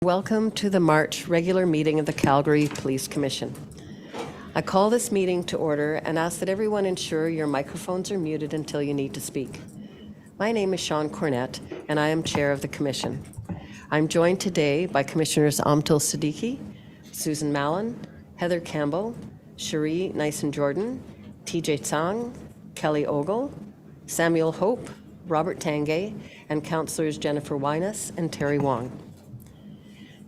Welcome to the March regular meeting of the Calgary Police Commission. I call this meeting to order and ask that everyone ensure your microphones are muted until you need to speak. My name is Sean Cornett, and I am Chair of the Commission. I'm joined today by Commissioners Amtul Siddiqui, Susan Mallon, Heather Campbell, Cherie Nyson-Jordan, TJ Tsang, Kelly Ogle, Samuel Hope, Robert Tangay, and Councillors Jennifer Winus and Terry Wong.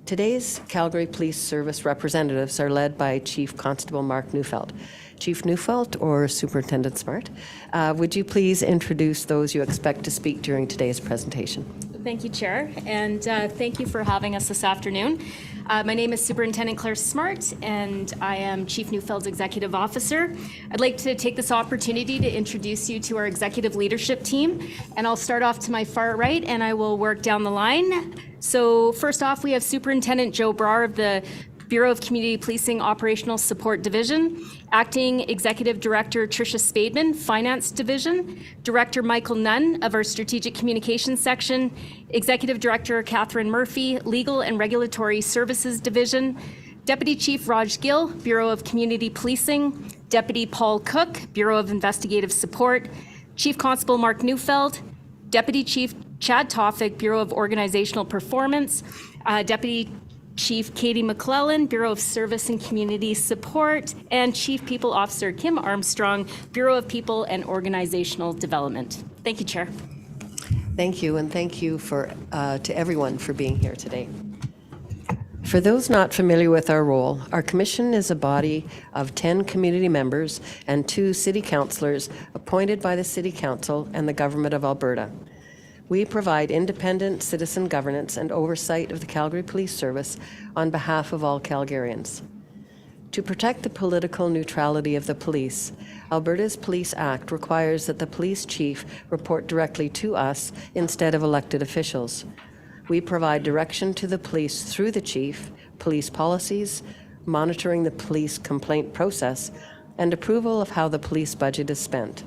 Today's Calgary Police Service representatives are led by Chief Constable Mark Neufeld. Chief Neufeld, or Superintendent Smart, would you please introduce those you expect to speak during today's presentation? Thank you, Chair, and thank you for having us this afternoon. My name is Superintendent Claire Smart, and I am Chief Neufeld's Executive Officer. I'd like to take this opportunity to introduce you to our executive leadership team, and I'll start off to my far right, and I will work down the line. So first off, we have Superintendent Joe Brar of the Bureau of Community Policing Operational Support Division, Acting Executive Director Tricia Spademan, Finance Division, Director Michael Nunn of our Strategic Communications Section, Executive Director Catherine Murphy, Legal and Regulatory Services Division, Deputy Chief Raj Gill, Bureau of Community Policing, Deputy Paul Cook, Bureau of Investigative Support, Chief Constable Mark Neufeld, Deputy Chief Chad Toffick, Bureau of Organizational Performance, Deputy Chief Katie McClellan, Bureau of Service and Community Support, and Chief People Officer Kim Armstrong, Bureau of People and Organizational Development. Thank you, Chair. Thank you, and thank you to everyone for being here today. For those not familiar with our role, our commission is a body of 10 community members and 2 city councillors appointed by the City Council and the Government of Alberta. We provide independent citizen governance and oversight of the Calgary Police Service on behalf of all Calgarians. To protect the political neutrality of the police, Alberta's Police Act requires that the police chief report directly to us instead of elected officials. We provide direction to the police through the chief, police policies, monitoring the police complaint process, and approval of how the police budget is spent.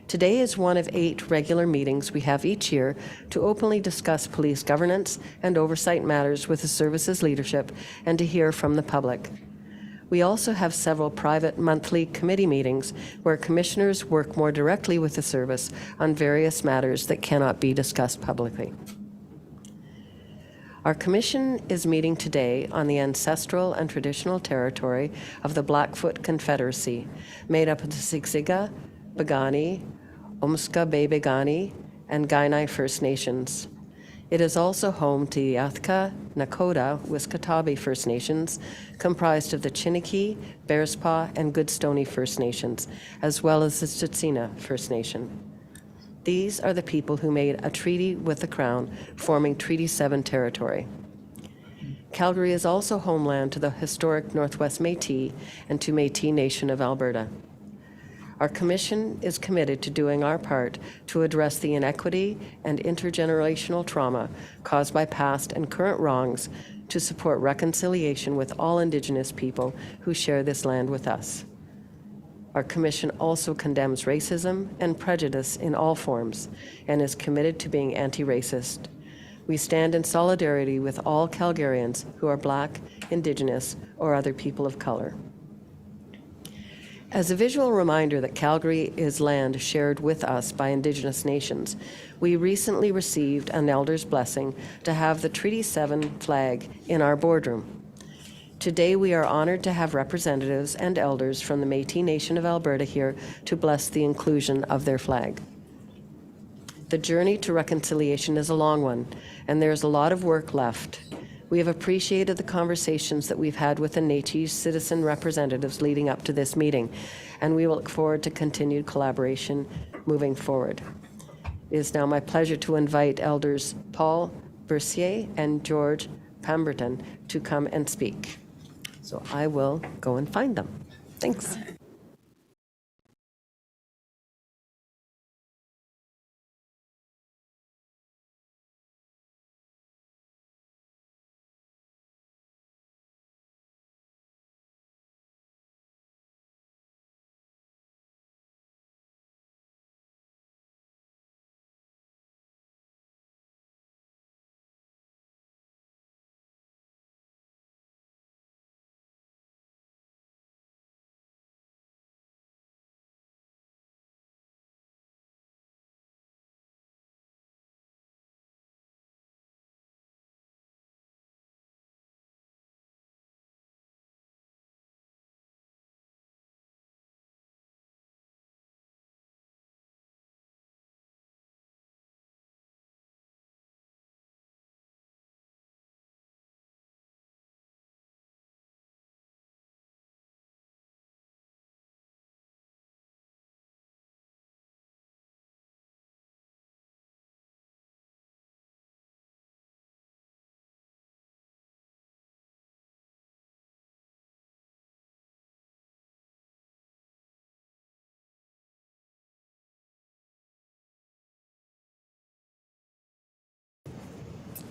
Today is one of 8 regular meetings we have each year to openly discuss police governance and oversight matters with the service's leadership and to hear from the public. We also have several private monthly committee meetings where commissioners work more directly with the service on various matters that cannot be discussed publicly. Our commission is meeting today on the ancestral and traditional territory of the Blackfoot Confederacy, made up of the Siksika, Piikani, Omska-Bay-Piikani, and Kainai First Nations. It is also home to the Athka, Nakota, Wiskatabi First Nations, comprised of the Chiniki, Bearspaw, and Goodstoney First Nations, as well as the Tsuut'ina First Nation. These are the people who made a treaty with the Crown, forming Treaty 7 territory. Calgary is also homeland to the historic Northwest Métis and to Metis Nation of Alberta. Our commission is committed to doing our part to address the inequity and intergenerational trauma caused by past and current wrongs to support reconciliation with all Indigenous people who share this land with us. Our commission also condemns racism and prejudice in all forms and is committed to being anti-racist. We stand in solidarity with all Calgarians who are Black, Indigenous, or other people of color. As a visual reminder that Calgary is land shared with us by Indigenous nations, we recently received an elder's blessing to have the Treaty 7 flag in our boardroom. Today we are honored to have representatives and elders from the Métis Nation of Alberta here to bless the inclusion of their flag. The journey to reconciliation is a long one, and there's a lot of work left. We have appreciated the conversations that we've had with the Métis citizen representatives leading up to this meeting, and we look forward to continued collaboration moving forward. It is now my pleasure to invite Elders Paul Bercier and George Pemberton to come and speak. So I will go and find them. Thanks.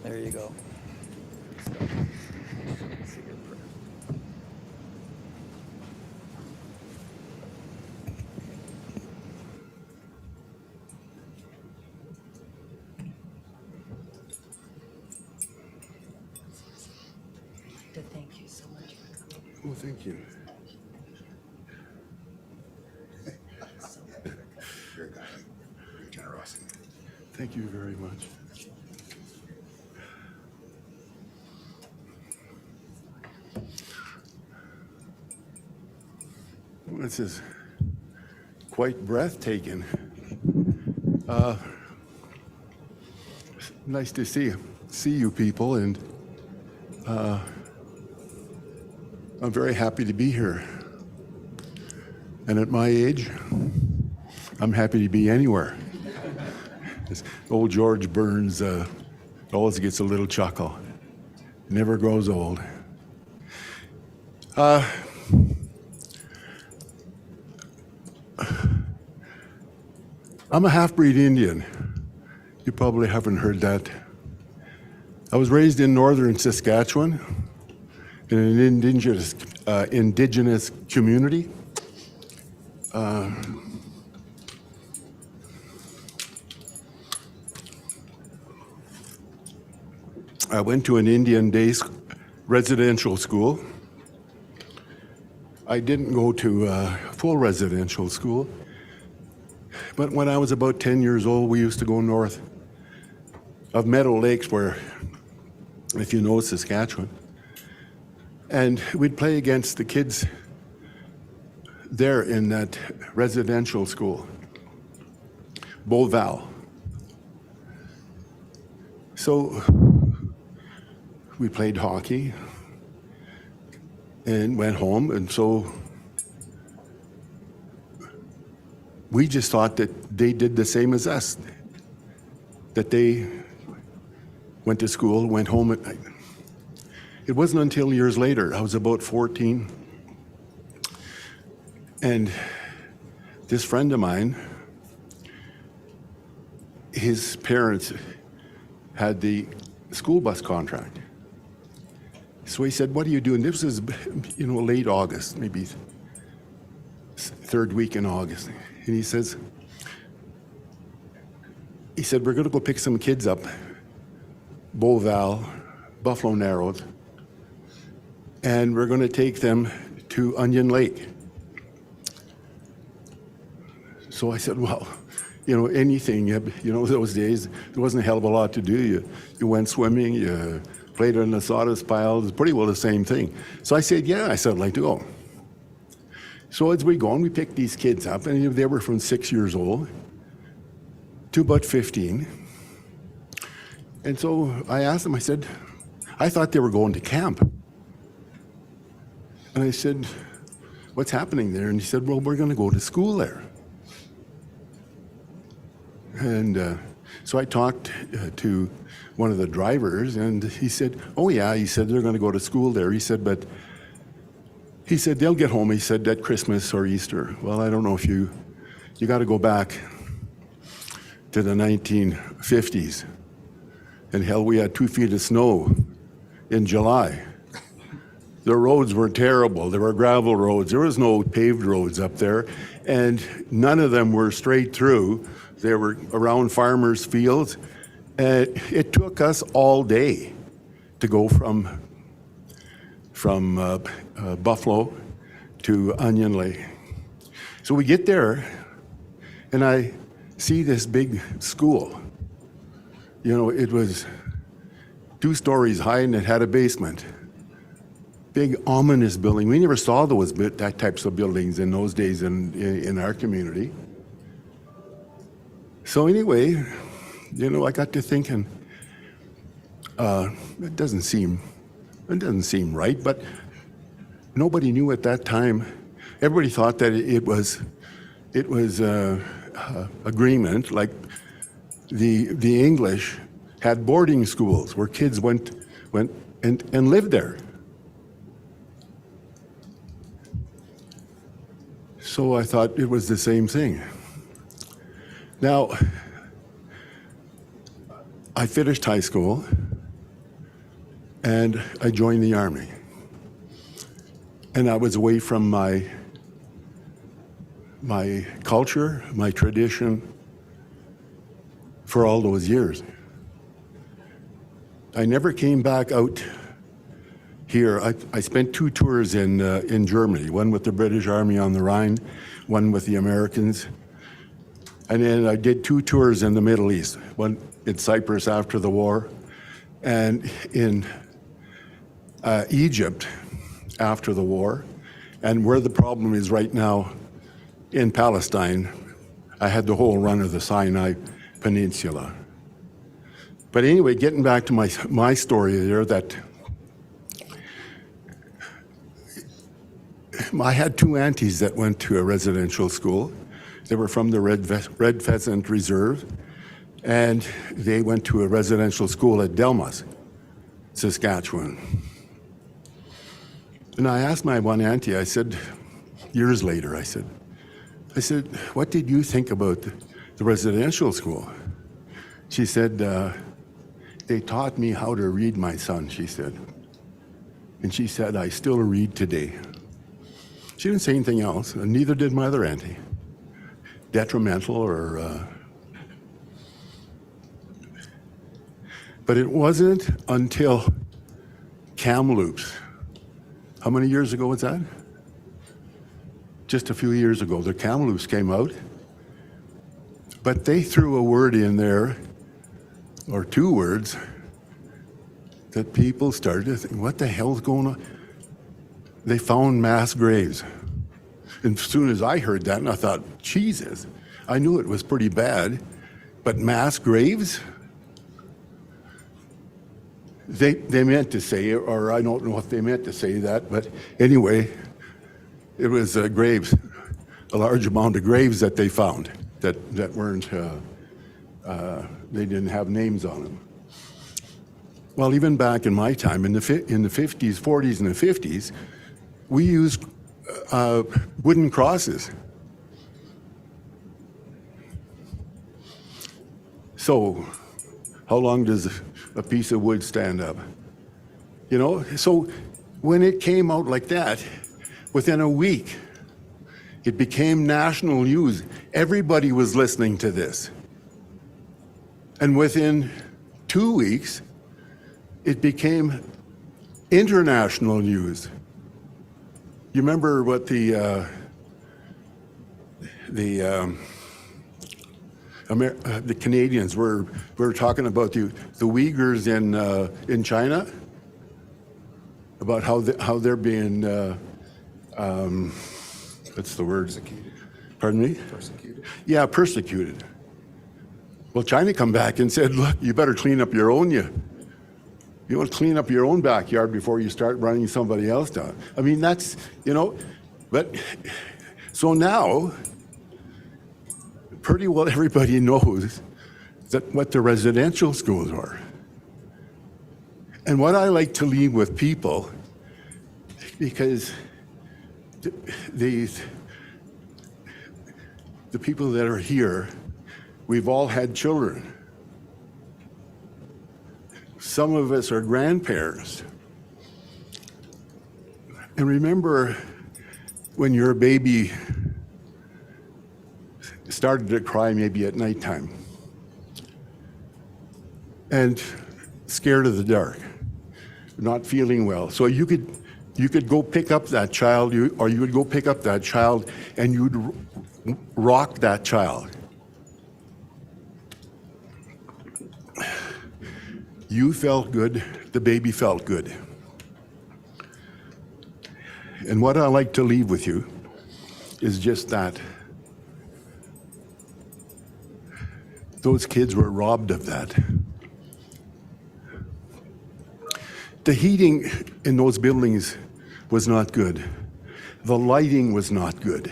There you go. Thank you so much for coming. Well, thank you. Your generosity. Thank you very much. Well, this is quite breathtaking. Nice to see you people, and I'm very happy to be here. And at my age, I'm happy to be anywhere. As old George Burns always gets a little chuckle. Never grows old. I'm a half-breed Indian. You probably haven't heard that. I was raised in northern Saskatchewan in an indigenous community. I went to an Indian day residential school. I didn't go to full residential school, but when I was about 10 years old, we used to go north of Meadow Lakes, where, if you know Saskatchewan, and we'd play against the kids there in that residential school, Beauval. So we played hockey and went home, and so we just thought that they did the same as us, that they went to school, went home at night. It wasn't until years later, I was about 14, and this friend of mine, his parents had the school bus contract. So he said, "What are you doing?" This was, late August, maybe third week in August. And he said, "We're going to go pick some kids up, Beauval, Buffalo Narrows, and we're going to take them to Onion Lake." So I said, "Well, anything, those days, there wasn't a hell of a lot to do. You went swimming, you played on the sawdust pile, it's pretty well the same thing." So I said, "Yeah," I said, "I'd like to go." So as we go on, we picked these kids up, and they were from 6 years old to about 15. And so I asked them, I said, I thought they were going to camp. And I said, "What's happening there?" And he said, "Well, we're going to go to school there." And so I talked to one of the drivers, and he said, "Oh yeah," he said, "they're going to go to school there." He said, "But," he said, "they'll get home," he said, "at Christmas or Easter." Well, I don't know if you got to go back to the 1950s. And hell, we had 2 feet of snow in July. The roads were terrible. There were gravel roads. There was no paved roads up there, and none of them were straight through. They were around farmers' fields. It took us all day to go from Buffalo to Onion Lake. So we get there, and I see this big school. It was 2 stories high, and it had a basement. Big ominous building. We never saw that types of buildings in those days in our community. So anyway, I got to thinking, it doesn't seem right, but nobody knew at that time. Everybody thought that it was agreement, like the English had boarding schools where kids went and lived there. So I thought it was the same thing. Now, I finished high school, and I joined the Army. And I was away from my culture, my tradition, for all those years. I never came back out here. I spent 2 tours in Germany, one with the British Army on the Rhine, one with the Americans. And then I did 2 tours in the Middle East, one in Cyprus after the war, and in Egypt after the war. And where the problem is right now in Palestine, I had the whole run of the Sinai Peninsula. But anyway, getting back to my story there, that I had 2 aunties that went to a residential school. They were from the Red Pheasant Reserve, and they went to a residential school at Delmas, Saskatchewan. And I asked my one auntie, I said, years later, I said, what did you think about the residential school? She said, they taught me how to read, my son, she said. And she said, I still read today. She didn't say anything else, and neither did my other auntie. Detrimental or... But it wasn't until Kamloops. How many years ago was that? Just a few years ago, the Kamloops came out. But they threw a word in there, or 2 words, that people started to think, what the hell's going on? They found mass graves. And as soon as I heard that, and I thought, Jesus, I knew it was pretty bad, but mass graves? They meant to say, or I don't know if they meant to say that, but anyway, it was graves, a large amount of graves that they found that weren't, they didn't have names on them. Well, even back in my time, in the 50s, 40s, and the 50s, we used wooden crosses. So, how long does a piece of wood stand up? You know, so when it came out like that, within a week, it became national news. Everybody was listening to this. And within 2 weeks, it became international news. You remember what the Canadians were talking about the Uyghurs in China, about how they're being what's the word? Persecuted. Pardon me? Persecuted. Yeah, persecuted. Well, China come back and said, look, you better clean up your own. You want to clean up your own backyard before you start running somebody else down. I mean, that's, you know, but so now, pretty well everybody knows that what the residential schools are. And what I like to leave with people, because the people that are here, we've all had children. Some of us are grandparents. And remember when your baby started to cry maybe at nighttime and scared of the dark, not feeling well. So you could go pick up that child, or you would go pick up that child and you'd rock that child. You felt good, the baby felt good. And what I like to leave with you is just that. Those kids were robbed of that. The heating in those buildings was not good. The lighting was not good.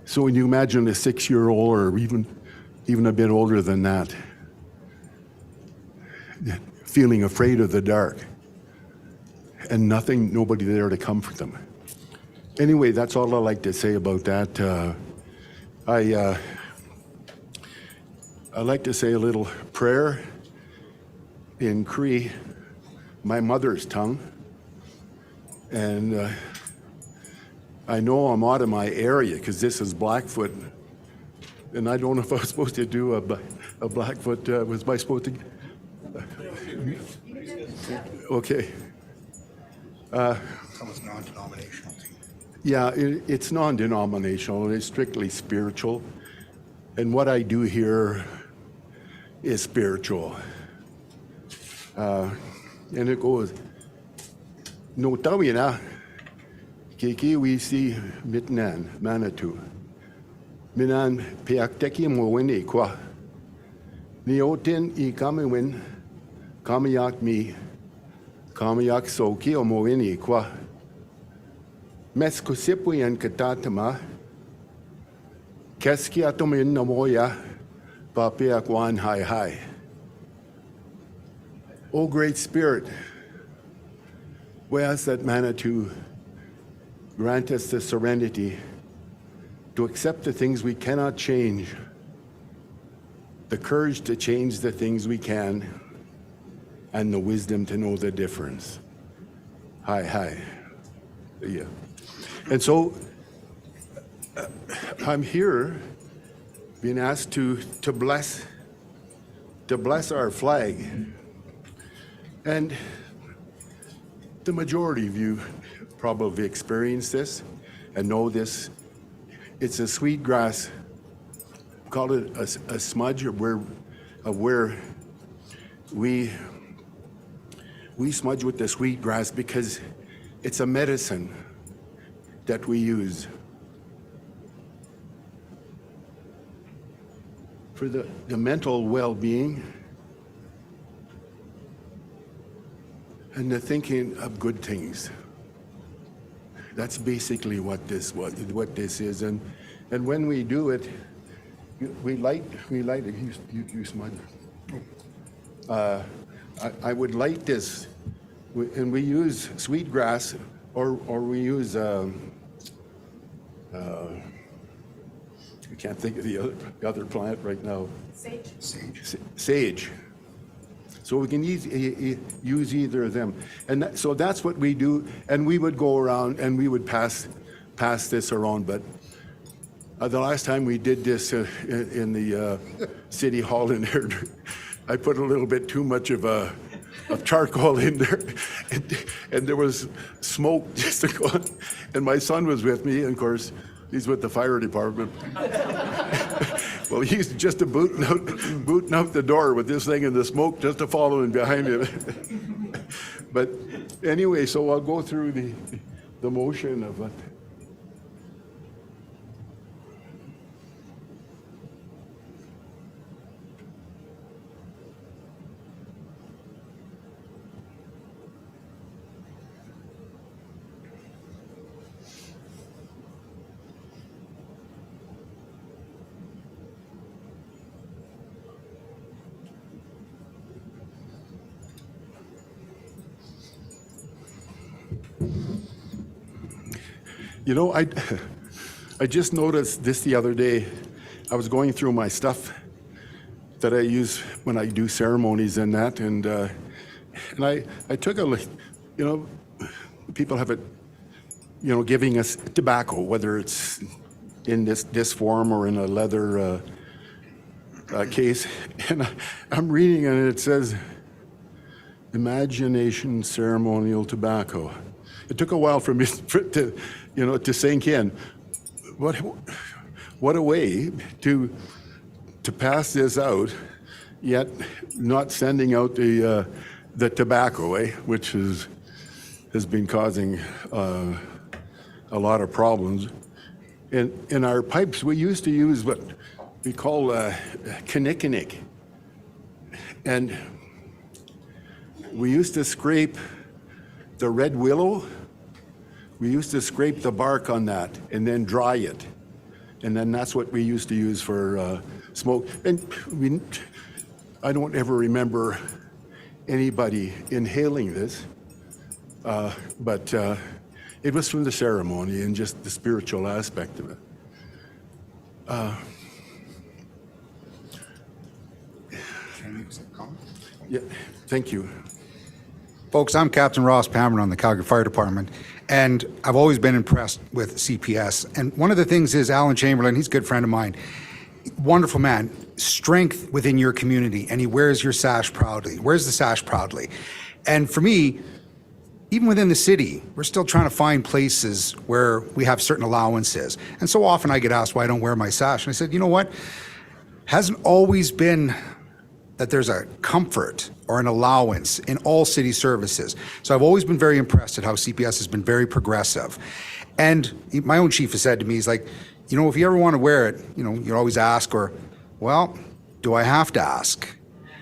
So when you imagine a 6-year-old or even a bit older than that, feeling afraid of the dark and nobody there to comfort them. Anyway, that's all I like to say about that. I like to say a little prayer in Cree, my mother's tongue. And I know I'm out of my area because this is Blackfoot. And I don't know if I was supposed to do a Blackfoot. Was I supposed to? Okay. So it's non-denominational thing. Yeah, it's non-denominational. It's strictly spiritual. And what I do here is spiritual. And it goes, no tawina, kiki wisi mitnan, manatu. Minan piakteki mwini kwa. Niotin I kamiwin, kamiyak mi, kamiyak soki o mwini kwa. Mes kusipwi en katatama, keski atomin namoya, papiak wan hai hai. O Great Spirit, we ask that Manitou grant us the serenity to accept the things we cannot change, the courage to change the things we can, and the wisdom to know the difference. Hi. Yeah. And so I'm here being asked to bless our flag. And the majority of you probably experienced this and know this. It's a sweet grass. Call it a smudge of where we smudge with the sweet grass because it's a medicine that we use for the mental well-being and the thinking of good things. That's basically what this is, and when we do it, we light it. You smudge. I would light this, and we use sweet grass, or we use. I can't think of the other plant right now. Sage. So we can use either of them. And so that's what we do. And we would go around and we would pass this around. But the last time we did this in the city hall in there, I put a little bit too much of charcoal in there. And there was smoke just to go on. And my son was with me, and of course, he's with the fire department. Well, he's just booting out the door with this thing and the smoke just to follow him behind him. But anyway, so I'll go through the motion of it. You know, I just noticed this the other day. I was going through my stuff that I use when I do ceremonies and that, and I took a look. You know, people have it, you know, giving us tobacco, whether it's in this form or in a leather case, and I'm reading and it says, "Imagination ceremonial tobacco." It took a while for me to sink in. What a way to pass this out, yet not sending out the tobacco, which has been causing a lot of problems. In our pipes, we used to use what we call kinnikinnick, and we used to scrape the red willow. We used to scrape the bark on that and then dry it. And then that's what we used to use for smoke. And I don't ever remember anybody inhaling this, but it was from the ceremony and just the spiritual aspect of it. Can I make a comment? Yeah, thank you. Folks, I'm Captain Ross Pamron on the Calgary Fire Department, and I've always been impressed with CPS. And one of the things is Alan Chamberlain, he's a good friend of mine, wonderful man, strength within your community, and he wears your sash proudly, wears the sash proudly. And for me, even within the city, we're still trying to find places where we have certain allowances. And so often I get asked why I don't wear my sash. And I said, you know what? Hasn't always been that there's a comfort or an allowance in all city services. So I've always been very impressed at how CPS has been very progressive. And my own chief has said to me, he's like, you know, if you ever want to wear it, you know, you always ask, or, well, do I have to ask?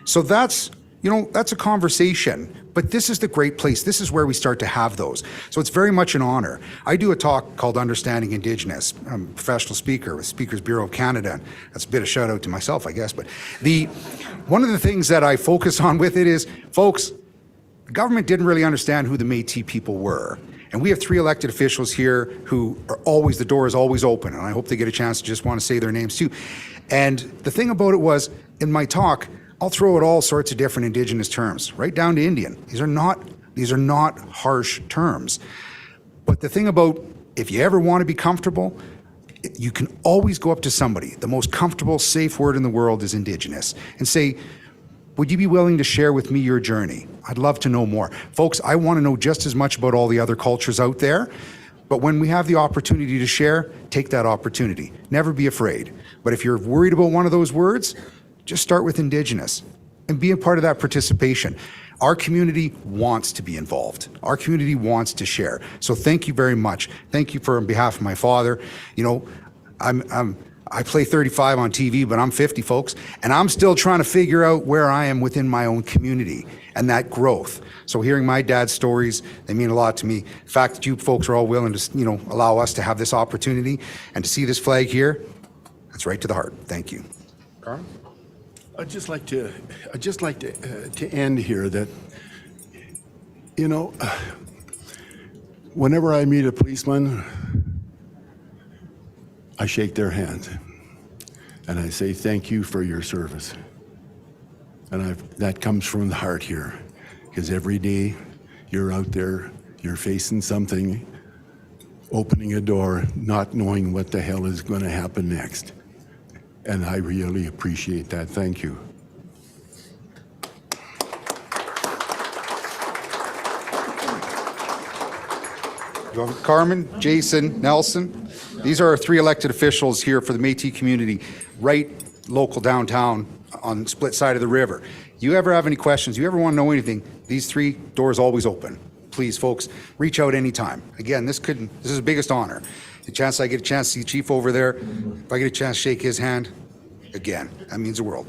So that's, you know, that's a conversation. But this is the great place. This is where we start to have those. So it's very much an honor. I do a talk called Understanding Indigenous. I'm a professional speaker with Speakers Bureau of Canada. That's a bit of shout out to myself, I guess. But one of the things that I focus on with it is, folks, the government didn't really understand who the Métis people were. And we have 3 elected officials here who are always, the door is always open. And I hope they get a chance to just want to say their names too. And the thing about it was, in my talk, I'll throw out all sorts of different Indigenous terms, right down to Indian. These are not harsh terms. But the thing about, if you ever want to be comfortable, you can always go up to somebody. The most comfortable, safe word in the world is Indigenous, and say, would you be willing to share with me your journey? I'd love to know more. Folks, I want to know just as much about all the other cultures out there, but when we have the opportunity to share, take that opportunity. Never be afraid. But if you're worried about one of those words, just start with Indigenous and be a part of that participation. Our community wants to be involved. Our community wants to share. So thank you very much. Thank you on behalf of my father. You know, I play 35 on TV, but I'm 50, folks, and I'm still trying to figure out where I am within my own community and that growth. So hearing my dad's stories, they mean a lot to me. The fact that you folks are all willing to, you know, allow us to have this opportunity and to see this flag here, that's right to the heart. Thank you. Carl? I'd just like to end here that, you know, whenever I meet a policeman, I shake their hand and I say thank you for your service. And that comes from the heart here, because every day you're out there, you're facing something, opening a door, not knowing what the hell is going to happen next. And I really appreciate that. Thank you. Carmen, Jason, Nelson, these are our 3 elected officials here for the Métis community, right local downtown on the split side of the river. You ever have any questions, you ever want to know anything, these 3 doors always open. Please, folks, reach out anytime. Again, this is the biggest honor. The chance I get a chance to see the chief over there, if I get a chance to shake his hand, again, that means the world.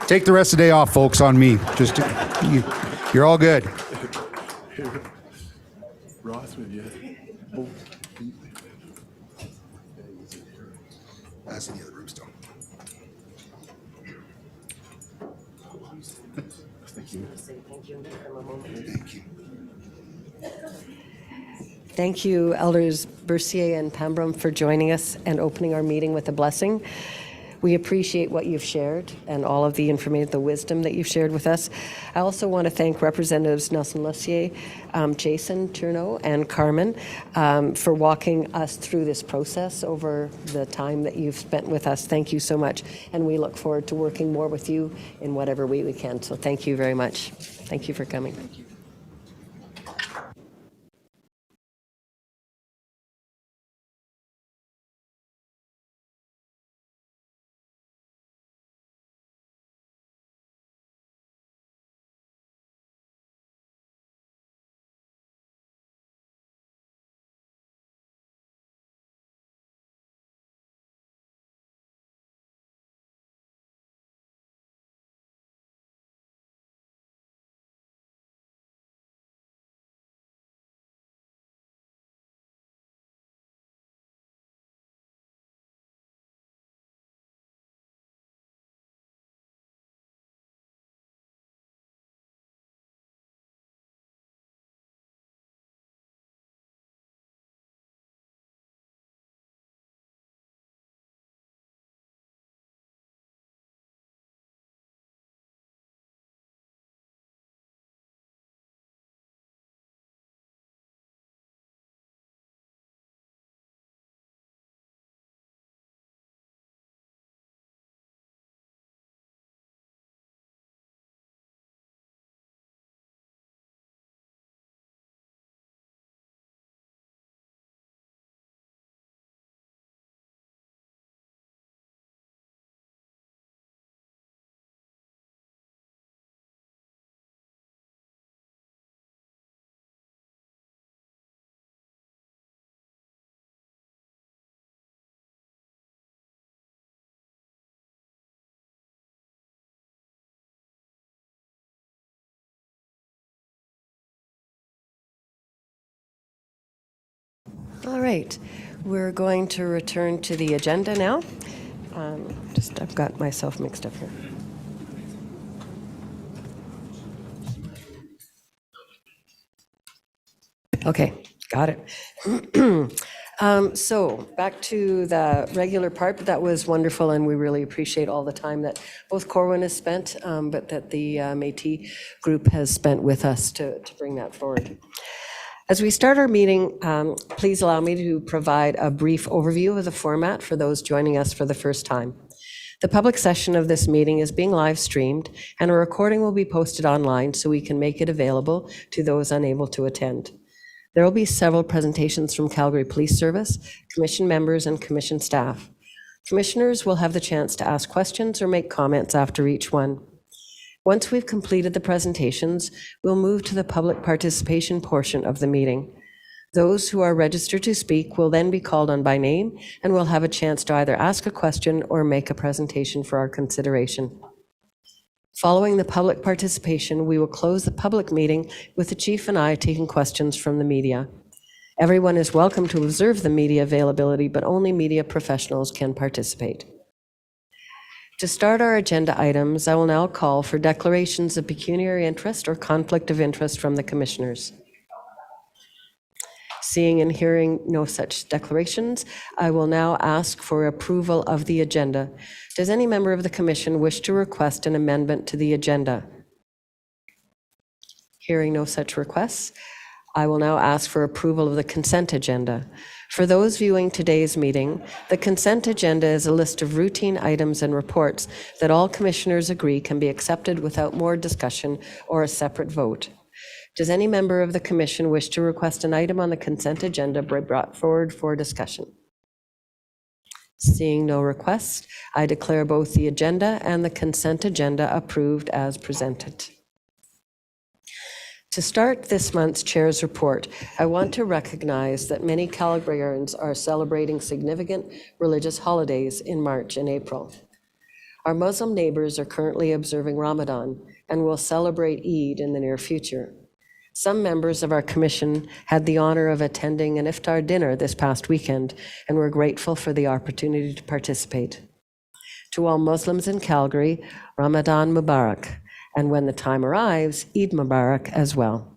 Take the rest of the day off, folks, on me. Just, you're all good. Ross, with you. That's in the other room still. Thank you. Thank you, Elders Bercier and Pambrum, for joining us and opening our meeting with a blessing. We appreciate what you've shared and all of the information, the wisdom that you've shared with us. I also want to thank Representatives Nelson Lussier, Jason Turneau, and Carmen for walking us through this process over the time that you've spent with us. Thank you so much. And we look forward to working more with you in whatever way we can. So thank you very much. Thank you for coming. Thank you. All right, we're going to return to the agenda now. I've got myself mixed up here. Okay, got it. So back to the regular part, but that was wonderful, and we really appreciate all the time that both Corwin has spent, but that the Métis group has spent with us to bring that forward. As we start our meeting, please allow me to provide a brief overview of the format for those joining us for the first time. The public session of this meeting is being live streamed, and a recording will be posted online so we can make it available to those unable to attend. There will be several presentations from Calgary Police Service, Commission members, and Commission staff. Commissioners will have the chance to ask questions or make comments after each one. Once we've completed the presentations, we'll move to the public participation portion of the meeting. Those who are registered to speak will then be called on by name and will have a chance to either ask a question or make a presentation for our consideration. Following the public participation, we will close the public meeting with the Chief and I taking questions from the media. Everyone is welcome to observe the media availability, but only media professionals can participate. To start our agenda items, I will now call for declarations of pecuniary interest or conflict of interest from the commissioners. Seeing and hearing no such declarations, I will now ask for approval of the agenda. Does any member of the commission wish to request an amendment to the agenda? Hearing no such requests, I will now ask for approval of the consent agenda. For those viewing today's meeting, the consent agenda is a list of routine items and reports that all commissioners agree can be accepted without more discussion or a separate vote. Does any member of the commission wish to request an item on the consent agenda be brought forward for discussion? Seeing no requests, I declare both the agenda and the consent agenda approved as presented. To start this month's Chair's report, I want to recognize that many Calgarians are celebrating significant religious holidays in March and April. Our Muslim neighbors are currently observing Ramadan and will celebrate Eid in the near future. Some members of our commission had the honor of attending an iftar dinner this past weekend, and we're grateful for the opportunity to participate. To all Muslims in Calgary, Ramadan Mubarak, and when the time arrives, Eid Mubarak as well.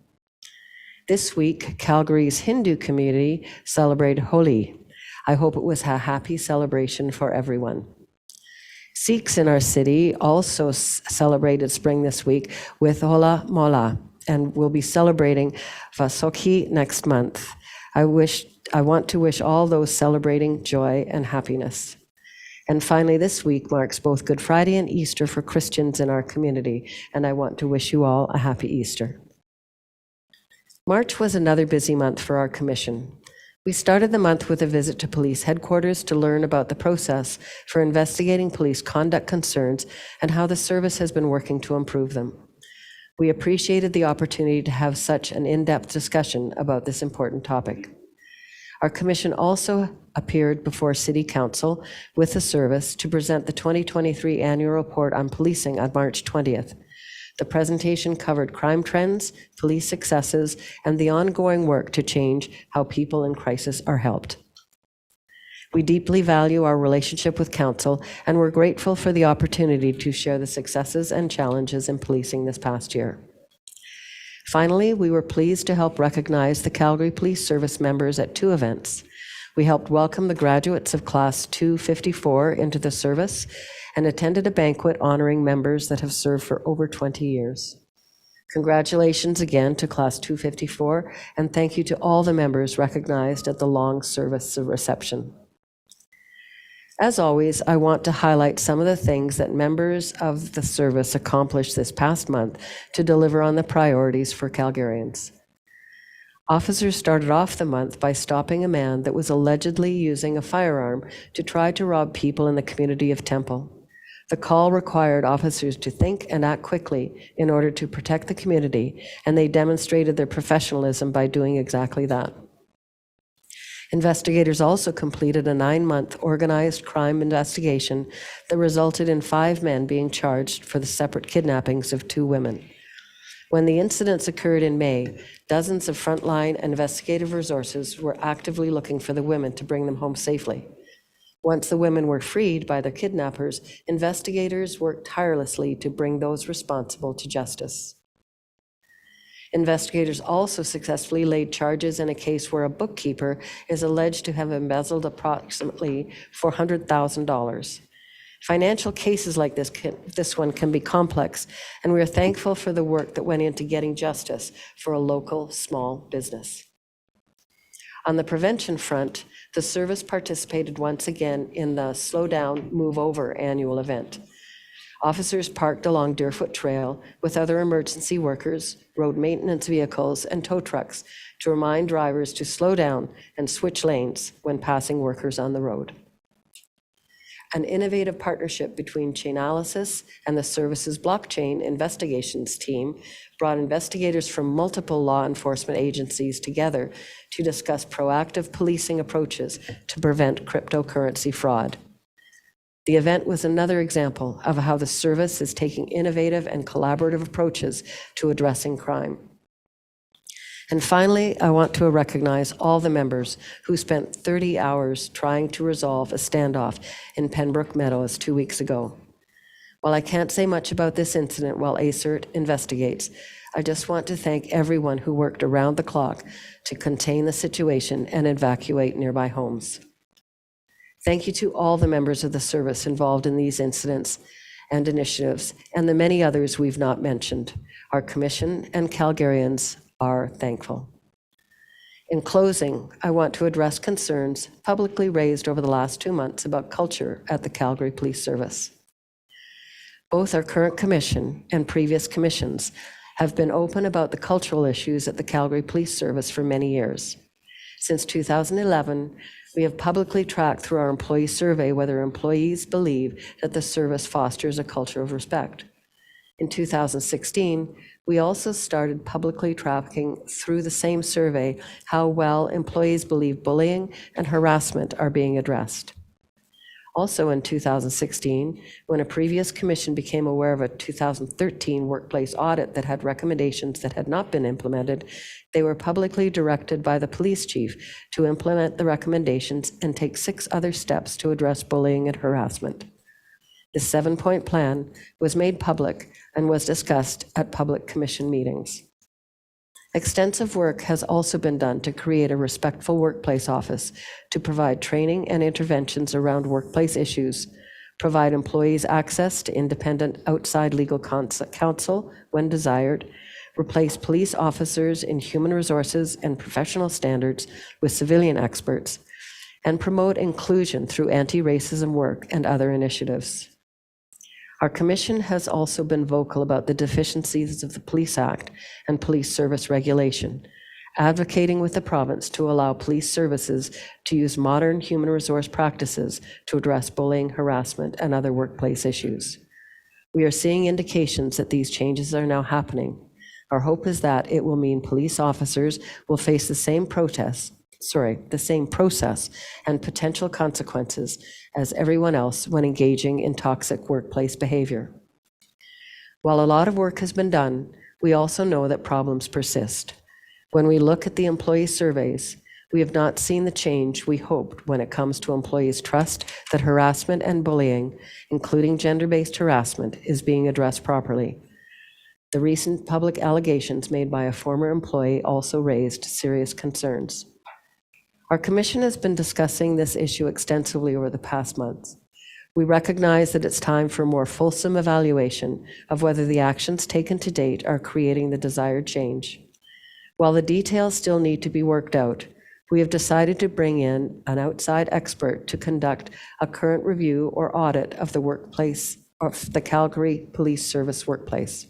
This week, Calgary's Hindu community celebrated Holi. I hope it was a happy celebration for everyone. Sikhs in our city also celebrated spring this week with Hola Mohalla, and will be celebrating Vaisakhi next month. I want to wish all those celebrating joy and happiness. And finally, this week marks both Good Friday and Easter for Christians in our community, and I want to wish you all a happy Easter. March was another busy month for our commission. We started the month with a visit to police headquarters to learn about the process for investigating police conduct concerns and how the service has been working to improve them. We appreciated the opportunity to have such an in-depth discussion about this important topic. Our commission also appeared before City Council with the service to present the 2023 annual report on policing on March 20th. The presentation covered crime trends, police successes, and the ongoing work to change how people in crisis are helped. We deeply value our relationship with Council, and we're grateful for the opportunity to share the successes and challenges in policing this past year. Finally, we were pleased to help recognize the Calgary Police Service members at 2 events. We helped welcome the graduates of Class 254 into the service and attended a banquet honoring members that have served for over 20 years. Congratulations again to Class 254, and thank you to all the members recognized at the long service reception. As always, I want to highlight some of the things that members of the service accomplished this past month to deliver on the priorities for Calgarians. Officers started off the month by stopping a man that was allegedly using a firearm to try to rob people in the community of Temple. The call required officers to think and act quickly in order to protect the community, and they demonstrated their professionalism by doing exactly that. Investigators also completed a 9-month organized crime investigation that resulted in 5 men being charged for the separate kidnappings of 2 women. When the incidents occurred in May, dozens of frontline investigative resources were actively looking for the women to bring them home safely. Once the women were freed by their kidnappers, investigators worked tirelessly to bring those responsible to justice. Investigators also successfully laid charges in a case where a bookkeeper is alleged to have embezzled approximately $400,000. Financial cases like this one can be complex, and we are thankful for the work that went into getting justice for a local small business. On the prevention front, the service participated once again in the Slow Down, Move Over annual event. Officers parked along Deerfoot Trail with other emergency workers, road maintenance vehicles, and tow trucks to remind drivers to slow down and switch lanes when passing workers on the road. An innovative partnership between Chainalysis and the service's blockchain investigations team brought investigators from multiple law enforcement agencies together to discuss proactive policing approaches to prevent cryptocurrency fraud. The event was another example of how the service is taking innovative and collaborative approaches to addressing crime. And finally, I want to recognize all the members who spent 30 hours trying to resolve a standoff in Pembroke Meadows 2 weeks ago. While I can't say much about this incident while ACERT investigates, I just want to thank everyone who worked around the clock to contain the situation and evacuate nearby homes. Thank you to all the members of the service involved in these incidents and initiatives, and the many others we've not mentioned. Our commission and Calgarians are thankful. In closing, I want to address concerns publicly raised over the last 2 months about culture at the Calgary Police Service. Both our current commission and previous commissions have been open about the cultural issues at the Calgary Police Service for many years. Since 2011, we have publicly tracked through our employee survey whether employees believe that the service fosters a culture of respect. In 2016, we also started publicly tracking through the same survey how well employees believe bullying and harassment are being addressed. Also in 2016, when a previous commission became aware of a 2013 workplace audit that had recommendations that had not been implemented, they were publicly directed by the police chief to implement the recommendations and take 6 other steps to address bullying and harassment. The 7-point plan was made public and was discussed at public commission meetings. Extensive work has also been done to create a respectful workplace office to provide training and interventions around workplace issues, provide employees access to independent outside legal counsel when desired, replace police officers in human resources and professional standards with civilian experts, and promote inclusion through anti-racism work and other initiatives. Our commission has also been vocal about the deficiencies of the Police Act and police service regulation, advocating with the province to allow police services to use modern human resource practices to address bullying, harassment, and other workplace issues. We are seeing indications that these changes are now happening. Our hope is that it will mean police officers will face the same process and potential consequences as everyone else when engaging in toxic workplace behavior. While a lot of work has been done, we also know that problems persist. When we look at the employee surveys, we have not seen the change we hoped when it comes to employees' trust that harassment and bullying, including gender-based harassment, is being addressed properly. The recent public allegations made by a former employee also raised serious concerns. Our commission has been discussing this issue extensively over the past months. We recognize that it's time for a more fulsome evaluation of whether the actions taken to date are creating the desired change. While the details still need to be worked out, we have decided to bring in an outside expert to conduct a current review or audit of the workplace of the Calgary Police Service workplace.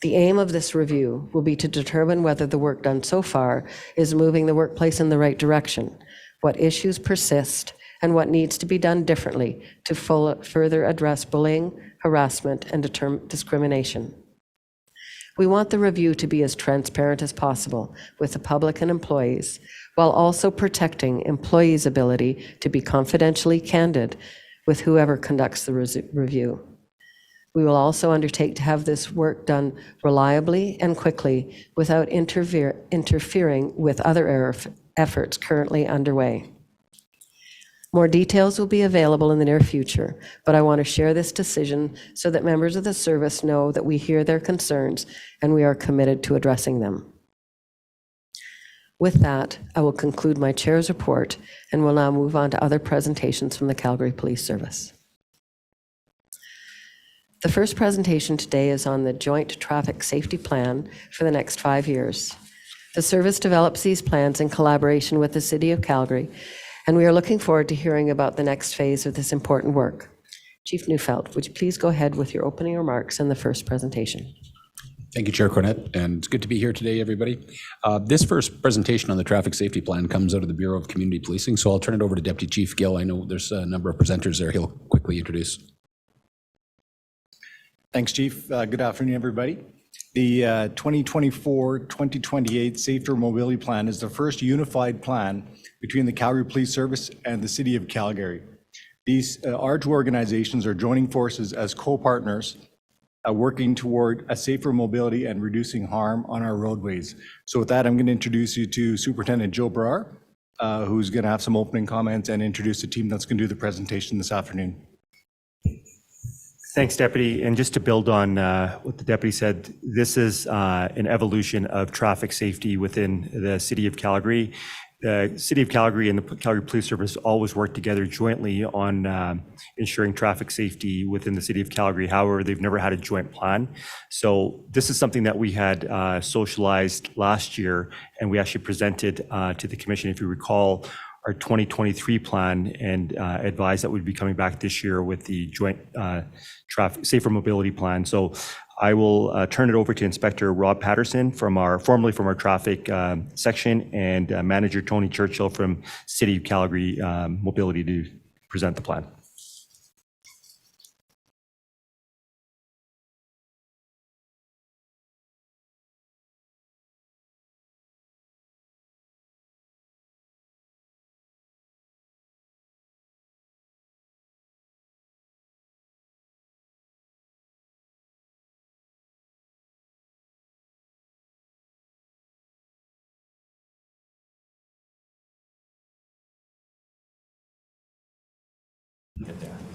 The aim of this review will be to determine whether the work done so far is moving the workplace in the right direction, what issues persist, and what needs to be done differently to further address bullying, harassment, and discrimination. We want the review to be as transparent as possible with the public and employees, while also protecting employees' ability to be confidentially candid with whoever conducts the review. We will also undertake to have this work done reliably and quickly without interfering with other efforts currently underway. More details will be available in the near future, but I want to share this decision so that members of the service know that we hear their concerns and we are committed to addressing them. With that, I will conclude my chair's report and will now move on to other presentations from the Calgary Police Service. The first presentation today is on the Joint Traffic Safety Plan for the next 5 years. The service develops these plans in collaboration with the City of Calgary, and we are looking forward to hearing about the next phase of this important work. Chief Neufeld, would you please go ahead with your opening remarks in the first presentation? Thank you, Chair Cornett, and it's good to be here today, everybody. This first presentation on the traffic safety plan comes out of the Bureau of Community Policing, so I'll turn it over to Deputy Chief Gill. I know there's a number of presenters there. He'll quickly introduce. Thanks, Chief. Good afternoon, everybody. The 2024-2028 Safer Mobility Plan is the first unified plan between the Calgary Police Service and the City of Calgary. These our two organizations are joining forces as co-partners, working toward a safer mobility and reducing harm on our roadways. So with that, I'm going to introduce you to Superintendent Joe Brar, who's going to have some opening comments and introduce the team that's going to do the presentation this afternoon. Thanks, Deputy. And just to build on what the Deputy said, this is an evolution of traffic safety within the City of Calgary. The City of Calgary and the Calgary Police Service always work together jointly on ensuring traffic safety within the City of Calgary. However, they've never had a joint plan. So this is something that we had socialized last year, and we actually presented to the Commission, if you recall, our 2023 plan, and advised that we'd be coming back this year with the joint traffic safer mobility plan. So I will turn it over to Inspector Rob Patterson formerly from our traffic section, and Manager Tony Churchill from City of Calgary Mobility to present the plan.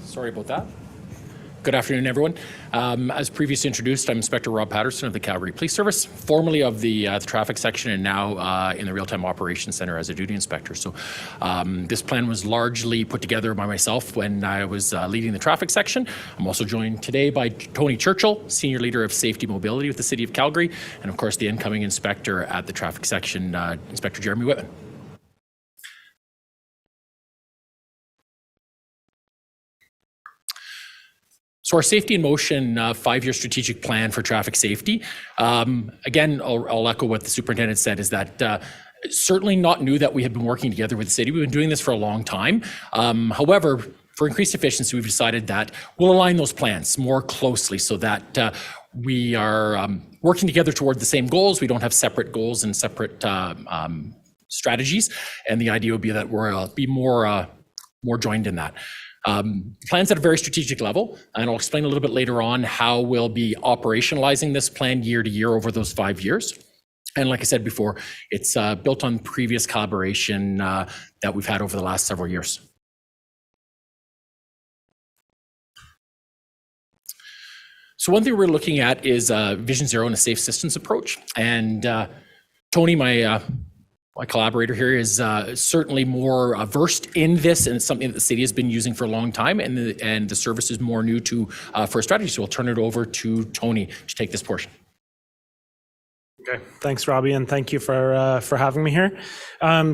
Sorry about that. Good afternoon, everyone. As previously introduced, I'm Inspector Rob Patterson of the Calgary Police Service, formerly of the traffic section and now in the Real-Time Operations Center as a duty inspector. So this plan was largely put together by myself when I was leading the traffic section. I'm also joined today by Tony Churchill, Senior Leader of Safety Mobility with the City of Calgary, and of course the incoming inspector at the traffic section, Inspector Jeremy Whitman. So our Safety in Motion 5-year strategic plan for traffic safety, again, I'll echo what the superintendent said, is that certainly not new that we have been working together with the city. We've been doing this for a long time. However, for increased efficiency, we've decided that we'll align those plans more closely so that we are working together toward the same goals. We don't have separate goals and separate strategies. And the idea would be that we'll be more joined in that. Plans at a very strategic level, and I'll explain a little bit later on how we'll be operationalizing this plan year to year over those 5 years. And like I said before, it's built on previous collaboration that we've had over the last several years. So one thing we're looking at is Vision Zero and a safe systems approach. And Tony, my collaborator here, is certainly more versed in this, and it's something that the city has been using for a long time, and the service is more new to for a strategy. So I'll turn it over to Tony to take this portion. Okay, thanks, Robbie, and thank you for having me here.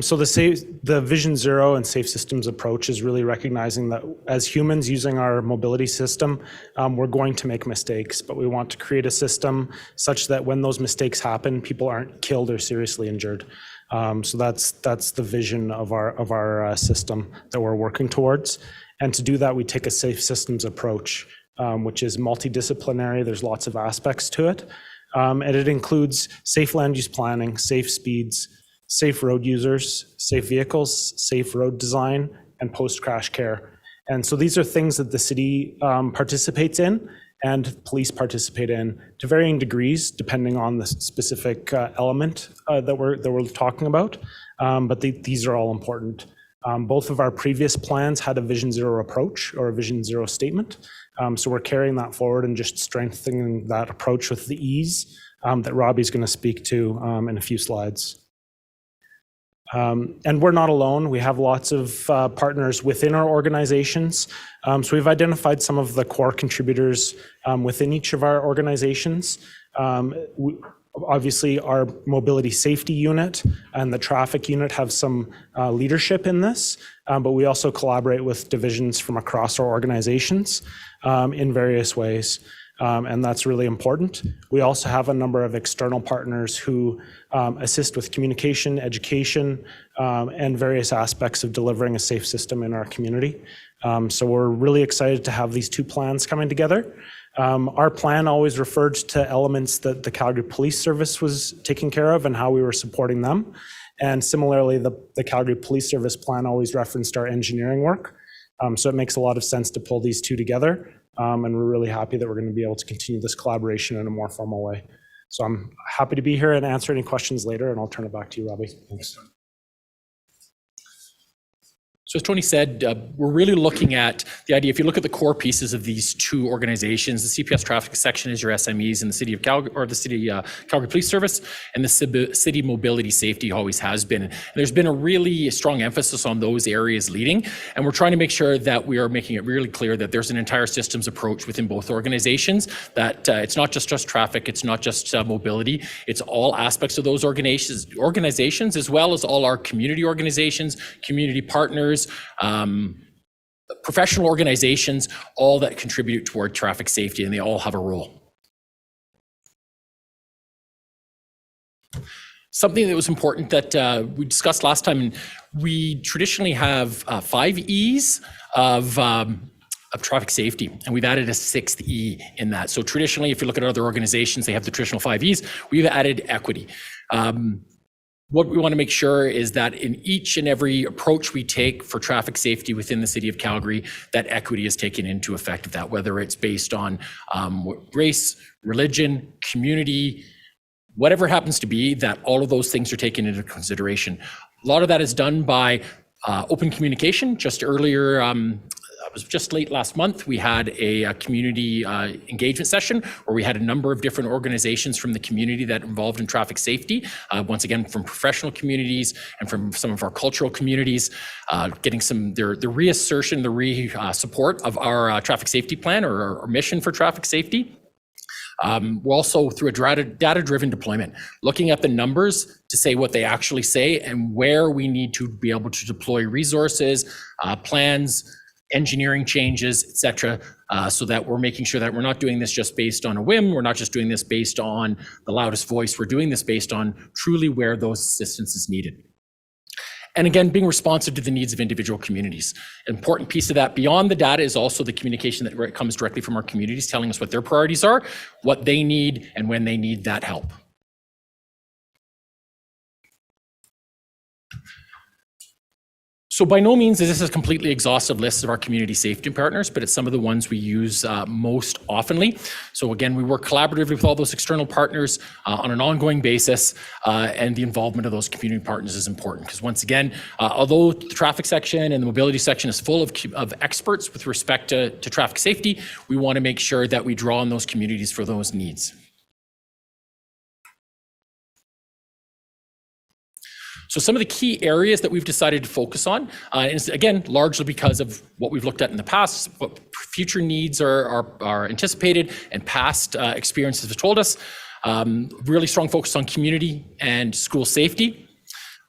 So the Vision Zero and safe systems approach is really recognizing that as humans using our mobility system, we're going to make mistakes, but we want to create a system such that when those mistakes happen, people aren't killed or seriously injured. So that's the vision of our system that we're working towards. And to do that, we take a safe systems approach, which is multidisciplinary. There's lots of aspects to it. And it includes safe land use planning, safe speeds, safe road users, safe vehicles, safe road design, and post-crash care. And so these are things that the city participates in, and police participate in to varying degrees, depending on the specific element that we're talking about. But these are all important. Both of our previous plans had a Vision Zero approach or a Vision Zero statement. So we're carrying that forward and just strengthening that approach with the ease that Robbie's going to speak to in a few slides. And we're not alone. We have lots of partners within our organizations. So we've identified some of the core contributors within each of our organizations. Obviously, our mobility safety unit and the traffic unit have some leadership in this, but we also collaborate with divisions from across our organizations in various ways. And that's really important. We also have a number of external partners who assist with communication, education, and various aspects of delivering a safe system in our community. So we're really excited to have these two plans coming together. Our plan always referred to elements that the Calgary Police Service was taking care of and how we were supporting them. And similarly, the Calgary Police Service plan always referenced our engineering work. So it makes a lot of sense to pull these two together. And we're really happy that we're going to be able to continue this collaboration in a more formal way. So I'm happy to be here and answer any questions later, and I'll turn it back to you, Robbie. Thanks. So as Tony said, we're really looking at the idea, if you look at the core pieces of these two organizations, the CPS traffic section is your SMEs in the city of Calgary, or the city Calgary Police Service, and the city mobility safety always has been. And there's been a really strong emphasis on those areas leading, and we're trying to make sure that we are making it really clear that there's an entire systems approach within both organizations, that it's not just traffic, it's not just mobility, it's all aspects of those organizations, as well as all our community organizations, community partners, professional organizations, all that contribute toward traffic safety, and they all have a role. Something that was important that we discussed last time, we traditionally have 5 E's of traffic safety, and we've added a 6th E in that. So traditionally, if you look at other organizations, they have the traditional 5 E's. We've added equity. What we want to make sure is that in each and every approach we take for traffic safety within the city of Calgary, that equity is taken into effect of that, whether it's based on race, religion, community, whatever it happens to be, that all of those things are taken into consideration. A lot of that is done by open communication. Just earlier, it was just late last month, we had a community engagement session where we had a number of different organizations from the community that involved in traffic safety, once again from professional communities and from some of our cultural communities, getting some the reassertion, the support of our traffic safety plan or our mission for traffic safety. We're also through a data-driven deployment, looking at the numbers to say what they actually say and where we need to be able to deploy resources, plans, engineering changes, et cetera, so that we're making sure that we're not doing this just based on a whim. We're not just doing this based on the loudest voice. We're doing this based on truly where those assistance is needed. And again, being responsive to the needs of individual communities. An important piece of that beyond the data is also the communication that comes directly from our communities, telling us what their priorities are, what they need, and when they need that help. So by no means is this a completely exhaustive list of our community safety partners, but it's some of the ones we use most oftenly. So again, we work collaboratively with all those external partners on an ongoing basis, and the involvement of those community partners is important because once again, although the traffic section and the mobility section is full of experts with respect to traffic safety, we want to make sure that we draw on those communities for those needs. So some of the key areas that we've decided to focus on is, again, largely because of what we've looked at in the past, what future needs are anticipated, and past experiences have told us. Really strong focus on community and school safety,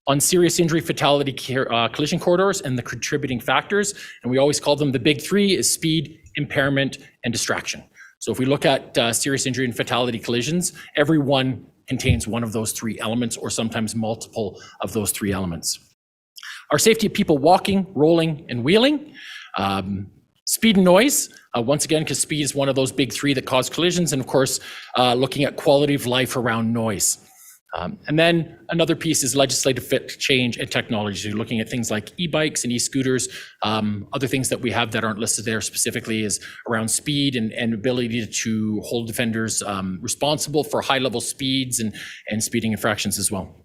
on serious injury, fatality, collision corridors, and the contributing factors. And we always call them the big 3 is speed, impairment, and distraction. So if we look at serious injury and fatality collisions, every one contains one of those 3 elements or sometimes multiple of those 3 elements. Our safety of people walking, rolling, and wheeling. Speed and noise, once again, because speed is one of those big 3 that cause collisions. And of course, looking at quality of life around noise. And then another piece is legislative fit change and technology. So you're looking at things like e-bikes and e-scooters. Other things that we have that aren't listed there specifically is around speed and ability to hold offenders responsible for high-level speeds and speeding infractions as well.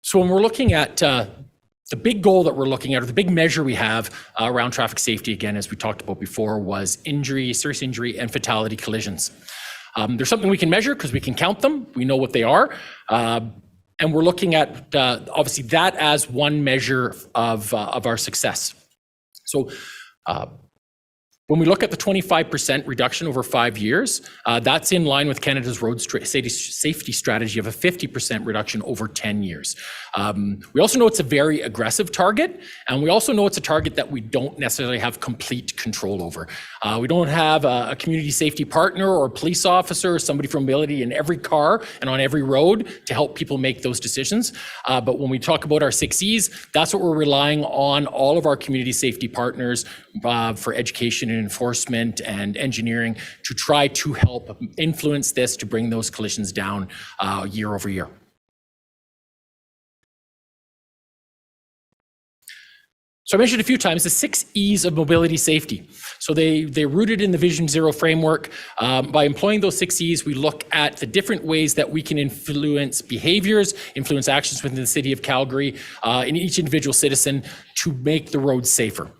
So when we're looking at the big goal that we're looking at, or the big measure we have around traffic safety, again, as we talked about before, was injury, serious injury, and fatality collisions. There's something we can measure because we can count them. We know what they are. And we're looking at, obviously, that as one measure of our success. So when we look at the 25% reduction over 5 years, that's in line with Canada's road safety strategy of a 50% reduction over 10 years. We also know it's a very aggressive target, and we also know it's a target that we don't necessarily have complete control over. We don't have a community safety partner or a police officer or somebody from mobility in every car and on every road to help people make those decisions. But when we talk about our 6 E's, that's what we're relying on all of our community safety partners for education and enforcement and engineering to try to help influence this to bring those collisions down year over year. So I mentioned a few times the 6 E's of mobility safety. So they're rooted in the Vision Zero framework. By employing those 6 E's, we look at the different ways that we can influence behaviors, influence actions within the city of Calgary, in each individual citizen to make the roads safer.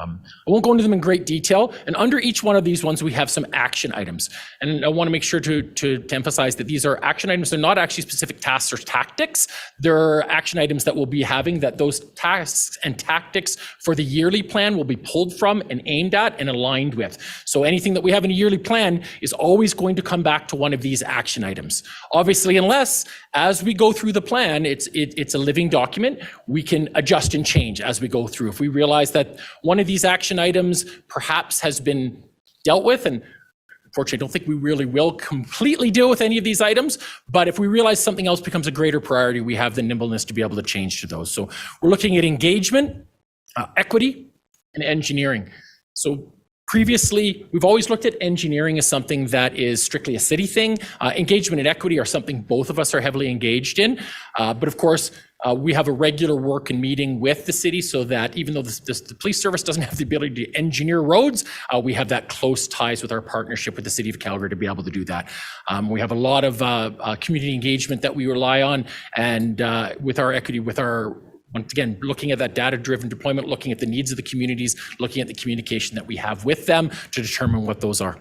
I won't go into them in great detail, and under each one of these ones we have some action items, and I want to make sure to emphasize that these are action items. They're not actually specific tasks or tactics. They're action items that we'll be having, that those tasks and tactics for the yearly plan will be pulled from and aimed at and aligned with. So anything that we have in a yearly plan is always going to come back to one of these action items. Obviously, unless as we go through the plan, it's a living document, we can adjust and change as we go through. If we realize that one of these action items perhaps has been dealt with, and unfortunately I don't think we really will completely deal with any of these items, but if we realize something else becomes a greater priority, we have the nimbleness to be able to change to those. So we're looking at engagement, equity, and engineering. So previously, we've always looked at engineering as something that is strictly a city thing. Engagement and equity are something both of us are heavily engaged in. But of course, we have a regular work and meeting with the city so that even though the police service doesn't have the ability to engineer roads, we have that close ties with our partnership with the city of Calgary to be able to do that. We have a lot of community engagement that we rely on, and with our equity, with our once again, looking at that data-driven deployment, looking at the needs of the communities, looking at the communication that we have with them to determine what those are.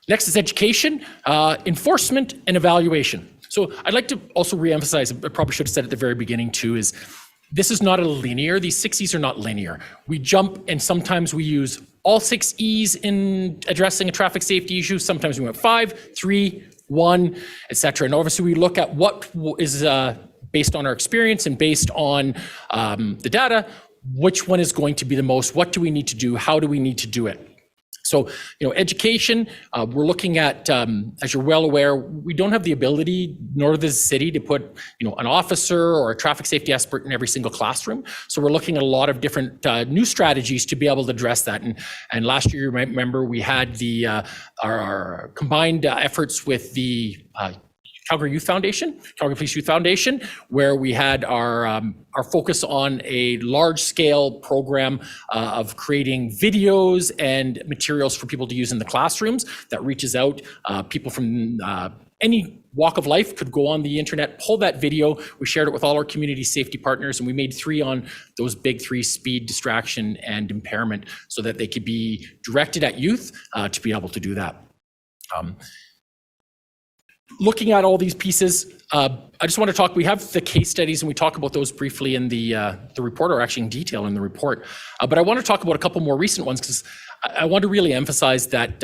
Next is education, enforcement, and evaluation. So I'd like to also reemphasize, I probably should have said at the very beginning too, is this is not a linear, these 6 E's are not linear. We jump and sometimes we use all 6 E's in addressing a traffic safety issue. Sometimes we went 5, 3, 1, etc. And obviously we look at what is based on our experience and based on the data, which one is going to be the most, what do we need to do, how do we need to do it? So, education, we're looking at, as you're well aware, we don't have the ability, nor does the city, to put, an officer or a traffic safety expert in every single classroom. So we're looking at a lot of different new strategies to be able to address that. And last year, you might remember, we had our combined efforts with the Calgary Youth Foundation, Calgary Police Youth Foundation, where we had our focus on a large-scale program of creating videos and materials for people to use in the classrooms that reaches out. People from any walk of life could go on the internet, pull that video. We shared it with all our community safety partners, and we made 3 on those big 3: speed, distraction, and impairment, so that they could be directed at youth to be able to do that. Looking at all these pieces, I just want to talk, we have the case studies and we talk about those briefly in the report, or actually in detail in the report. But I want to talk about a couple more recent ones because I want to really emphasize that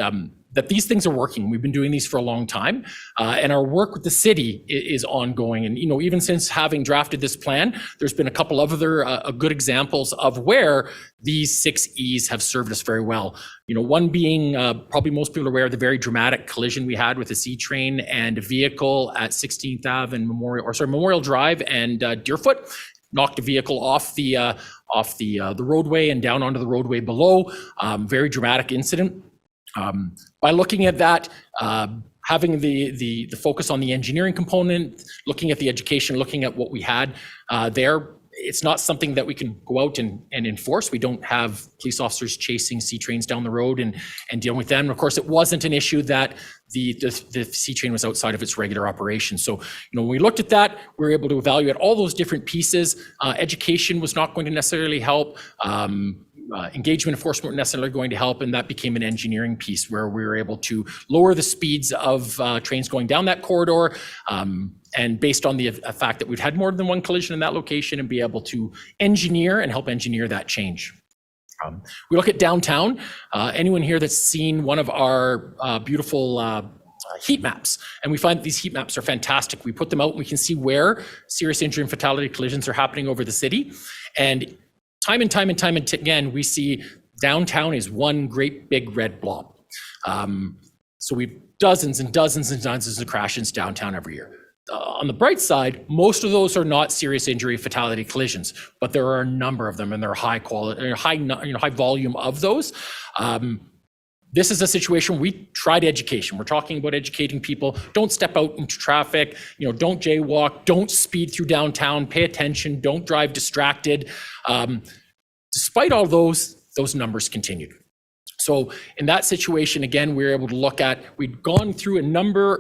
that these things are working. We've been doing these for a long time, and our work with the city is ongoing. And even since having drafted this plan, there's been a couple of other good examples of where these 6 E's have served us very well. One being probably most people are aware of the very dramatic collision we had with a C train and a vehicle at 16th Ave and Memorial Drive and Deerfoot. Knocked a vehicle off the off the roadway and down onto the roadway below. Very dramatic incident. By looking at that, having the focus on the engineering component, looking at the education, looking at what we had there, it's not something that we can go out and enforce. We don't have police officers chasing C trains down the road and dealing with them. And of course, it wasn't an issue that the C train was outside of its regular operation. So, when we looked at that, we were able to evaluate all those different pieces. Education was not going to necessarily help. Engagement enforcement weren't necessarily going to help, and that became an engineering piece where we were able to lower the speeds of trains going down that corridor, and based on the fact that we've had more than one collision in that location, and be able to engineer and help engineer that change. We look at downtown. Anyone here that's seen one of our beautiful heat maps, and we find that these heat maps are fantastic. We put them out and we can see where serious injury and fatality collisions are happening over the city. And time and time again, we see downtown is one great big red blob. So we've dozens and dozens and dozens of crashes downtown every year. On the bright side, most of those are not serious injury fatality collisions, but there are a number of them, and they're high quality, high volume of those. This is a situation we tried education. We're talking about educating people. Don't step out into traffic. Don't jaywalk. Don't speed through downtown. Pay attention. Don't drive distracted. Despite all those numbers continued. So in that situation, again, we were able to look at, we'd gone through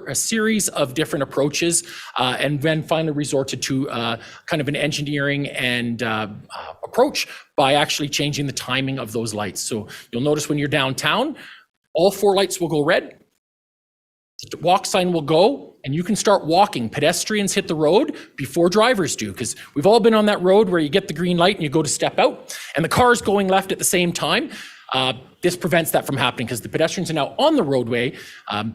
a series of different approaches, and then finally resorted to kind of an engineering and approach by actually changing the timing of those lights. So you'll notice when you're downtown, all 4 lights will go red, the walk sign will go, and you can start walking. Pedestrians hit the road before drivers do, because we've all been on that road where you get the green light and you go to step out, and the car's going left at the same time. This prevents that from happening because the pedestrians are now on the roadway,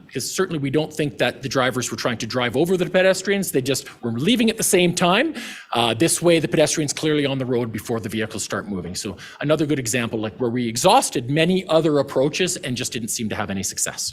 because certainly we don't think that the drivers were trying to drive over the pedestrians. They just were leaving at the same time. This way, the pedestrian's clearly on the road before the vehicles start moving. So another good example, like where we exhausted many other approaches and just didn't seem to have any success.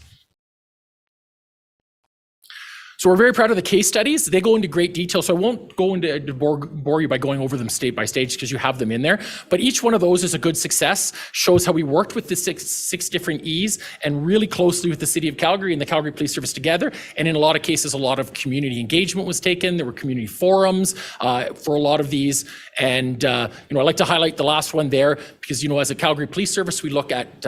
So we're very proud of the case studies. They go into great detail, so I won't go into bore you by going over them state by stage because you have them in there. But each one of those is a good success, shows how we worked with the six different E's and really closely with the City of Calgary and the Calgary Police Service together. And in a lot of cases, a lot of community engagement was taken. There were community forums for a lot of these. And I'd like to highlight the last one there because, as a Calgary Police Service, we look at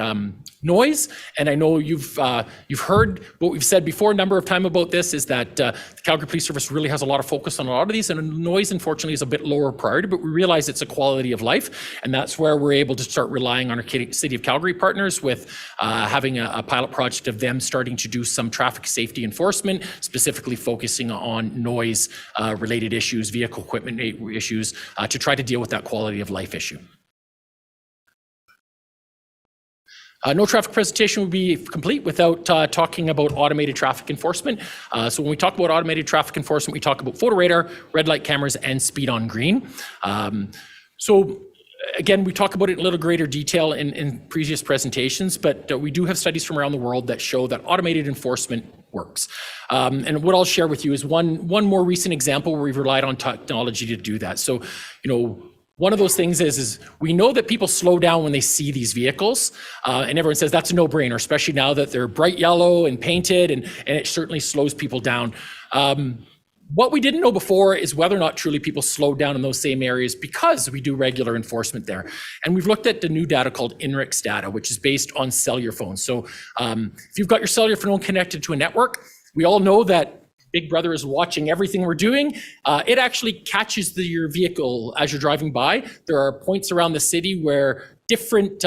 noise. And I know you've heard what we've said before a number of times about this, is that the Calgary Police Service really has a lot of focus on a lot of these, and noise, unfortunately, is a bit lower priority, but we realize it's a quality of life, and that's where we're able to start relying on our City of Calgary partners with having a pilot project of them starting to do some traffic safety enforcement, specifically focusing on noise related issues, vehicle equipment issues, to try to deal with that quality of life issue. No traffic presentation would be complete without talking about automated traffic enforcement. So when we talk about automated traffic enforcement, we talk about photo radar, red light cameras, and speed on green. So again, we talk about it in a little greater detail in previous presentations, but we do have studies from around the world that show that automated enforcement works. And what I'll share with you is one more recent example where we've relied on technology to do that. So, one of those things is we know that people slow down when they see these vehicles, and everyone says that's a no-brainer, especially now that they're bright yellow and painted, and it certainly slows people down. What we didn't know before is whether or not truly people slow down in those same areas because we do regular enforcement there. And we've looked at the new data called INRIX data, which is based on cellular phones. So if you've got your cellular phone connected to a network, we all know that Big Brother is watching everything we're doing. It actually catches your vehicle as you're driving by. There are points around the city where different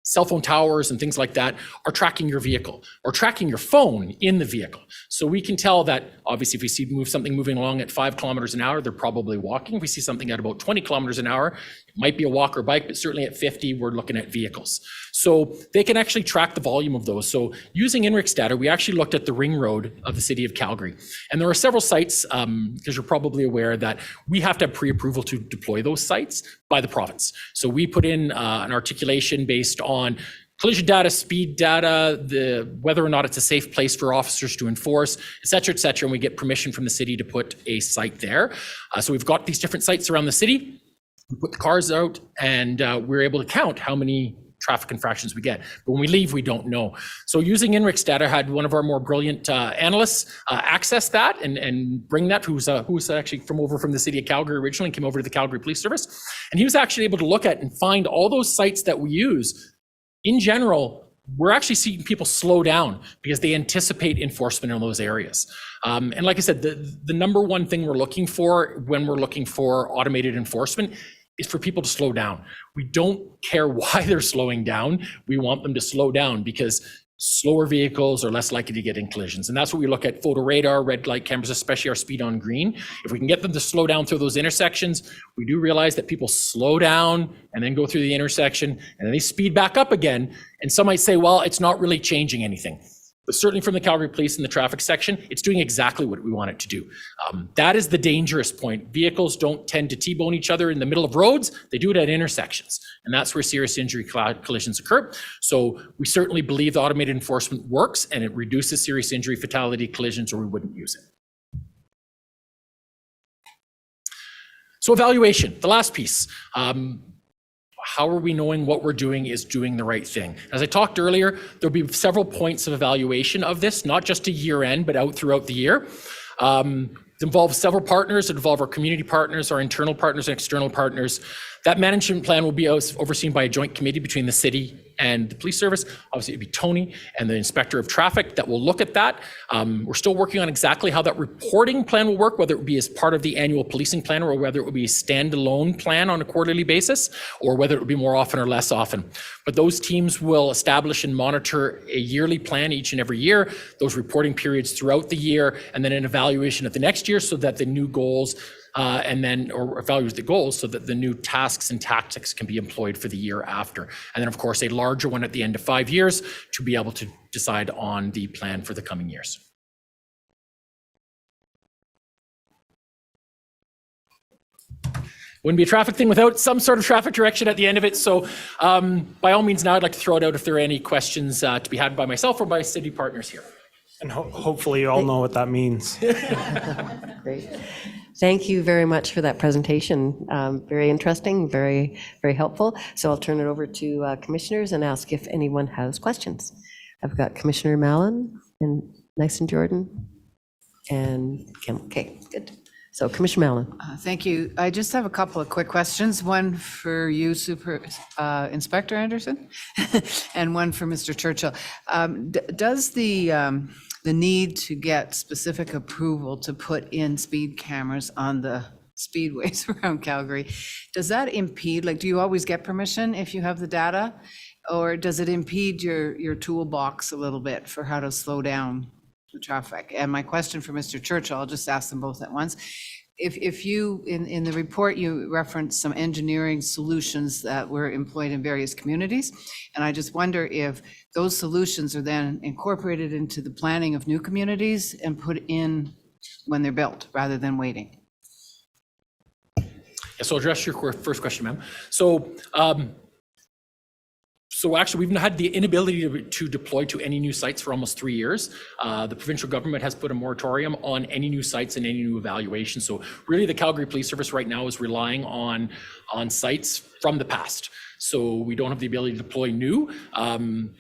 cell phone towers and things like that are tracking your vehicle or tracking your phone in the vehicle. So we can tell that obviously if we see something moving along at 5 kilometers an hour, they're probably walking. If we see something at about 20 kilometers an hour, it might be a walk or bike, but certainly at 50, we're looking at vehicles. So they can actually track the volume of those. So using INRIX data, we actually looked at the ring road of the City of Calgary. And there are several sites, because you're probably aware that we have to have pre-approval to deploy those sites by the province. So we put in an articulation based on collision data, speed data, whether or not it's a safe place for officers to enforce, et cetera, and we get permission from the city to put a site there. So we've got these different sites around the city. we put the cars out, and we're able to count how many traffic infractions we get. But when we leave, we don't know. So using INRIX data, had one of our more brilliant analysts access that and bring that, who's actually from the city of Calgary originally, came over to the Calgary Police Service. And he was actually able to look at and find all those sites that we use. In general, we're actually seeing people slow down because they anticipate enforcement in those areas. And like I said, the number one thing we're looking for when we're looking for automated enforcement is for people to slow down. We don't care why they're slowing down. We want them to slow down because slower vehicles are less likely to get in collisions. And that's what we look at: photo radar, red light cameras, especially our speed on green. If we can get them to slow down through those intersections, we do realize that people slow down and then go through the intersection and then they speed back up again. And some might say, well, it's not really changing anything. But certainly from the Calgary Police in the traffic section, it's doing exactly what we want it to do. That is the dangerous point. Vehicles don't tend to T-bone each other in the middle of roads. They do it at intersections. And that's where serious injury collisions occur. So we certainly believe the automated enforcement works and it reduces serious injury fatality collisions, or we wouldn't use it. So evaluation, the last piece. How are we knowing what we're doing is doing the right thing? As I talked earlier, there'll be several points of evaluation of this, not just a year end, but out throughout the year. It involves several partners. It involves our community partners, our internal partners, and external partners. That management plan will be overseen by a joint committee between the city and the police service. Obviously, it'd be Tony and the inspector of traffic that will look at that. We're still working on exactly how that reporting plan will work, whether it be as part of the annual policing plan or whether it will be a standalone plan on a quarterly basis, or whether it will be more often or less often. But those teams will establish and monitor a yearly plan each and every year, those reporting periods throughout the year, and then an evaluation at the next year so that the new goals or evaluate the goals so that the new tasks and tactics can be employed for the year after. And then, of course, a larger one at the end of 5 years to be able to decide on the plan for the coming years. Wouldn't be a traffic thing without some sort of traffic direction at the end of it. So by all means, now I'd like to throw it out if there are any questions to be had by myself or by city partners here. And hopefully you all know what that means. Great. Thank you very much for that presentation. Very interesting, very, very helpful. So I'll turn it over to commissioners and ask if anyone has questions. I've got Commissioner Mallon and Nyson Jordan and Kim. Okay, good. So Commissioner Mallon. Thank you. I just have a couple of quick questions. One for you, Inspector Anderson, and one for Mr. Churchill. Does the need to get specific approval to put in speed cameras on the speedways around Calgary, does that impede, like, do you always get permission if you have the data? Or does it impede your toolbox a little bit for how to slow down the traffic? And my question for Mr. Churchill, I'll just ask them both at once. If you, in the report, you referenced some engineering solutions that were employed in various communities, and I just wonder if those solutions are then incorporated into the planning of new communities and put in when they're built, rather than waiting. Yeah, so I'll address your first question, ma'am. So actually, we've had the inability to deploy to any new sites for almost 3 years. The provincial government has put a moratorium on any new sites and any new evaluations. So really, the Calgary Police Service right now is relying on sites from the past. So we don't have the ability to deploy new. In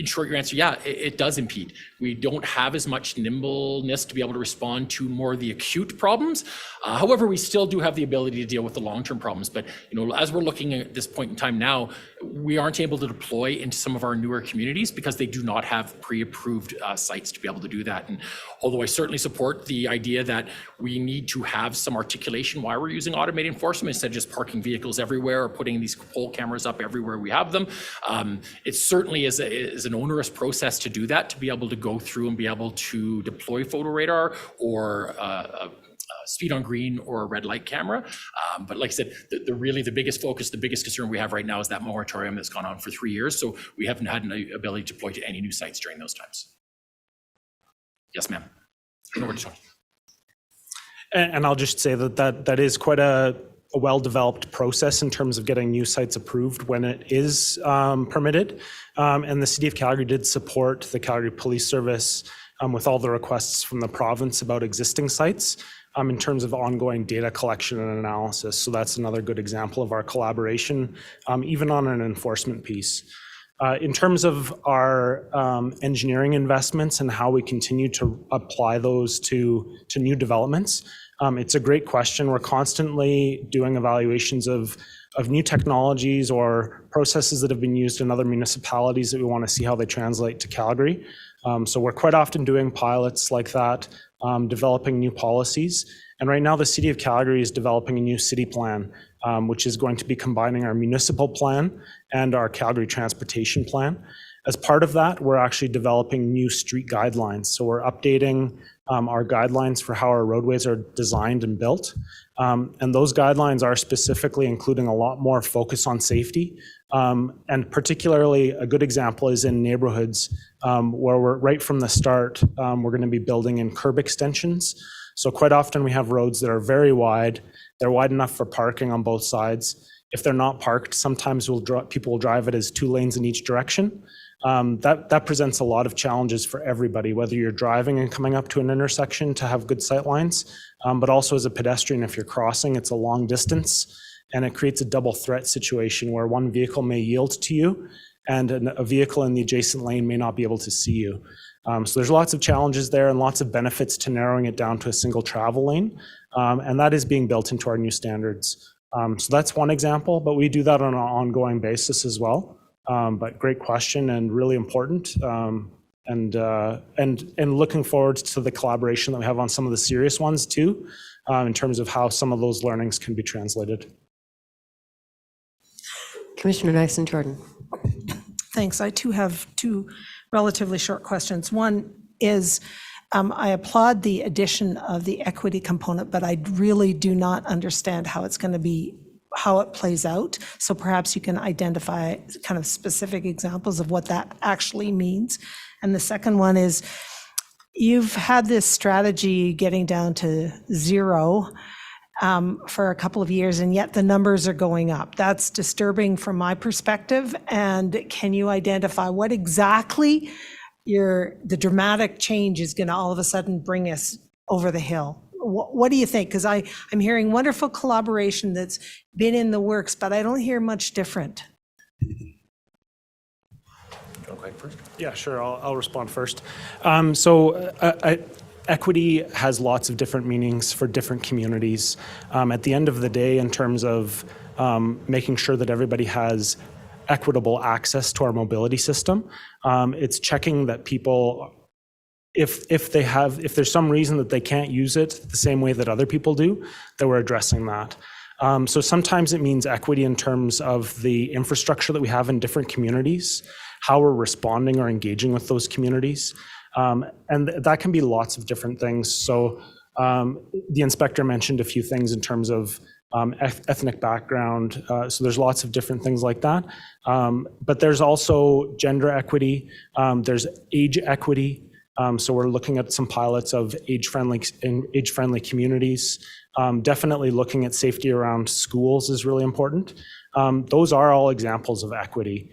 short, your answer, yeah, it does impede. We don't have as much nimbleness to be able to respond to more of the acute problems. However, we still do have the ability to deal with the long-term problems. But as we're looking at this point in time now, we aren't able to deploy into some of our newer communities because they do not have pre-approved sites to be able to do that. And although I certainly support the idea that we need to have some articulation why we're using automated enforcement instead of just parking vehicles everywhere or putting these pole cameras up everywhere we have them, it certainly is an onerous process to do that, to be able to go through and be able to deploy photo radar or speed on green or a red light camera. But like I said, the biggest focus, the biggest concern we have right now is that moratorium that's gone on for 3 years. So we haven't had an ability to deploy to any new sites during those times. Yes, ma'am. Over to Tony. And I'll just say that is quite a well-developed process in terms of getting new sites approved when it is permitted. And the City of Calgary did support the Calgary Police Service with all the requests from the province about existing sites. in terms of ongoing data collection and analysis. So that's another good example of our collaboration, even on an enforcement piece. In terms of our engineering investments and how we continue to apply those to new developments, it's a great question. We're constantly doing evaluations of new technologies or processes that have been used in other municipalities that we want to see how they translate to Calgary. So we're quite often doing pilots like that, developing new policies. And right now the City of Calgary is developing a new city plan, which is going to be combining our municipal plan and our Calgary transportation plan. As part of that, we're actually developing new street guidelines. So we're updating our guidelines for how our roadways are designed and built. And those guidelines are specifically including a lot more focus on safety. And particularly a good example is in neighborhoods where we're right from the start, we're going to be building in curb extensions. So quite often we have roads that are very wide. They're wide enough for parking on both sides. If they're not parked, sometimes people will drive it as 2 lanes in each direction. That presents a lot of challenges for everybody, whether you're driving and coming up to an intersection to have good sight lines, but also as a pedestrian, if you're crossing, it's a long distance, and it creates a double threat situation where one vehicle may yield to you and a vehicle in the adjacent lane may not be able to see you. So there's lots of challenges there and lots of benefits to narrowing it down to a single travel lane, and that is being built into our new standards. So that's one example, but we do that on an ongoing basis as well. But great question and really important, and looking forward to the collaboration that we have on some of the serious ones too, in terms of how some of those learnings can be translated. Commissioner Nyson-Jordan. Thanks. I too have 2 relatively short questions. One is, I applaud the addition of the equity component, but I really do not understand how it's going to be, how it plays out. So perhaps you can identify kind of specific examples of what that actually means. And the second one is, you've had this strategy getting down to 0 for a couple of years, and yet the numbers are going up. That's disturbing from my perspective. And can you identify what exactly the dramatic change is going to all of a sudden bring us over the hill? What do you think? Because I'm hearing wonderful collaboration that's been in the works, but I don't hear much different. Okay, first. Yeah, sure. I'll respond first. Equity has lots of different meanings for different communities. At the end of the day, in terms of making sure that everybody has equitable access to our mobility system, it's checking that people, if there's some reason that they can't use it the same way that other people do, that we're addressing that. So sometimes it means equity in terms of the infrastructure that we have in different communities, how we're responding or engaging with those communities. And that can be lots of different things. So the inspector mentioned a few things in terms of ethnic background. So there's lots of different things like that. But there's also gender equity. There's age equity. So we're looking at some pilots of age-friendly communities. Definitely looking at safety around schools is really important. Those are all examples of equity.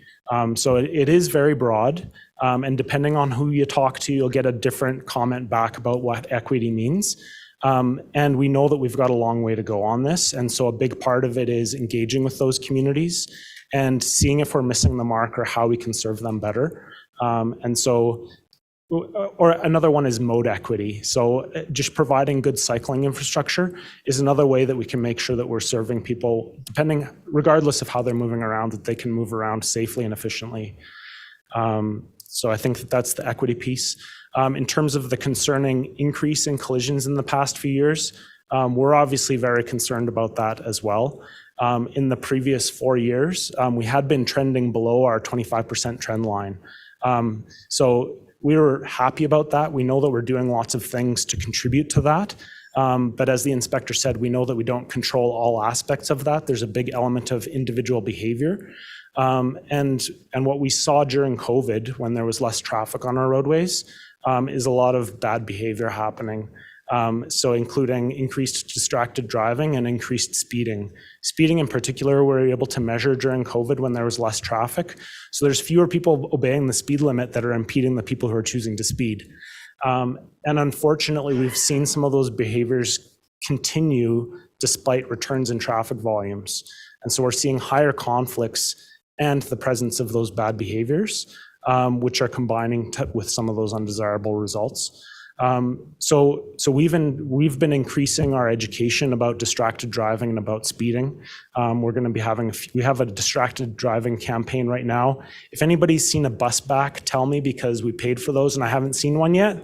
So it is very broad, and depending on who you talk to, you'll get a different comment back about what equity means. And we know that we've got a long way to go on this, and so a big part of it is engaging with those communities and seeing if we're missing the mark or how we can serve them better. Or another one is mode equity. So just providing good cycling infrastructure is another way that we can make sure that we're serving people, regardless of how they're moving around, that they can move around safely and efficiently. So I think that's the equity piece. In terms of the concerning increase in collisions in the past few years, we're obviously very concerned about that as well. In the previous 4 years, we had been trending below our 25% trend line. So we were happy about that. We know that we're doing lots of things to contribute to that. But as the inspector said, we know that we don't control all aspects of that. There's a big element of individual behavior. And what we saw during COVID, when there was less traffic on our roadways, is a lot of bad behavior happening. So including increased distracted driving and increased speeding. Speeding in particular, we're able to measure during COVID when there was less traffic. So there's fewer people obeying the speed limit that are impeding the people who are choosing to speed. And unfortunately, we've seen some of those behaviors continue despite returns in traffic volumes. And so we're seeing higher conflicts and the presence of those bad behaviors, which are combining with some of those undesirable results. So we've been increasing our education about distracted driving and about speeding. We're going to be we have a distracted driving campaign right now. If anybody's seen a bus back, tell me, because we paid for those and I haven't seen one yet.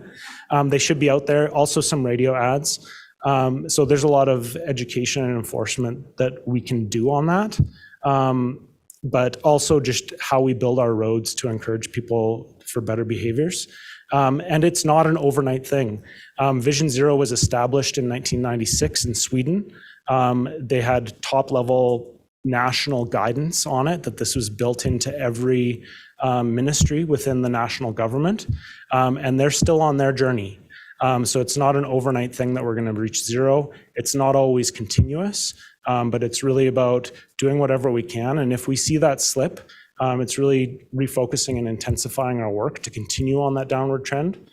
They should be out there. Also some radio ads. So there's a lot of education and enforcement that we can do on that. But also just how we build our roads to encourage people for better behaviors. And it's not an overnight thing. Vision Zero was established in 1996 in Sweden. They had top-level national guidance on it, that this was built into every ministry within the national government. And they're still on their journey. So it's not an overnight thing that we're going to reach zero. It's not always continuous, but it's really about doing whatever we can. And if we see that slip, it's really refocusing and intensifying our work to continue on that downward trend.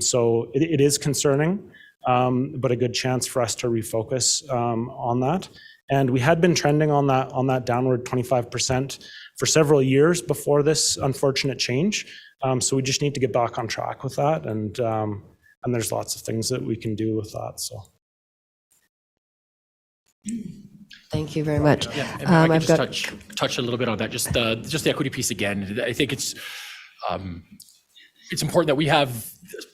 So it is concerning, but a good chance for us to refocus on that. And we had been trending on that downward 25% for several years before this unfortunate change. So we just need to get back on track with that. And there's lots of things that we can do with that. So. Thank you very much. Yeah, and I can just touch a little bit on that. Just the equity piece again. I think it's important that we have,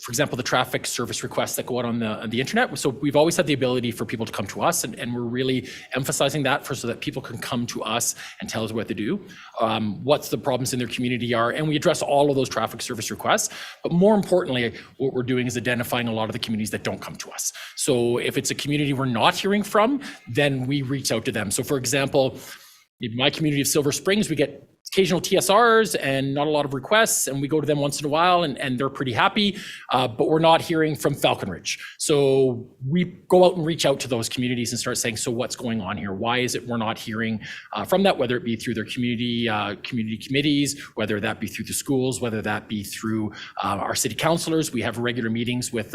for example, the traffic service requests that go out on the internet. So we've always had the ability for people to come to us, and we're really emphasizing that so that people can come to us and tell us what to do, what's the problems in their community are, and we address all of those traffic service requests. But more importantly, what we're doing is identifying a lot of the communities that don't come to us. So if it's a community we're not hearing from, then we reach out to them. So for example, in my community of Silver Springs, we get occasional TSRs and not a lot of requests, and we go to them once in a while and they're pretty happy, but we're not hearing from Falcon Ridge. So we go out and reach out to those communities and start saying, so what's going on here? Why is it we're not hearing from that, whether it be through their community committees, whether that be through the schools, whether that be through our city councilors. We have regular meetings with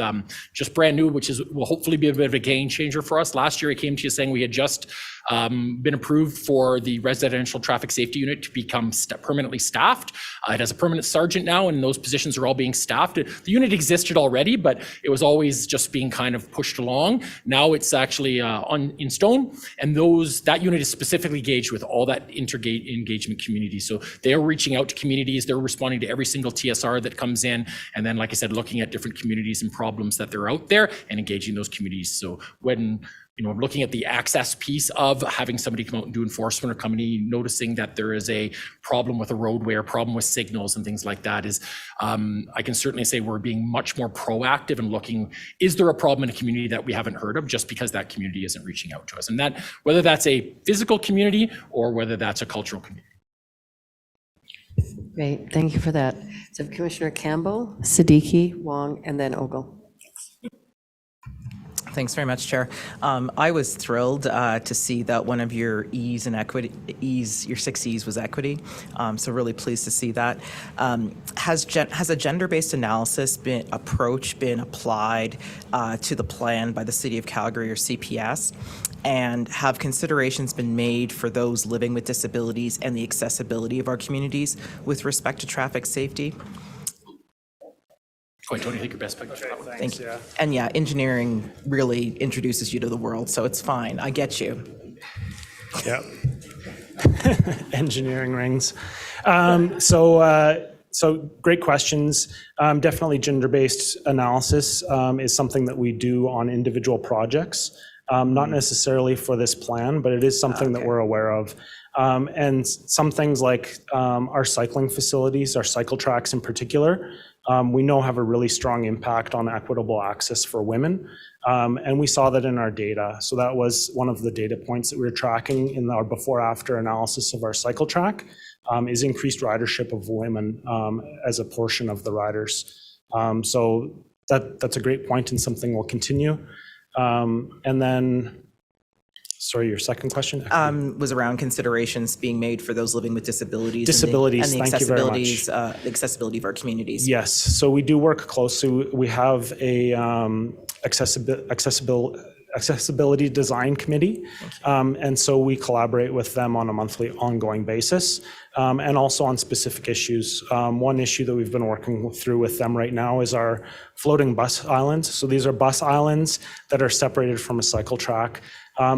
just brand new, which will hopefully be a bit of a game changer for us. Last year I came to you saying we had just been approved for the residential traffic safety unit to become permanently staffed. It has a permanent sergeant now, and those positions are all being staffed. The unit existed already, but it was always just being kind of pushed along. Now it's actually in stone, and that unit is specifically engaged with all that engagement community. So they're reaching out to communities, they're responding to every single TSR that comes in, and then, like I said, looking at different communities and problems that they're out there and engaging those communities. So when looking at the access piece of having somebody come out and do enforcement, or company noticing that there is a problem with a roadway or problem with signals and things like that, is I can certainly say we're being much more proactive and looking, is there a problem in a community that we haven't heard of, just because that community isn't reaching out to us? And that, whether that's a physical community or whether that's a cultural community. Great, thank you for that. So Commissioner Campbell, Siddiqui, Wong, and then Ogle. Thanks very much, Chair. I was thrilled to see that one of your E's and equity, your 6 E's was equity. So really pleased to see that. Has a gender-based analysis approach been applied to the plan by the City of Calgary or CPS? And have considerations been made for those living with disabilities and the accessibility of our communities with respect to traffic safety? Go ahead, Tony, take your best pick. Thank you. Yeah. And yeah, engineering really introduces you to the world, so it's fine. I get you. Yeah. Engineering rings. So great questions. Definitely gender-based analysis is something that we do on individual projects, not necessarily for this plan, but it is something that we're aware of. And some things like our cycling facilities, our cycle tracks in particular, we know have a really strong impact on equitable access for women. And we saw that in our data. So that was one of the data points that we were tracking in our before-after analysis of our cycle track, is increased ridership of women as a portion of the riders. So that's a great point and something we'll continue. And then, sorry, your second question? Was around considerations being made for those living with disabilities. Disabilities, and the thank you very much. Accessibility of our communities. Yes, so we do work closely. We have a accessible Accessibility Design Committee. And so we collaborate with them on a monthly ongoing basis, and also on specific issues. One issue that we've been working through with them right now is our floating bus islands. So these are bus islands that are separated from a cycle track.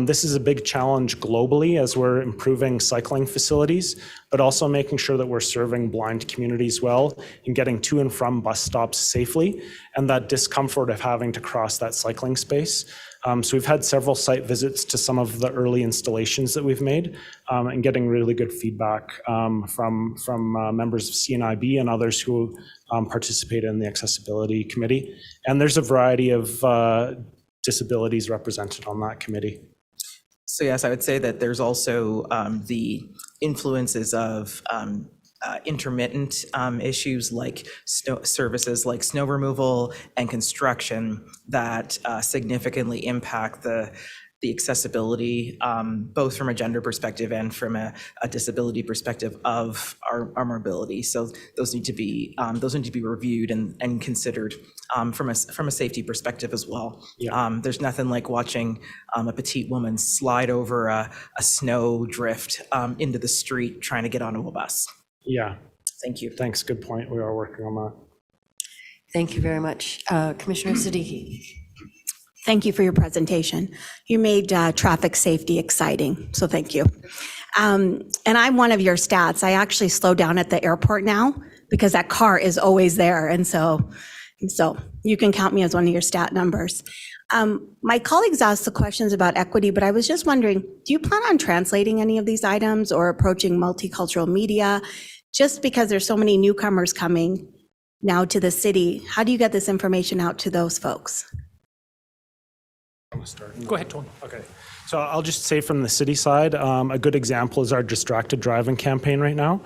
This is a big challenge globally as we're improving cycling facilities, but also making sure that we're serving blind communities well and getting to and from bus stops safely, and that discomfort of having to cross that cycling space. So we've had several site visits to some of the early installations that we've made, and getting really good feedback from members of CNIB and others who participate in the accessibility committee. And there's a variety of disabilities represented on that committee. So yes, I would say that there's also the influences of intermittent issues like services like snow removal and construction that significantly impact the accessibility, both from a gender perspective and from a disability perspective of our mobility. So those need to be reviewed and considered from a safety perspective as well. Yeah. There's nothing like watching a petite woman slide over a snow drift into the street trying to get onto a bus. Yeah. Thank you. Thanks. Good point. We are working on that. Thank you very much. Commissioner Siddiqui. Thank you for your presentation. You made traffic safety exciting, so thank you. And I'm one of your stats. I actually slow down at the airport now because that car is always there. And so you can count me as one of your stat numbers. My colleagues asked the questions about equity, but I was just wondering, do you plan on translating any of these items or approaching multicultural media? Just because there's so many newcomers coming now to the city, how do you get this information out to those folks? Go ahead, Tony. Okay, so I'll just say from the city side, a good example is our distracted driving campaign right now.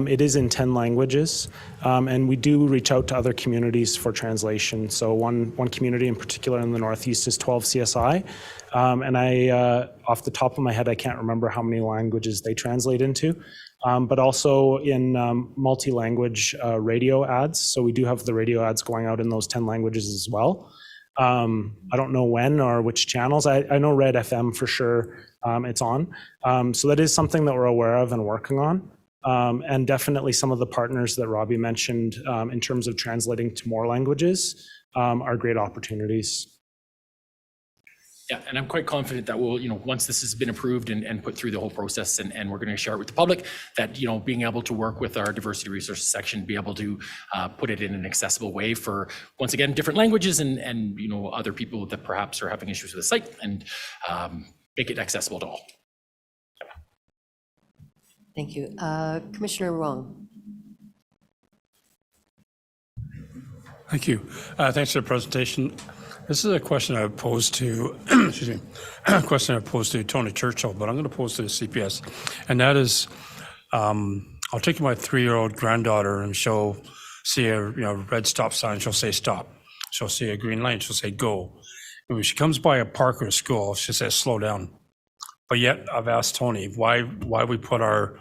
It is in 10 languages, and we do reach out to other communities for translation. So one community in particular in the Northeast is 12 CSI, and I, off the top of my head, I can't remember how many languages they translate into, but also in multi-language radio ads. So we do have the radio ads going out in those 10 languages as well. I don't know when or which channels. I know Red FM for sure it's on. So that is something that we're aware of and working on. And definitely some of the partners that Robbie mentioned in terms of translating to more languages are great opportunities. Yeah, and I'm quite confident that we'll, once this has been approved and put through the whole process and we're going to share it with the public, that, being able to work with our diversity resources section, be able to put it in an accessible way for, once again, different languages and other people that perhaps are having issues with the site and make it accessible to all. Thank you. Commissioner Wong. Thank you. Thanks for the presentation. This is a question I posed to, excuse me, a question I posed to Tony Churchill, but I'm going to pose to the CPS, and that is, I'll take my 3-year-old granddaughter and she'll see a red stop sign, she'll say stop. She'll see a green light, she'll say go. And when she comes by a park or a school, she says slow down. But yet I've asked Tony why we put our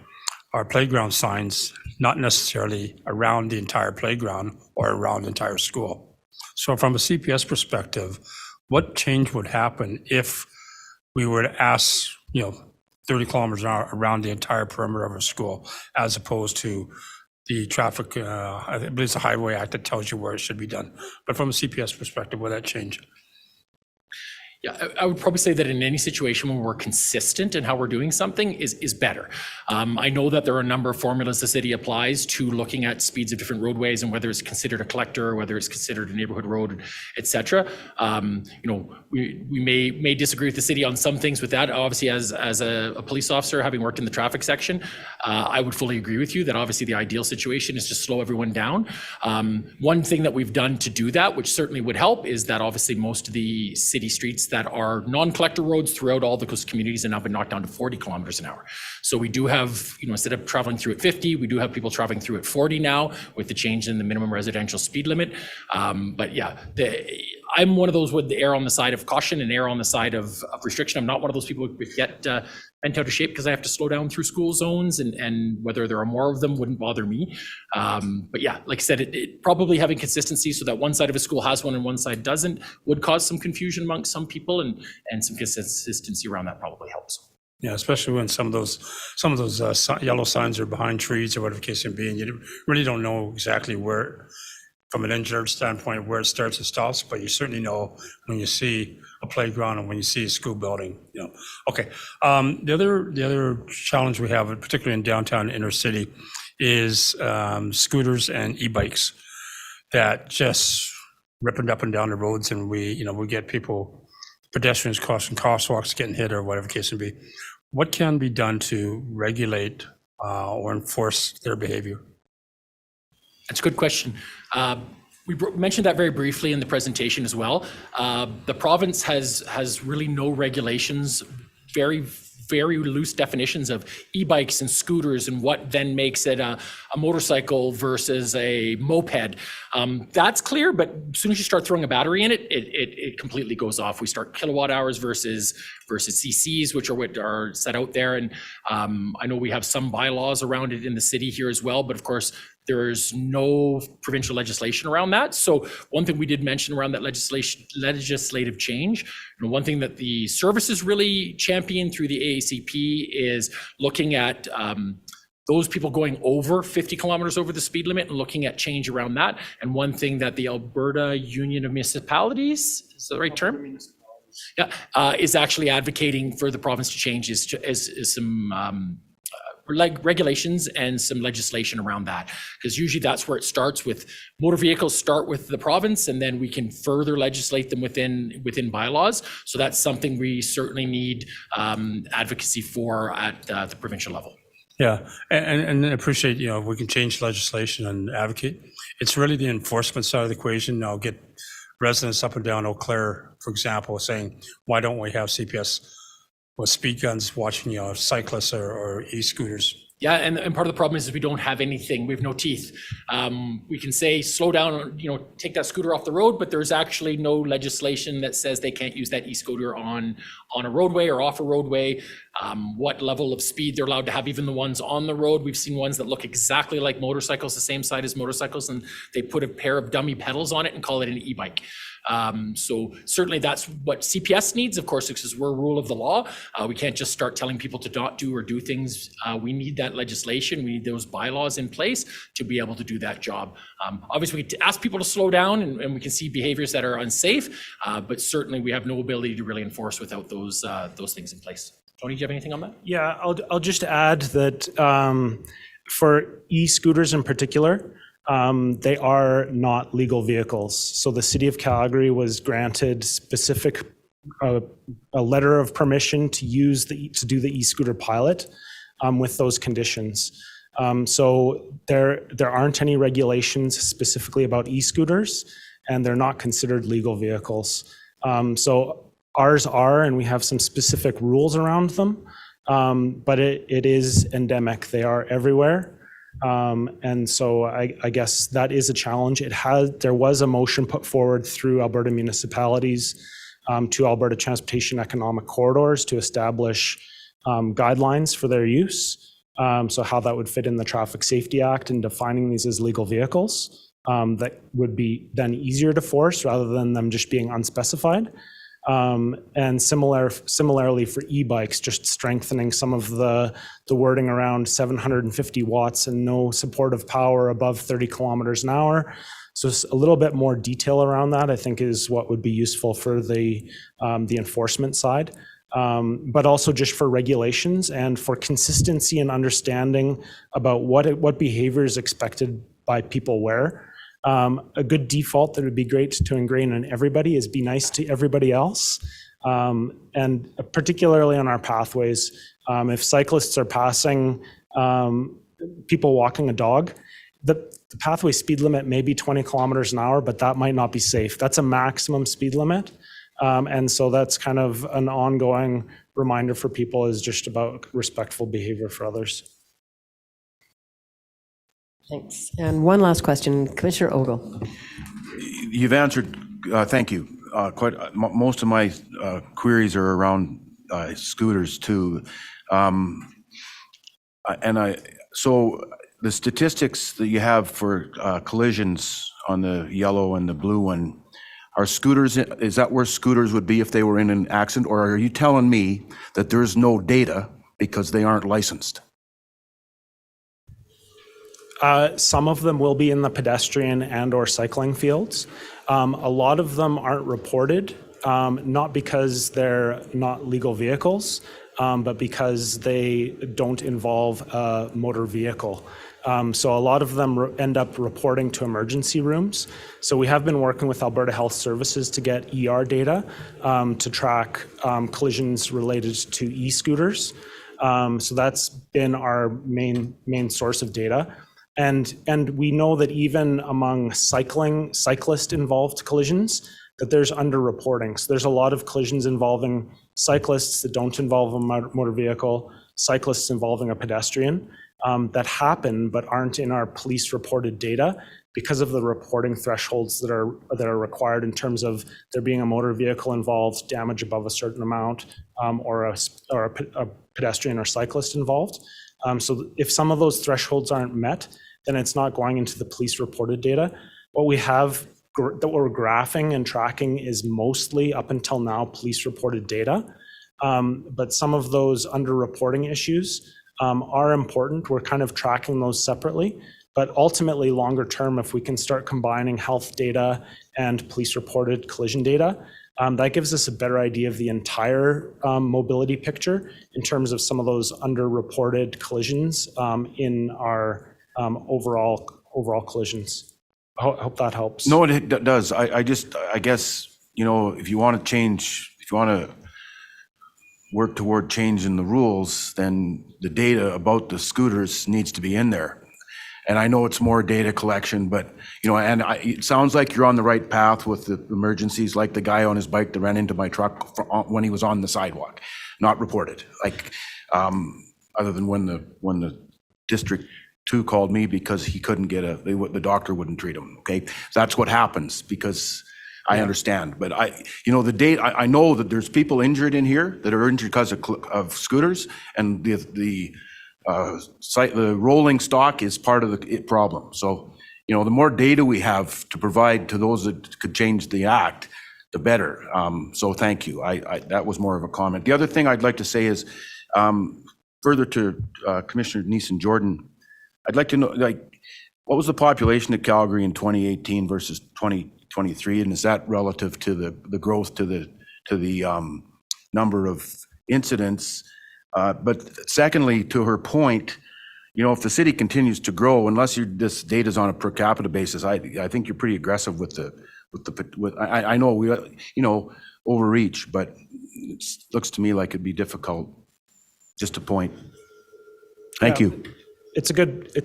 playground signs not necessarily around the entire playground or around the entire school. So from a CPS perspective, what change would happen if we were to ask, 30 kilometers an hour around the entire perimeter of a school, as opposed to the traffic, I believe it's the Highway Act that tells you where it should be done. But from a CPS perspective, would that change? Yeah, I would probably say that in any situation when we're consistent in how we're doing something is better. I know that there are a number of formulas the city applies to looking at speeds of different roadways and whether it's considered a collector or whether it's considered a neighborhood road, et cetera. We may disagree with the city on some things with that. Obviously, as a police officer, having worked in the traffic section, I would fully agree with you that obviously the ideal situation is to slow everyone down. One thing that we've done to do that, which certainly would help, is that obviously most of the city streets that are non-collector roads throughout all those communities have now been knocked down to 40 kilometers an hour. So we do have, instead of traveling through at 50, we do have people traveling through at 40 now with the change in the minimum residential speed limit. But yeah, I'm one of those with the err on the side of caution and err on the side of restriction. I'm not one of those people who get bent out of shape because I have to slow down through school zones, and whether there are more of them wouldn't bother me. But yeah, like I said, it probably having consistency so that one side of a school has one and one side doesn't would cause some confusion amongst some people, and some consistency around that probably helps. Yeah, especially when some of those yellow signs are behind trees or whatever the case may be, and you really don't know exactly where, from an engineered standpoint, where it starts and stops, but you certainly know when you see a playground and when you see a school building. Okay. The other challenge we have, particularly in downtown inner city, is scooters and e-bikes that just ripping up and down the roads, and we get pedestrians crossing crosswalks, getting hit or whatever the case may be. What can be done to regulate or enforce their behavior? That's a good question. We mentioned that very briefly in the presentation as well. The province has really no regulations, very loose definitions of e-bikes and scooters and what then makes it a motorcycle versus a moped. That's clear, but as soon as you start throwing a battery in it, it completely goes off. We start kilowatt hours versus CCs, which are what are set out there. And I know we have some bylaws around it in the city here as well, but of course, there's no provincial legislation around that. So one thing we did mention around that legislative change, one thing that the services really champion through the AACP is looking at those people going over 50 kilometers over the speed limit and looking at change around that. And one thing that the Alberta Union of Municipalities, is that the right term? Yeah, is actually advocating for the province to change is some regulations and some legislation around that, because usually that's where it starts with. Motor vehicles start with the province, and then we can further legislate them within bylaws. So that's something we certainly need advocacy for at the provincial level. Yeah, and I appreciate, we can change legislation and advocate. It's really the enforcement side of the equation. I'll get residents up and down Eau Claire, for example, saying, why don't we have CPS with speed guns watching, cyclists or e-scooters? Yeah, and part of the problem is we don't have anything. We have no teeth. We can say, slow down, take that scooter off the road, but there's actually no legislation that says they can't use that e-scooter on a roadway or off a roadway. What level of speed they're allowed to have, even the ones on the road. We've seen ones that look exactly like motorcycles, the same size as motorcycles, and they put a pair of dummy pedals on it and call it an e-bike. So certainly that's what CPS needs, of course, because we're a rule of the law. We can't just start telling people to not do or do things. We need that legislation. We need those bylaws in place to be able to do that job. Obviously, we ask people to slow down, and we can see behaviors that are unsafe, but certainly we have no ability to really enforce without those things in place. Tony, do you have anything on that? Yeah, I'll just add that for e-scooters in particular, they are not legal vehicles. So the city of Calgary was granted specific a letter of permission to do the e-scooter pilot with those conditions. So there aren't any regulations specifically about e-scooters, and they're not considered legal vehicles. So ours are, and we have some specific rules around them, but it is endemic. They are everywhere. And so I guess that is a challenge. There was a motion put forward through Alberta municipalities to Alberta Transportation Economic Corridors to establish guidelines for their use. So how that would fit in the Traffic Safety Act and defining these as legal vehicles that would be then easier to force rather than them just being unspecified. And similarly for e-bikes, just strengthening some of the wording around 750 watts and no supportive power above 30 kilometers an hour. So a little bit more detail around that, I think, is what would be useful for the enforcement side, but also just for regulations and for consistency and understanding about what behavior is expected by people where. A good default that would be great to ingrain in everybody is be nice to everybody else. And particularly on our pathways, if cyclists are passing people walking a dog, the pathway speed limit may be 20 kilometers an hour, but that might not be safe. That's a maximum speed limit. And so that's kind of an ongoing reminder for people, is just about respectful behavior for others. Thanks. And one last question, Commissioner Ogle. You've answered, thank you. most of my queries are around scooters too. So the statistics that you have for collisions on the yellow and the blue one, are scooters, is that where scooters would be if they were in an accident? Or are you telling me that there's no data because they aren't licensed? Some of them will be in the pedestrian and or cycling fields. A lot of them aren't reported, not because they're not legal vehicles, but because they don't involve a motor vehicle. So a lot of them end up reporting to emergency rooms. So we have been working with Alberta Health Services to get ER data to track collisions related to e-scooters. So that's been our main source of data. And we know that even among cyclist-involved collisions, that there's underreporting. So there's a lot of collisions involving cyclists that don't involve a motor vehicle, cyclists involving a pedestrian, that happen but aren't in our police-reported data because of the reporting thresholds that are required in terms of there being a motor vehicle involved, damage above a certain amount, or a pedestrian or cyclist involved. So if some of those thresholds aren't met, then it's not going into the police-reported data. What we're graphing and tracking is mostly, up until now, police-reported data. But some of those underreporting issues are important. We're kind of tracking those separately. But ultimately, longer term, if we can start combining health data and police-reported collision data, that gives us a better idea of the entire mobility picture in terms of some of those underreported collisions in our overall collisions. I hope that helps. No, it does. I guess, if you want to work toward changing the rules, then the data about the scooters needs to be in there. And I know it's more data collection, but, it sounds like you're on the right path with the emergencies, like the guy on his bike that ran into my truck when he was on the sidewalk, not reported. Other than when the District 2 called me because he couldn't get the doctor wouldn't treat him, okay? That's what happens because I understand. But the data, I know that there's people injured in here that are injured because of scooters, and the rolling stock is part of the problem. So, the more data we have to provide to those that could change the act, the better. So thank you. That was more of a comment. The other thing I'd like to say is, further to Commissioner Neeson-Jordan, I'd like to know, what was the population of Calgary in 2018 versus 2023, and is that relative to the growth to the number of incidents? But secondly, to her point, if the city continues to grow, unless this data's on a per capita basis, I think you're pretty aggressive with I know we overreach, but it looks to me like it'd be difficult. Just a point. Thank you. It's a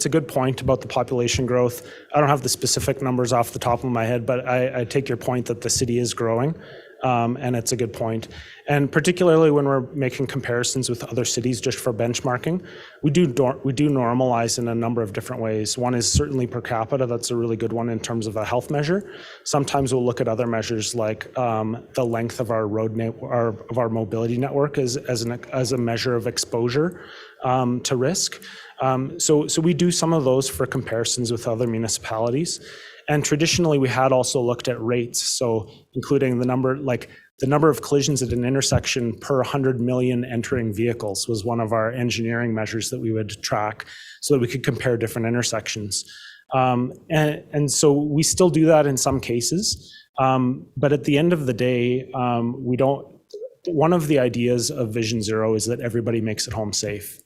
good point about the population growth. I don't have the specific numbers off the top of my head, but I take your point that the city is growing, and it's a good point. And particularly when we're making comparisons with other cities, just for benchmarking, we do normalize in a number of different ways. One is certainly per capita. That's a really good one in terms of a health measure. Sometimes we'll look at other measures like the length of our of our mobility network as a measure of exposure to risk. So we do some of those for comparisons with other municipalities. And traditionally, we had also looked at rates, so including the number of collisions at an intersection per 100 million entering vehicles was one of our engineering measures that we would track so that we could compare different intersections. And so we still do that in some cases, but at the end of the day, one of the ideas of Vision Zero is that everybody makes it home safe.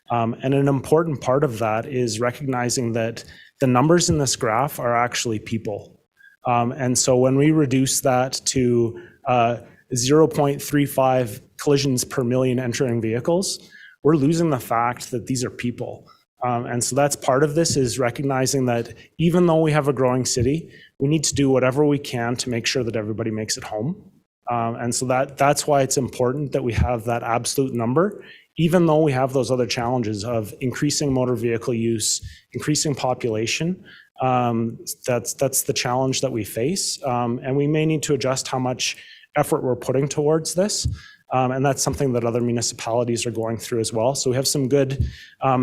And an important part of that is recognizing that the numbers in this graph are actually people. And so when we reduce that to 0.35 collisions per million entering vehicles, we're losing the fact that these are people. And so that's part of this, is recognizing that even though we have a growing city, we need to do whatever we can to make sure that everybody makes it home. And so that's why it's important that we have that absolute number, even though we have those other challenges of increasing motor vehicle use, increasing population. That's the challenge that we face, and we may need to adjust how much effort we're putting towards this. And that's something that other municipalities are going through as well. So we have some good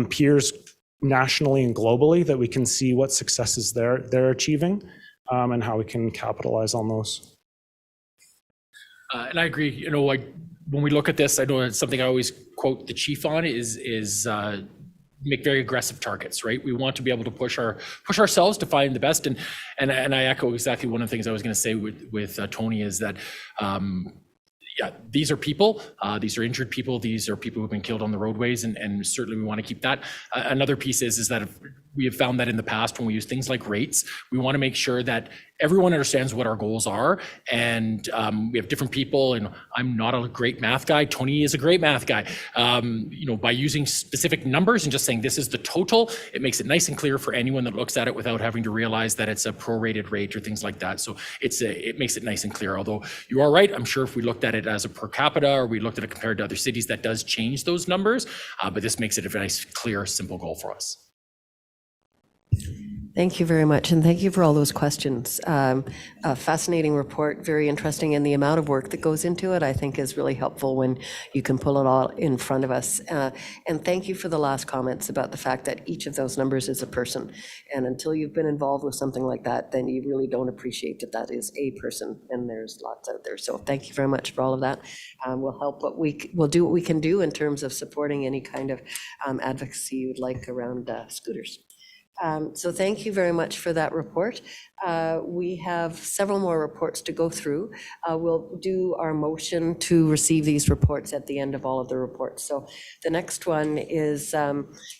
peers nationally and globally that we can see what successes they're achieving, and how we can capitalize on those. And I agree. You know, when we look at this, I know it's something I always quote the chief on is make very aggressive targets, right? We want to be able to push ourselves to find the best. And I echo exactly one of the things I was going to say with Tony is that, yeah, these are people, these are injured people, these are people who've been killed on the roadways, and certainly we want to keep that. Another piece is that if we have found that in the past when we use things like rates, we want to make sure that everyone understands what our goals are, and we have different people, and I'm not a great math guy, Tony is a great math guy. You know, by using specific numbers and just saying this is the total, it makes it nice and clear for anyone that looks at it without having to realize that it's a prorated rate or things like that. So it makes it nice and clear, although you are right, I'm sure if we looked at it as a per capita or we looked at it compared to other cities, that does change those numbers, but this makes it a nice, clear, simple goal for us. Thank you very much, and thank you for all those questions. A fascinating report, very interesting, and the amount of work that goes into it, I think, is really helpful when you can pull it all in front of us. And thank you for the last comments about the fact that each of those numbers is a person. And until you've been involved with something like that, then you really don't appreciate that that is a person, and there's lots out there. So thank you very much for all of that. We'll help we'll do what we can do in terms of supporting any kind of advocacy you would like around scooters. So thank you very much for that report. We have several more reports to go through. We'll do our motion to receive these reports at the end of all of the reports. So the next one is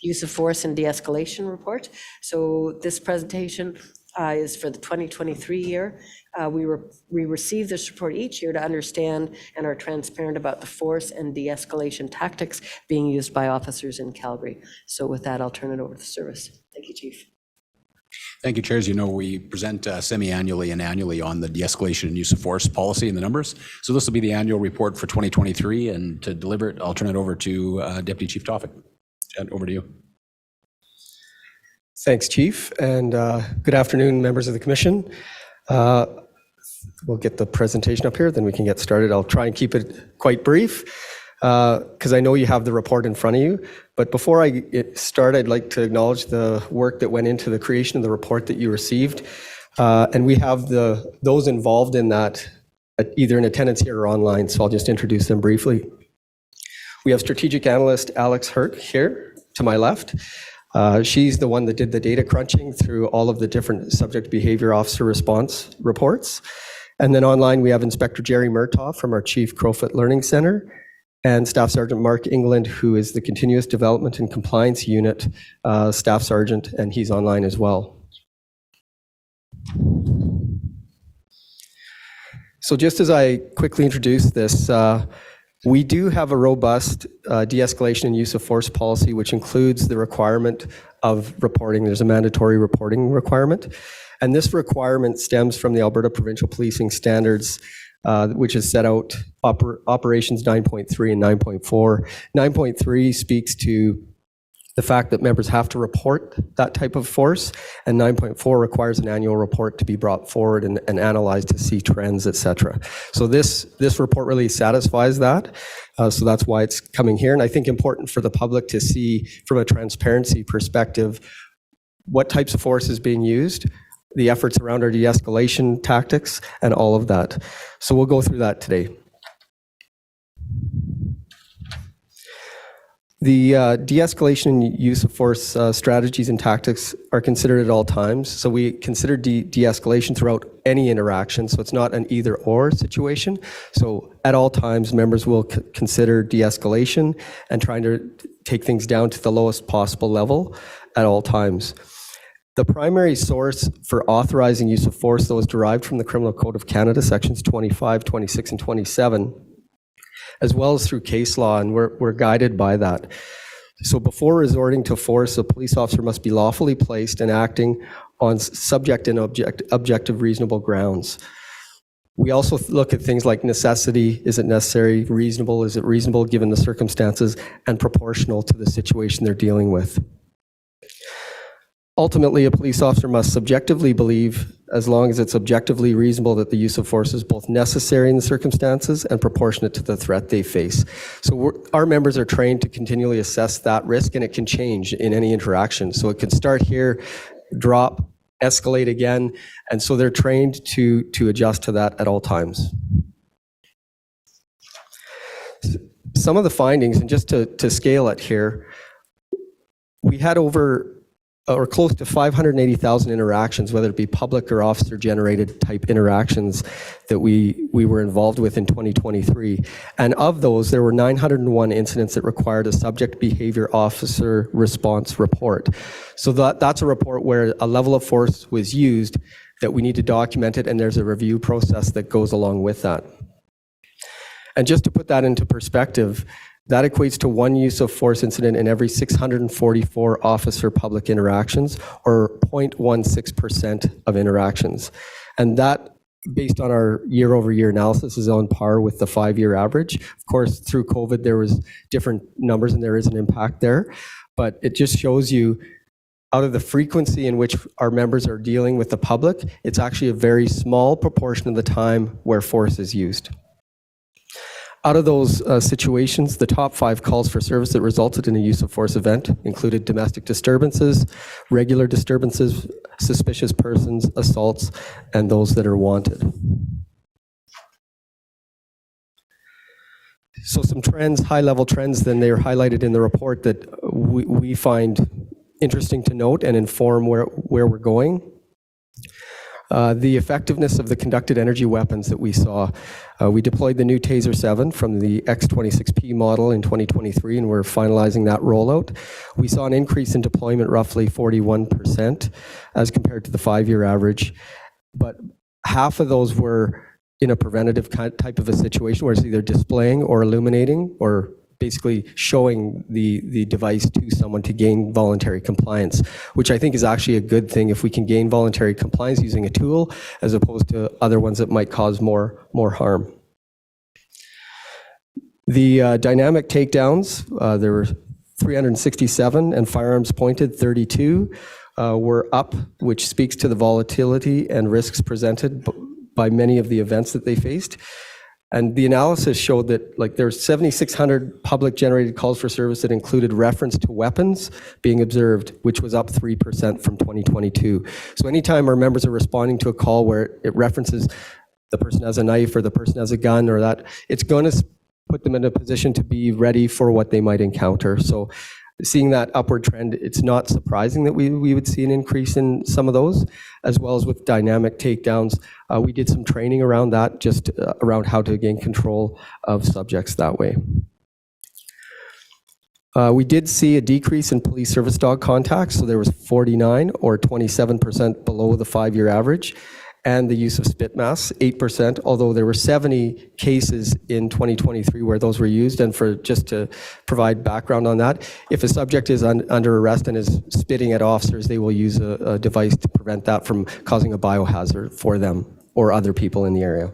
use of force and de-escalation report. So this presentation is for the 2023 year. We receive this report each year to understand and are transparent about the force and de-escalation tactics being used by officers in Calgary. So with that, I'll turn it over to the service. Thank you, Chief. Thank you, Chair. As you know, we present semi-annually and annually on the de-escalation and use of force policy and the numbers. So this will be the annual report for 2023, and to deliver it, I'll turn it over to Deputy Chief Toffick. Chad, over to you. Thanks, Chief, and good afternoon, members of the Commission. We'll get the presentation up here, then we can get started. I'll try and keep it quite brief, because I know you have the report in front of you. But before I start, I'd like to acknowledge the work that went into the creation of the report that you received. And we have those involved in that either in attendance here or online, so I'll just introduce them briefly. We have strategic analyst Alex Herc here to my left. She's the one that did the data crunching through all of the different subject behavior officer response reports. And then online, we have Inspector Jerry Murtaugh from our Chief Crowfoot Learning Center, and Staff Sergeant Mark England, who is the Continuous Development and Compliance Unit Staff Sergeant, and he's online as well. So just as I quickly introduce this, we do have a robust de-escalation and use of force policy, which includes the requirement of reporting. There's a mandatory reporting requirement. And this requirement stems from the Alberta Provincial Policing Standards, which is set out operations 9.3 and 9.4. 9.3 speaks to the fact that members have to report that type of force, and 9.4 requires an annual report to be brought forward and analyzed to see trends, etc. So this report really satisfies that. So that's why it's coming here. And I think important for the public to see from a transparency perspective what types of force is being used, the efforts around our de-escalation tactics, and all of that. So we'll go through that today. The de-escalation and use of force strategies and tactics are considered at all times. So we consider de-escalation throughout any interaction. So it's not an either or situation. So at all times, members will consider de-escalation and trying to take things down to the lowest possible level at all times. The primary source for authorizing use of force, though, is derived from the Criminal Code of Canada, sections 25, 26, and 27. As well as through case law, and we're guided by that. So before resorting to force, a police officer must be lawfully placed and acting on subject and objective reasonable grounds. We also look at things like necessity. Is it necessary? Reasonable? Is it reasonable given the circumstances? And proportional to the situation they're dealing with. Ultimately, a police officer must subjectively believe, as long as it's objectively reasonable, that the use of force is both necessary in the circumstances and proportionate to the threat they face. So our members are trained to continually assess that risk, and it can change in any interaction. So it can start here, drop, escalate again, and so they're trained to adjust to that at all times. Some of the findings, and just to scale it here, we had over or close to 580,000 interactions, whether it be public or officer-generated type interactions that we were involved with in 2023. And of those, there were 901 incidents that required a subject behavior officer response report. So that's a report where a level of force was used that we need to document it, and there's a review process that goes along with that. And just to put that into perspective, that equates to one use of force incident in every 644 officer-public interactions, or 0.16% of interactions. And that, based on our year-over-year analysis, is on par with the 5-year average. Of course, through COVID, there was different numbers, and there is an impact there. But it just shows you, out of the frequency in which our members are dealing with the public, it's actually a very small proportion of the time where force is used. Out of those situations, the top 5 calls for service that resulted in a use of force event included domestic disturbances, regular disturbances, suspicious persons, assaults, and those that are wanted. So some trends, high-level trends, then they are highlighted in the report that we find interesting to note and inform where we're going. The effectiveness of the conducted energy weapons that we saw. We deployed the new Taser 7 from the X26P model in 2023, and we're finalizing that rollout. We saw an increase in deployment, roughly 41%, as compared to the 5-year average. But half of those were in a preventative type of a situation where it's either displaying or illuminating or basically showing the device to someone to gain voluntary compliance, which I think is actually a good thing if we can gain voluntary compliance using a tool as opposed to other ones that might cause more harm. The dynamic takedowns, there were 367, and firearms pointed 32 were up, which speaks to the volatility and risks presented by many of the events that they faced. And the analysis showed that there's 7,600 public generated calls for service that included reference to weapons being observed, which was up 3% from 2022. So anytime our members are responding to a call where it references the person has a knife or the person has a gun or that, it's going to put them in a position to be ready for what they might encounter. So seeing that upward trend, it's not surprising that we would see an increase in some of those, as well as with dynamic takedowns. We did some training around that, just around how to gain control of subjects that way. We did see a decrease in police service dog contacts, so there was 49 or 27% below the 5-year average. And the use of spit masks, 8%, although there were 70 cases in 2023 where those were used. And for just to provide background on that, if a subject is under arrest and is spitting at officers, they will use a device to prevent that from causing a biohazard for them or other people in the area.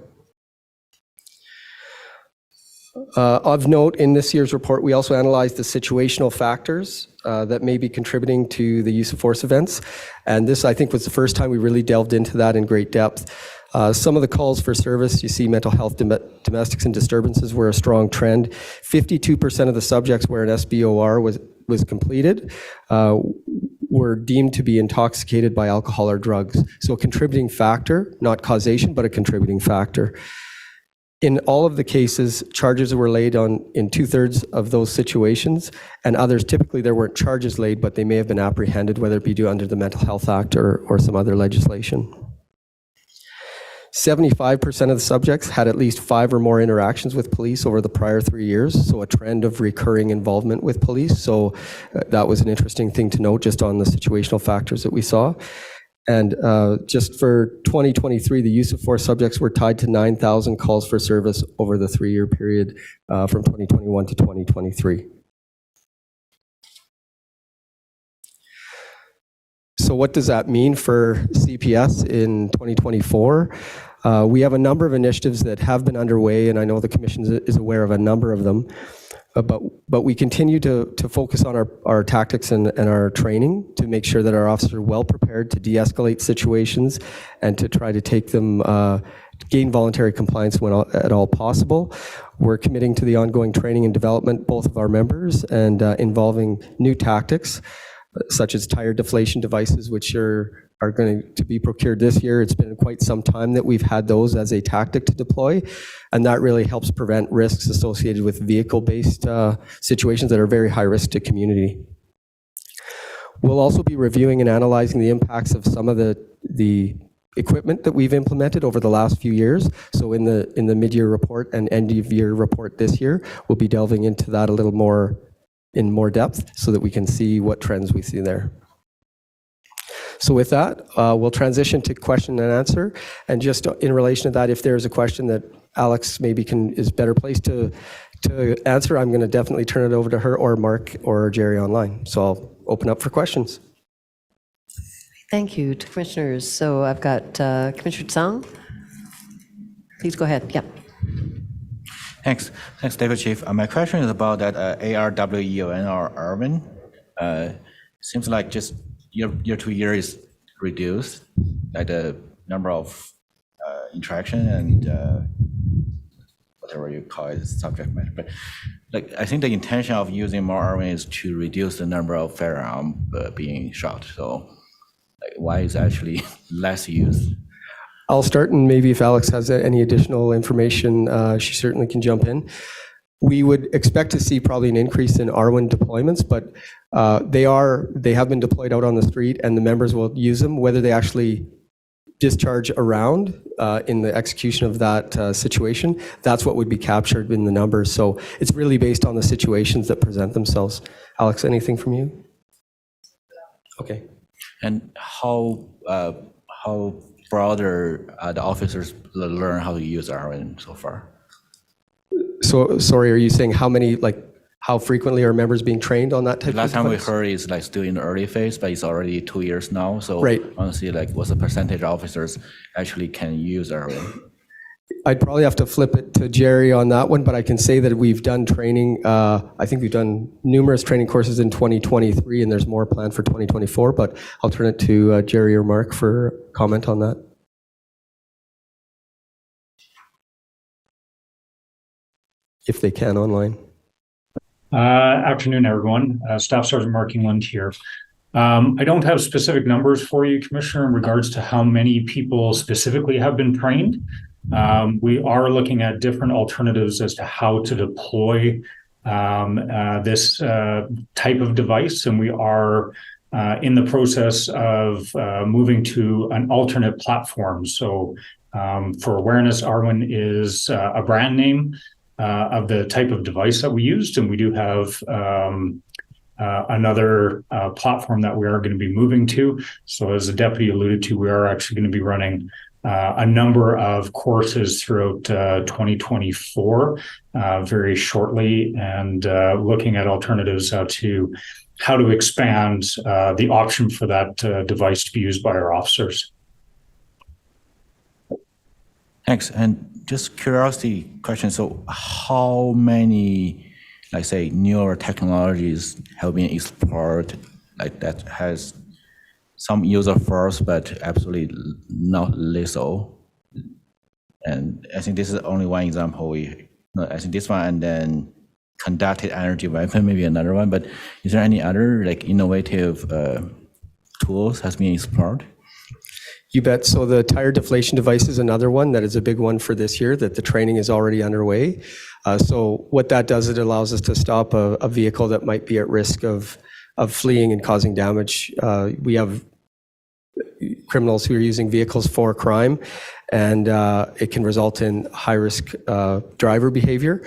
Of note, in this year's report, we also analyzed the situational factors that may be contributing to the use of force events. And this, I think, was the first time we really delved into that in great depth. Some of the calls for service, you see mental health, domestics, and disturbances were a strong trend. 52% of the subjects where an SBOR was completed were deemed to be intoxicated by alcohol or drugs. So a contributing factor, not causation, but a contributing factor. In all of the cases, charges were laid on in 2/3 of those situations, and others, typically there weren't charges laid, but they may have been apprehended, whether it be due under the Mental Health Act or some other legislation. 75% of the subjects had at least 5 or more interactions with police over the prior 3 years, so a trend of recurring involvement with police. So that was an interesting thing to note just on the situational factors that we saw. And just for 2023, the use of force subjects were tied to 9,000 calls for service over the 3-year period from 2021 to 2023. So what does that mean for CPS in 2024? We have a number of initiatives that have been underway, and I know the Commission is aware of a number of them. But we continue to focus on our tactics and our training to make sure that our officers are well prepared to de-escalate situations and to try to take them, gain voluntary compliance when at all possible. We're committing to the ongoing training and development, both of our members, and involving new tactics, such as tire deflation devices, which are going to be procured this year. It's been quite some time that we've had those as a tactic to deploy, and that really helps prevent risks associated with vehicle-based situations that are very high risk to community. We'll also be reviewing and analyzing the impacts of some of the equipment that we've implemented over the last few years. So in the mid-year report and end-of-year report this year, we'll be delving into that a little more in more depth so that we can see what trends we see there. So with that, we'll transition to question and answer. And just in relation to that, if there's a question that Alex maybe is better placed to answer, I'm going to definitely turn it over to her or Mark or Jerry online. So I'll open up for questions. Thank you to commissioners. So I've got Commissioner Tsang. Please go ahead. Yeah. Thanks, David Chief. My question is about that ARWEON or Arvin. Seems like just year to year is reduced, like the number of interaction and whatever you call it, subject matter. But like, I think the intention of using more Arvin is to reduce the number of firearm being shot. So like, why is actually less used? I'll start, and maybe if Alex has any additional information, she certainly can jump in. We would expect to see probably an increase in R1 deployments, but they have been deployed out on the street, and the members will use them. Whether they actually discharge around in the execution of that situation, that's what would be captured in the numbers. So it's really based on the situations that present themselves. Alex, anything from you? Okay. And how broader the officers learn how to use RN so far? So, sorry, are you saying how frequently are members being trained on that type of Last time we device? heard is like still in the early phase, but it's already 2 years now. So Right. honestly, like what's the percentage of officers actually can use RN? I'd probably have to flip it to Jerry on that one, but I can say that we've done training. I think we've done numerous training courses in 2023, and there's more planned for 2024, but I'll turn it to Jerry or Mark for comment on that. If they can online. Afternoon, everyone. Staff Sergeant Mark England here. I don't have specific numbers for you, Commissioner, in regards to how many people specifically have been trained. We are looking at different alternatives as to how to deploy this type of device, and we are in the process of moving to an alternate platform. So for awareness, Arwin is a brand name of the type of device that we used, and we do have another platform that we are going to be moving to. So as the deputy alluded to, we are actually going to be running a number of courses throughout 2024 very shortly, and looking at alternatives how to expand the option for that device to be used by our officers. Thanks. And just curiosity question. So how many, like say, newer technologies have been explored, like that has some user force, but absolutely not lethal? And I think this is only one example. I think this one, and then conducted energy weapon, maybe another one. But is there any other like innovative tools has been explored? You bet. So the tire deflation device is another one that is a big one for this year, that the training is already underway. So what that does, it allows us to stop a vehicle that might be at risk of fleeing and causing damage. We have criminals who are using vehicles for crime, and it can result in high-risk driver behavior.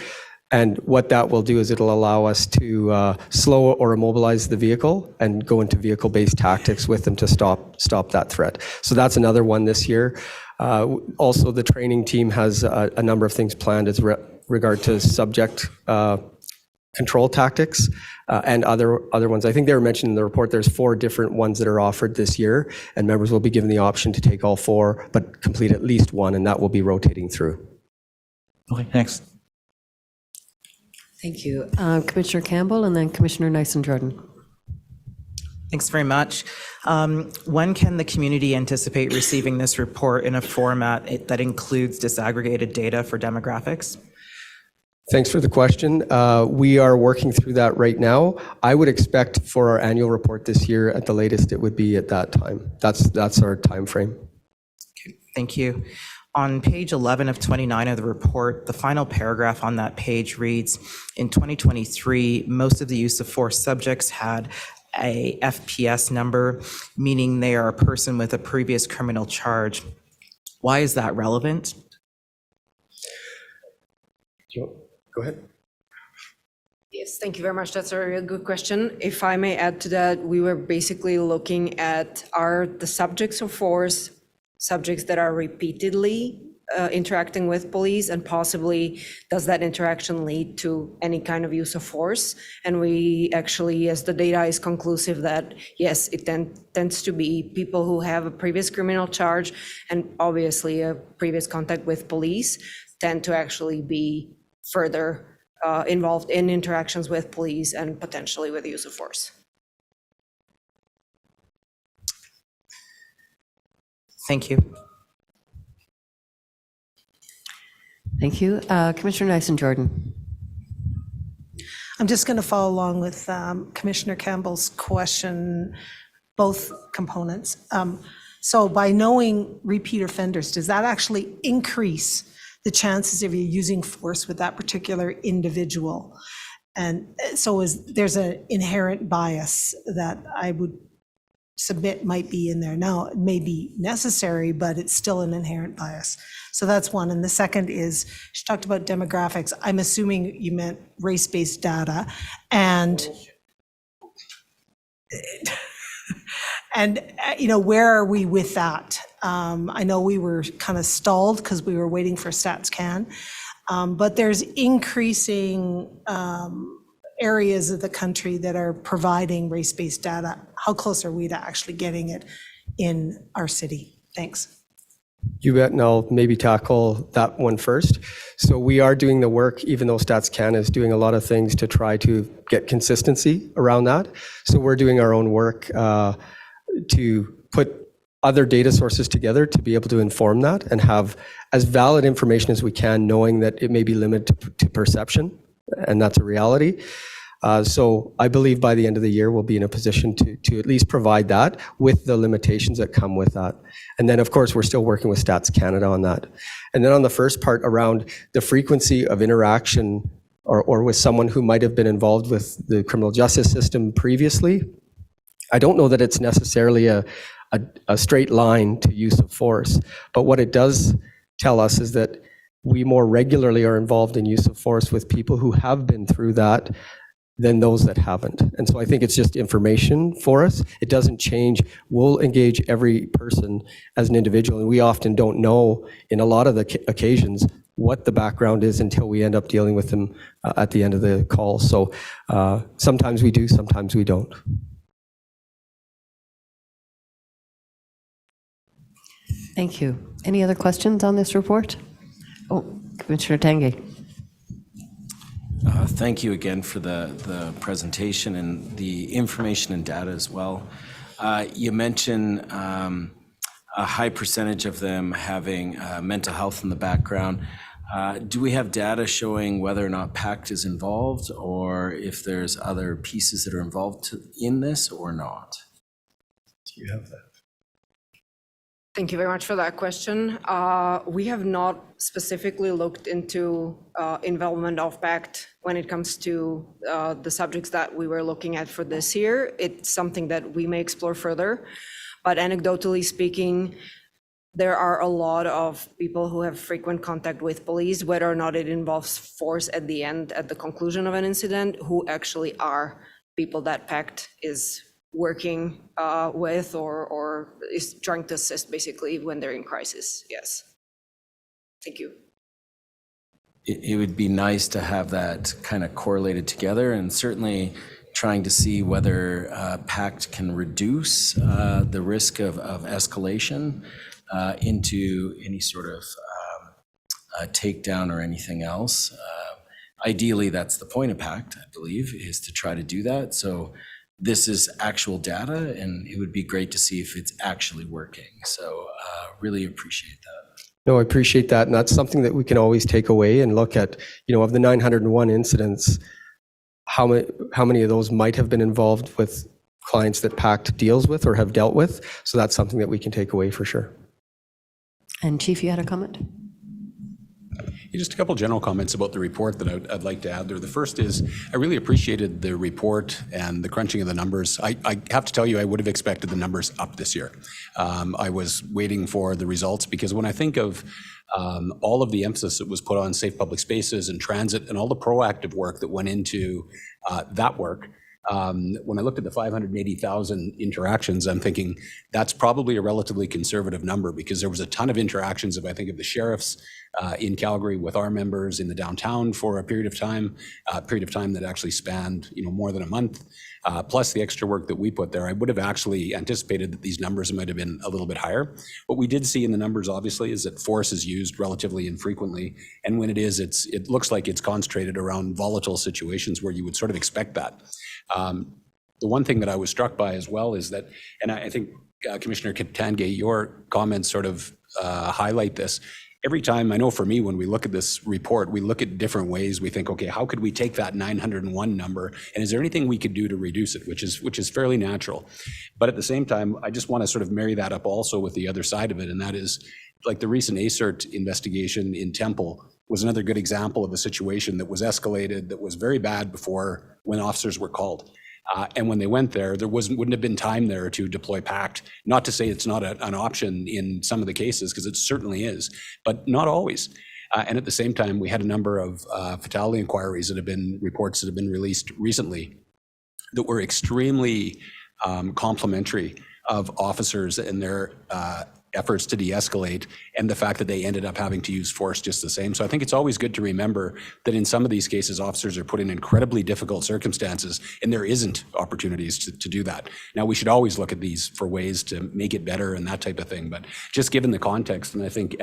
And what that will do is it'll allow us to slow or immobilize the vehicle and go into vehicle-based tactics with them to stop that threat. So that's another one this year. Also, the training team has a number of things planned as regard to subject control tactics and other ones. I think they were mentioned in the report. There's 4 different ones that are offered this year, and members will be given the option to take all 4, but complete at least one, and that will be rotating through. Okay, thanks. Thank you. Commissioner Campbell and then Commissioner Nyson-Jordan. Thanks very much. When can the community anticipate receiving this report in a format that includes disaggregated data for demographics? Thanks for the question. We are working through that right now. I would expect for our annual report this year, at the latest, it would be at that time. That's our time frame. Okay, thank you. On page 11 of 29 of the report, the final paragraph on that page reads, in 2023, most of the use of force subjects had a FPS number, meaning they are a person with a previous criminal charge. Why is that relevant? Go ahead. Yes, thank you very much. That's a really good question. If I may add to that, we were basically looking at are the subjects of force subjects that are repeatedly interacting with police, and possibly does that interaction lead to any kind of use of force? And we actually, yes, the data is conclusive that yes, it tends to be people who have a previous criminal charge and obviously a previous contact with police tend to actually be further involved in interactions with police and potentially with the use of force. Thank you. Thank you. Commissioner Nyson-Jordan. I'm just going to follow along with Commissioner Campbell's question, both components. So by knowing repeat offenders, does that actually increase the chances of you using force with that particular individual? And so there's an inherent bias that I would submit might be in there. Now, it may be necessary, but it's still an inherent bias. So that's one. And the second is, she talked about demographics. I'm assuming you meant race-based data. And where are we with that? I know we were kind of stalled because we were waiting for StatsCan, but there's increasing areas of the country that are providing race-based data. How close are we to actually getting it in our city? Thanks. You bet, and I'll maybe tackle that one first. So we are doing the work, even though StatsCan is doing a lot of things to try to get consistency around that. So we're doing our own work to put other data sources together to be able to inform that and have as valid information as we can, knowing that it may be limited to perception, and that's a reality. So I believe by the end of the year, we'll be in a position to at least provide that with the limitations that come with that. And then, of course, we're still working with Stats Canada on that. And then on the first part around the frequency of interaction or with someone who might have been involved with the criminal justice system previously, I don't know that it's necessarily a straight line to use of force. But what it does tell us is that we more regularly are involved in use of force with people who have been through that than those that haven't. And so I think it's just information for us. It doesn't change. We'll engage every person as an individual, and we often don't know in a lot of the occasions what the background is until we end up dealing with them at the end of the call. So sometimes we do, sometimes we don't. Thank you. Any other questions on this report? Oh, Commissioner Tanguay. Thank you again for the presentation and the information and data as well. You mentioned a high percentage of them having mental health in the background. Do we have data showing whether or not PACT is involved, or if there's other pieces that are involved in this or not? Do you have that? Thank you very much for that question. We have not specifically looked into involvement of PACT when it comes to the subjects that we were looking at for this year. It's something that we may explore further, but anecdotally speaking, there are a lot of people who have frequent contact with police, whether or not it involves force at the end, at the conclusion of an incident, who actually are people that PACT is working with or is trying to assist basically when they're in crisis. Yes. Thank you. It would be nice to have that kind of correlated together, and certainly trying to see whether PACT can reduce the risk of escalation into any sort of takedown or anything else. Ideally, that's the point of PACT, I believe, is to try to do that. So this is actual data, and it would be great to see if it's actually working. So really appreciate that. No, I appreciate that. And that's something that we can always take away and look at, of the 901 incidents, how many of those might have been involved with clients that PACT deals with or have dealt with. So that's something that we can take away for sure. And Chief, you had a comment? Just a couple general comments about the report that I'd like to add there. The first is I really appreciated the report and the crunching of the numbers. I have to tell you, I would have expected the numbers up this year. I was waiting for the results because when I think of all of the emphasis that was put on safe public spaces and transit and all the proactive work that went into that work, when I looked at the 580,000 interactions, I'm thinking that's probably a relatively conservative number because there was a ton of interactions, if I think of the sheriffs in Calgary with our members in the downtown for a period of time that actually spanned, more than a month, plus the extra work that we put there. I would have actually anticipated that these numbers might have been a little bit higher. What we did see in the numbers, obviously, is that force is used relatively infrequently, and when it is, it looks like it's concentrated around volatile situations where you would sort of expect that. The one thing that I was struck by as well is that, and I think Commissioner Kitangay, your comments sort of highlight this. Every time, I know for me, when we look at this report, we look at different ways. We think, okay, how could we take that 901 number, and is there anything we could do to reduce it, which is fairly natural. But at the same time, I just want to sort of marry that up also with the other side of it, and that is like the recent ACERT investigation in Temple was another good example of a situation that was escalated, that was very bad before when officers were called. And when they went there wouldn't have been time there to deploy PACT. Not to say it's not an option in some of the cases, because it certainly is, but not always. And at the same time, we had a number of fatality inquiries reports that have been released recently that were extremely complimentary of officers and their efforts to de-escalate, and the fact that they ended up having to use force just the same. So I think it's always good to remember that in some of these cases, officers are put in incredibly difficult circumstances, and there isn't opportunities to do that. Now, we should always look at these for ways to make it better and that type of thing, but just given the context, and I think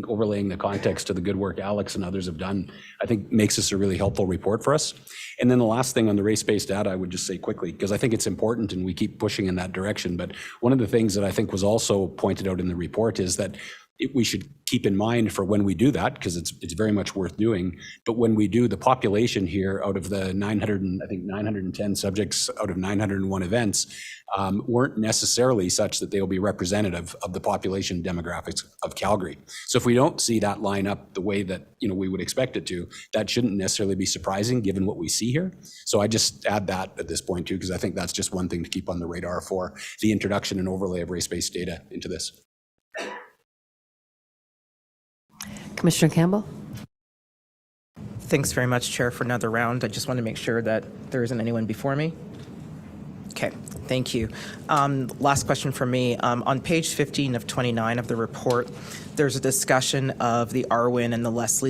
overlaying the context to the good work Alex and others have done, I think makes this a really helpful report for us. And then the last thing on the race-based data, I would just say quickly, because I think it's important and we keep pushing in that direction, but one of the things that I think was also pointed out in the report is that we should keep in mind for when we do that, because it's very much worth doing, but when we do, the population here out of the 910 subjects out of 901 events weren't necessarily such that they will be representative of the population demographics of Calgary. So if we don't see that line up the way that we would expect it to, that shouldn't necessarily be surprising given what we see here. So I just add that at this point too, because I think that's just one thing to keep on the radar for the introduction and overlay of race-based data into this. Commissioner Campbell? Thanks very much, Chair, for another round. I just want to make sure that there isn't anyone before me. Okay, thank you. Last question from me. On page 15 of 29 of the report, there's a discussion of the RWIN and the less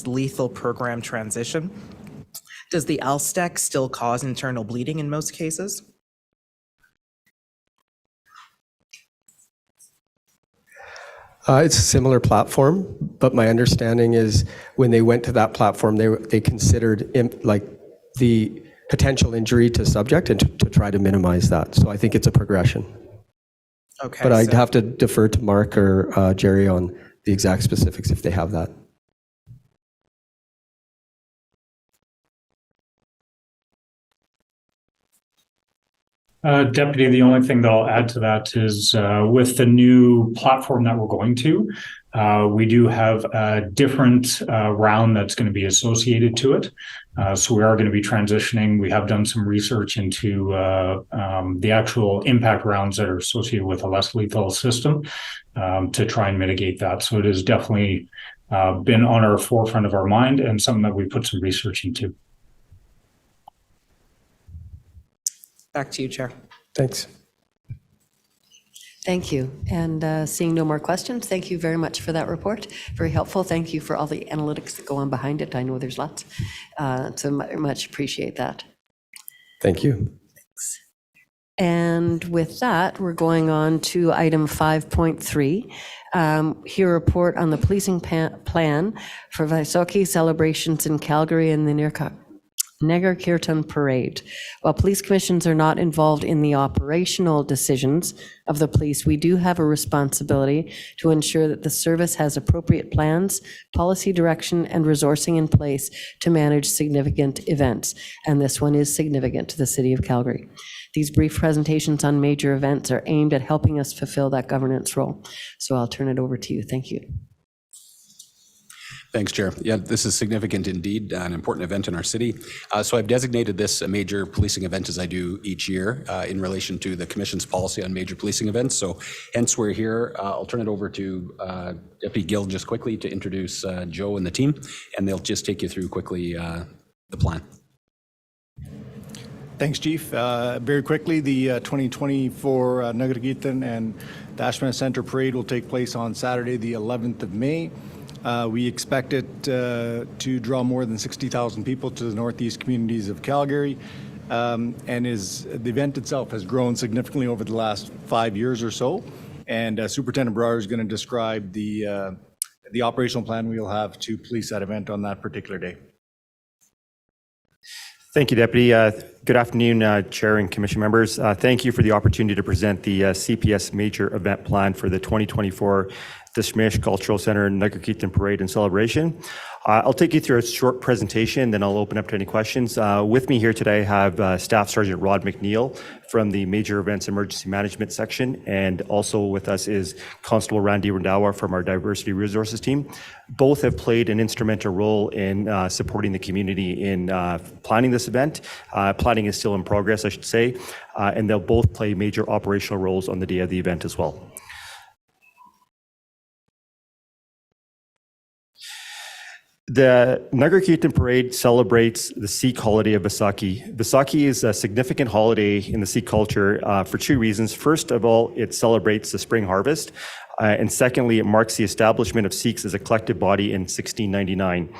lethal program transition. Does the LSTEC still cause internal bleeding in most cases? It's a similar platform, but my understanding is when they went to that platform, they considered the potential injury to subject and to try to minimize that. So I think it's a progression. Okay. But I'd have to defer to Mark or Jerry on the exact specifics if they have that. Deputy, the only thing that I'll add to that is with the new platform that we're going to, we do have a different round that's going to be associated to it. So we are going to be transitioning. We have done some research into the actual impact rounds that are associated with a less lethal system to try and mitigate that. So it has definitely been on our forefront of our mind and something that we put some research into. Back to you, Chair. Thanks. Thank you. And seeing no more questions, thank you very much for that report. Very helpful. Thank you for all the analytics that go on behind it. I know there's lots. So much appreciate that. Thank you. And with that, we're going on to item 5.3. Here, a report on the policing plan for Vaisakhi celebrations in Calgary and the Nagar Kirtan Parade. While police commissions are not involved in the operational decisions of the police, we do have a responsibility to ensure that the service has appropriate plans, policy direction, and resourcing in place to manage significant events. And this one is significant to the City of Calgary. These brief presentations on major events are aimed at helping us fulfill that governance role. So I'll turn it over to you. Thank you. Thanks, Chair. Yeah, this is significant indeed, an important event in our city. So I've designated this a major policing event, as I do each year, in relation to the Commission's policy on major policing events. So hence we're here. I'll turn it over to Deputy Gill just quickly to introduce Joe and the team, and they'll just take you through quickly the plan. Thanks, Chief. Very quickly, the 2024 Nagar Kirtan and Dashmesh Center Parade will take place on Saturday, the 11th of May. We expect it to draw more than 60,000 people to the northeast communities of Calgary, and the event itself has grown significantly over the last 5 years or so. And Superintendent Brouwer is going to describe the operational plan we will have to police that event on that particular day. Thank you, Deputy. Good afternoon, Chair and Commission members. Thank you for the opportunity to present the CPS major event plan for the 2024 Dashmesh Cultural Center Nagar Kirtan Parade and Celebration. I'll take you through a short presentation, then I'll open up to any questions. With me here today, I have Staff Sergeant Rod McNeil from the Major Events Emergency Management section, and also with us is Constable Randy Randawa from our Diversity Resources team. Both have played an instrumental role in supporting the community in planning this event. Planning is still in progress, I should say, and they'll both play major operational roles on the day of the event as well. The Nagar Kirtan Parade celebrates the Sikh holiday of Vaisakhi. Vaisakhi is a significant holiday in the Sikh culture for two reasons. First of all, it celebrates the spring harvest. And secondly, it marks the establishment of Sikhs as a collective body in 1699.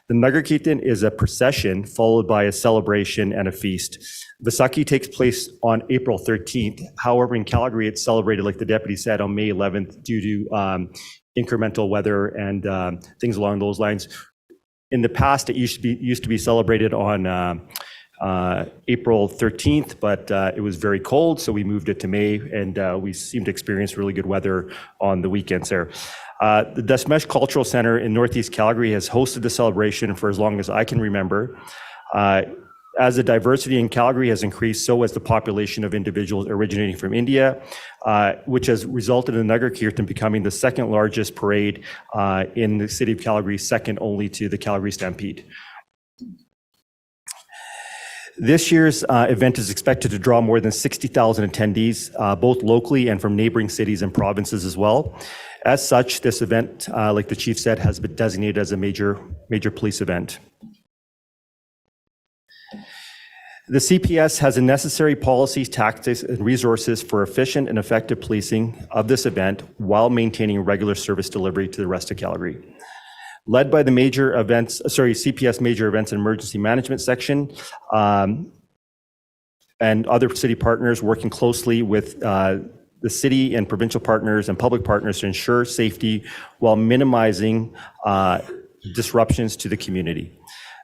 The Nagar Kirtan is a procession followed by a celebration and a feast. Vaisakhi takes place on April 13th. However, in Calgary, it's celebrated, like the deputy said, on May 11th due to incremental weather and things along those lines. In the past, it used to be celebrated on April 13th, but it was very cold, so we moved it to May, and we seem to experience really good weather on the weekends there. The Dashmesh Cultural Center in Northeast Calgary has hosted the celebration for as long as I can remember. As the diversity in Calgary has increased, so has the population of individuals originating from India, which has resulted in Nagar Kirtan becoming the second largest parade in the city of Calgary, second only to the Calgary Stampede. This year's event is expected to draw more than 60,000 attendees, both locally and from neighboring cities and provinces as well. As such, this event, like the chief said, has been designated as a major police event. The CPS has the necessary policies, tactics, and resources for efficient and effective policing of this event while maintaining regular service delivery to the rest of Calgary. Led by the CPS Major Events and Emergency Management section and other city partners working closely with the city and provincial partners and public partners to ensure safety while minimizing disruptions to the community.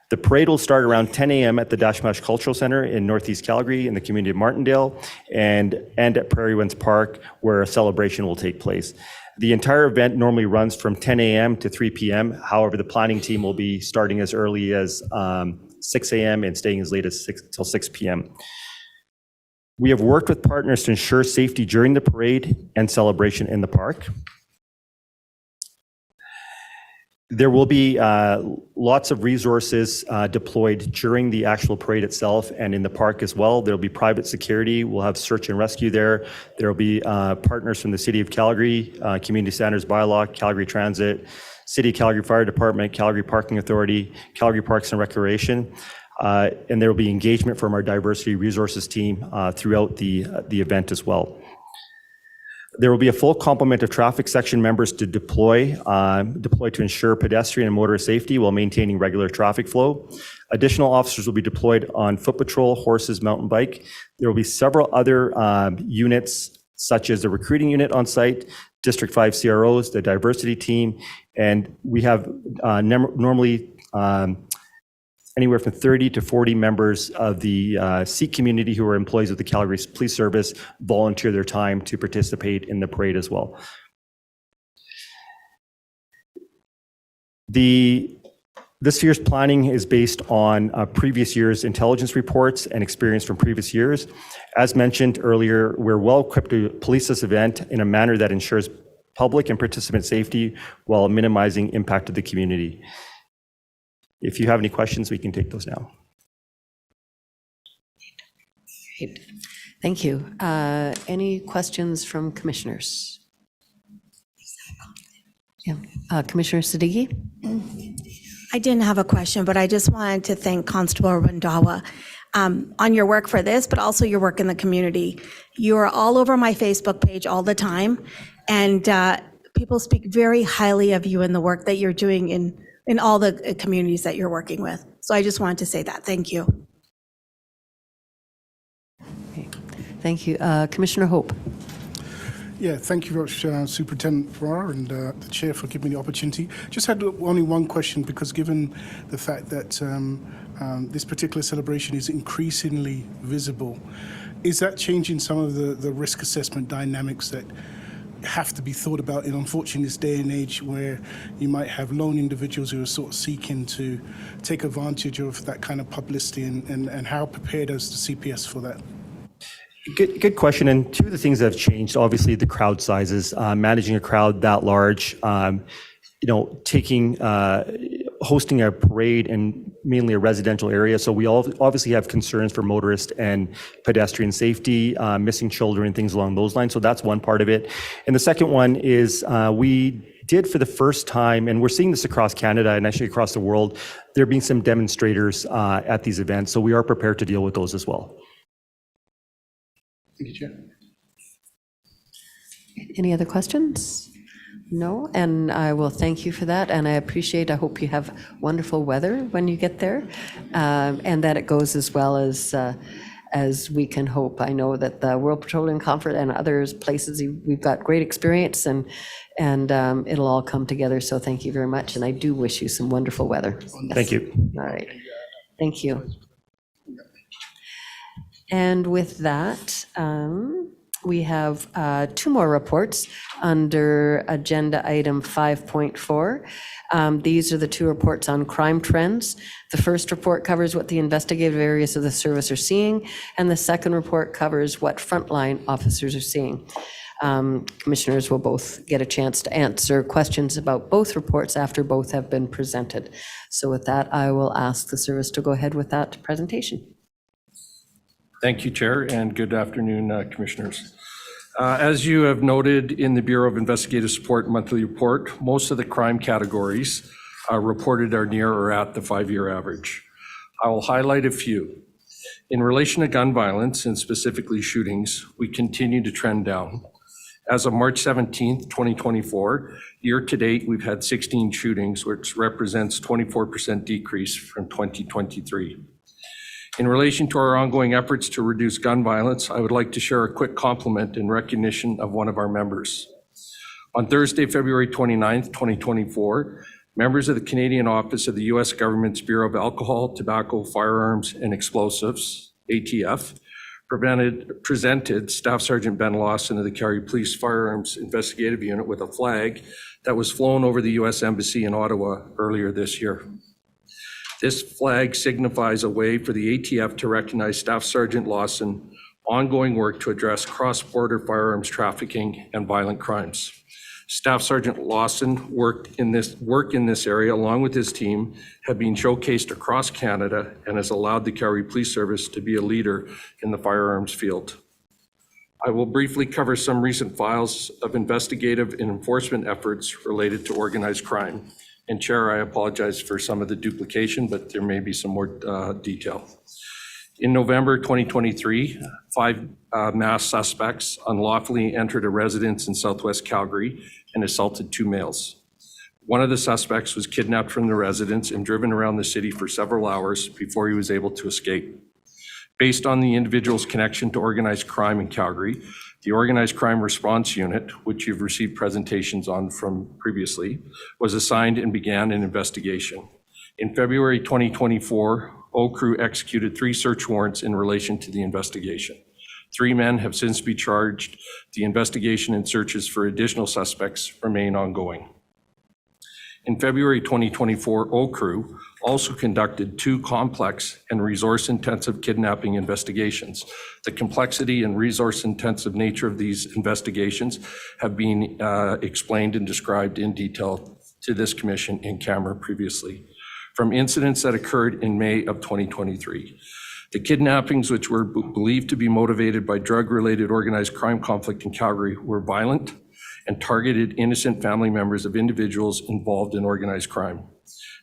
The parade will start around 10 a.m. at the Dashmesh Cultural Center in Northeast Calgary in the community of Martindale and at Prairie Winds Park, where a celebration will take place. The entire event normally runs from 10 a.m. to 3 p.m. However, the planning team will be starting as early as 6 a.m. and staying as late as 6 p.m. We have worked with partners to ensure safety during the parade and celebration in the park. There will be lots of resources deployed during the actual parade itself and in the park as well. There will be private security. We'll have search and rescue there. There will be partners from the City of Calgary, Community Standards Bylaw, Calgary Transit, City of Calgary Fire Department, Calgary Parking Authority, Calgary Parks and Recreation. And there will be engagement from our Diversity Resources team throughout the event as well. There will be a full complement of traffic section members to deploy to ensure pedestrian and motorist safety while maintaining regular traffic flow. Additional officers will be deployed on foot patrol, horses, mountain bike. There will be several other units, such as the recruiting unit on site, District 5 CROs, the diversity team, and we have normally anywhere from 30 to 40 members of the Sikh community who are employees of the Calgary Police Service volunteer their time to participate in the parade as well. This year's planning is based on previous year's intelligence reports and experience from previous years. As mentioned earlier, we're well equipped to police this event in a manner that ensures public and participant safety while minimizing impact to the community. If you have any questions, we can take those now. Great. Thank you. Any questions from commissioners? Yeah. Commissioner Siddiqui? I didn't have a question, but I just wanted to thank Constable Randawa on your work for this, but also your work in the community. You are all over my Facebook page all the time, and people speak very highly of you and the work that you're doing in all the communities that you're working with. So I just wanted to say that. Thank you. Okay. Thank you. Commissioner Hope. Yeah, thank you very much, Superintendent Farrar and the Chair for giving me the opportunity. Just had only one question, because given the fact that this particular celebration is increasingly visible, is that changing some of the risk assessment dynamics that have to be thought about in, unfortunately, this day and age where you might have lone individuals who are sort of seeking to take advantage of that kind of publicity, and how prepared is the CPS for that? Good question. And two of the things that have changed, obviously, the crowd sizes, managing a crowd that large, hosting a parade in mainly a residential area. So we all obviously have concerns for motorist and pedestrian safety, missing children and things along those lines. So that's one part of it. And the second one is we did for the first time, and we're seeing this across Canada and actually across the world, there being some demonstrators at these events. So we are prepared to deal with those as well. Thank you, Chair. Any other questions? No, and I will thank you for that, and I hope you have wonderful weather when you get there, and that it goes as well as we can hope. I know that the World Petroleum Conference and other places, we've got great experience, and it'll all come together, so thank you very much, and I do wish you some wonderful weather. Yes. Thank you. All right. Thank you. And with that, we have two more reports under agenda item 5.4. These are the two reports on crime trends. The first report covers what the investigative areas of the service are seeing, and the second report covers what frontline officers are seeing. Commissioners will both get a chance to answer questions about both reports after both have been presented. So with that, I will ask the service to go ahead with that presentation. Thank you, Chair, and good afternoon, Commissioners. As you have noted in the Bureau of Investigative Support monthly report, most of the crime categories reported are near or at the 5-year average. I will highlight a few. In relation to gun violence, and specifically shootings, we continue to trend down. As of March 17th, 2024, year to date, we've had 16 shootings, which represents 24% decrease from 2023. In relation to our ongoing efforts to reduce gun violence, I would like to share a quick compliment in recognition of one of our members. On Thursday, February 29th, 2024, members of the Canadian Office of the U.S. Government's Bureau of Alcohol, Tobacco, Firearms, and Explosives, ATF, presented Staff Sergeant Ben Lawson of the Calgary Police Firearms Investigative Unit with a flag that was flown over the U.S. Embassy in Ottawa earlier this year. This flag signifies a way for the ATF to recognize Staff Sergeant Lawson's ongoing work to address cross-border firearms trafficking and violent crimes. Staff Sergeant Lawson work in this area along with his team have been showcased across Canada and has allowed the Calgary Police Service to be a leader in the firearms field. I will briefly cover some recent files of investigative and enforcement efforts related to organized crime. And Chair, I apologize for some of the duplication, but there may be some more detail. In November 2023, 5 masked suspects unlawfully entered a residence in Southwest Calgary and assaulted 2 males. One of the suspects was kidnapped from the residence and driven around the city for several hours before he was able to escape. Based on the individual's connection to organized crime in Calgary, the Organized Crime Response Unit, which you've received presentations on from previously, was assigned and began an investigation. In February 2024, OCRU executed 3 search warrants in relation to the investigation. 3 men have since been charged. The investigation and searches for additional suspects remain ongoing. In February 2024, OCRU also conducted 2 complex and resource-intensive kidnapping investigations. The complexity and resource-intensive nature of these investigations have been explained and described in detail to this commission in camera previously. From incidents that occurred in May of 2023. The kidnappings, which were believed to be motivated by drug-related organized crime conflict in Calgary, were violent and targeted innocent family members of individuals involved in organized crime.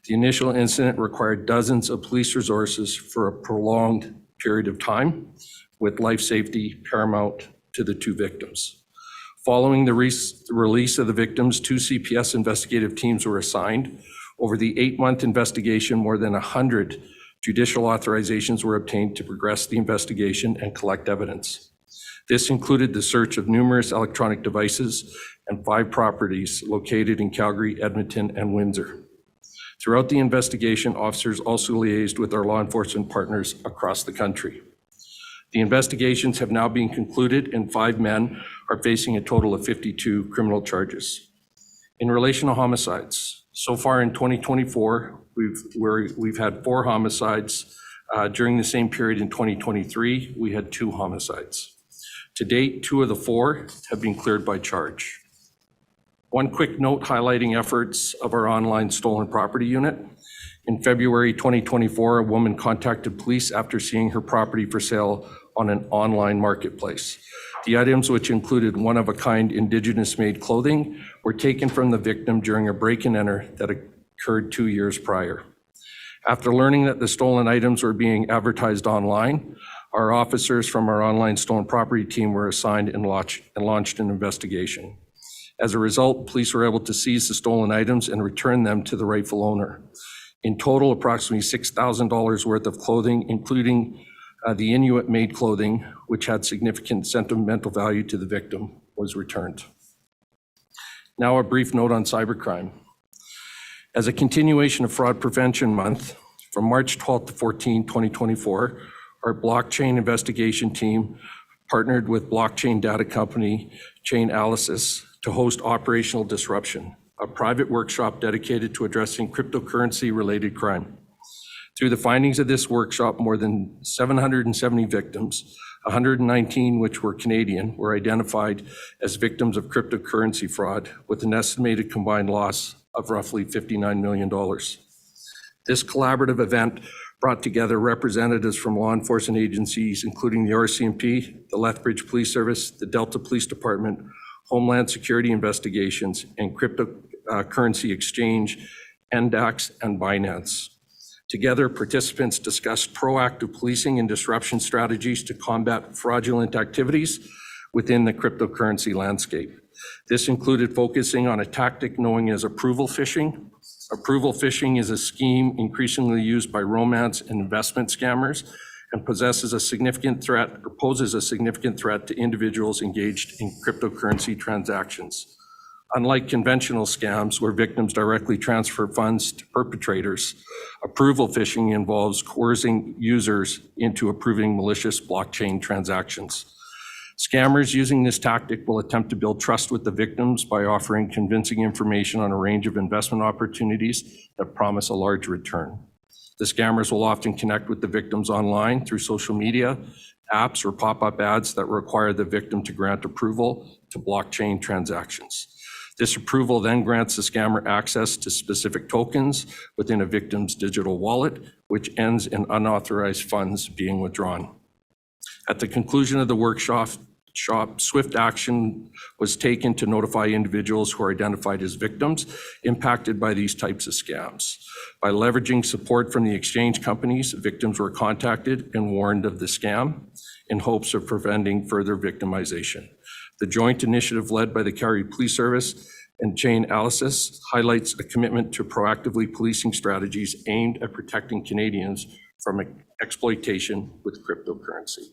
The initial incident required dozens of police resources for a prolonged period of time, with life safety paramount to the 2 victims. Following the release of the victims, 2 CPS investigative teams were assigned. Over the 8-month investigation, more than 100 judicial authorizations were obtained to progress the investigation and collect evidence. This included the search of numerous electronic devices and 5 properties located in Calgary, Edmonton, and Windsor. Throughout the investigation, officers also liaised with our law enforcement partners across the country. The investigations have now been concluded and 5 men are facing a total of 52 criminal charges. In relation to homicides, so far in 2024, we've had 4 homicides. During the same period in 2023, we had 2 homicides. To date, 2 of the 4 have been cleared by charge. One quick note highlighting efforts of our online stolen property unit. In February 2024, a woman contacted police after seeing her property for sale on an online marketplace. The items, which included one-of-a-kind Indigenous-made clothing, were taken from the victim during a break-and-enter that occurred 2 years prior. After learning that the stolen items were being advertised online, our officers from our online stolen property team were assigned and launched an investigation. As a result, police were able to seize the stolen items and return them to the rightful owner. In total, approximately $6,000 worth of clothing, including the Inuit-made clothing, which had significant sentimental value to the victim, was returned. Now a brief note on cybercrime. As a continuation of Fraud Prevention Month, from March 12 to 14, 2024, our blockchain investigation team partnered with blockchain data company Chainalysis to host Operational Disruption, a private workshop dedicated to addressing cryptocurrency-related crime. Through the findings of this workshop, more than 770 victims, 119 which were Canadian, were identified as victims of cryptocurrency fraud with an estimated combined loss of roughly $59 million. This collaborative event brought together representatives from law enforcement agencies, including the RCMP, the Lethbridge Police Service, the Delta Police Department, Homeland Security Investigations, and Cryptocurrency Exchange, NDAX, and Binance. Together, participants discussed proactive policing and disruption strategies to combat fraudulent activities within the cryptocurrency landscape. This included focusing on a tactic known as approval phishing. Approval phishing is a scheme increasingly used by romance and investment scammers and poses a significant threat to individuals engaged in cryptocurrency transactions. Unlike conventional scams where victims directly transfer funds to perpetrators, approval phishing involves coercing users into approving malicious blockchain transactions. Scammers using this tactic will attempt to build trust with the victims by offering convincing information on a range of investment opportunities that promise a large return. The scammers will often connect with the victims online through social media, apps, or pop-up ads that require the victim to grant approval to blockchain transactions. This approval then grants the scammer access to specific tokens within a victim's digital wallet, which ends in unauthorized funds being withdrawn. At the conclusion of the workshop, shop, swift action was taken to notify individuals who are identified as victims impacted by these types of scams. By leveraging support from the exchange companies, victims were contacted and warned of the scam in hopes of preventing further victimization. The joint initiative led by the Calgary Police Service and Chain Analysis highlights a commitment to proactively policing strategies aimed at protecting Canadians from exploitation with cryptocurrency.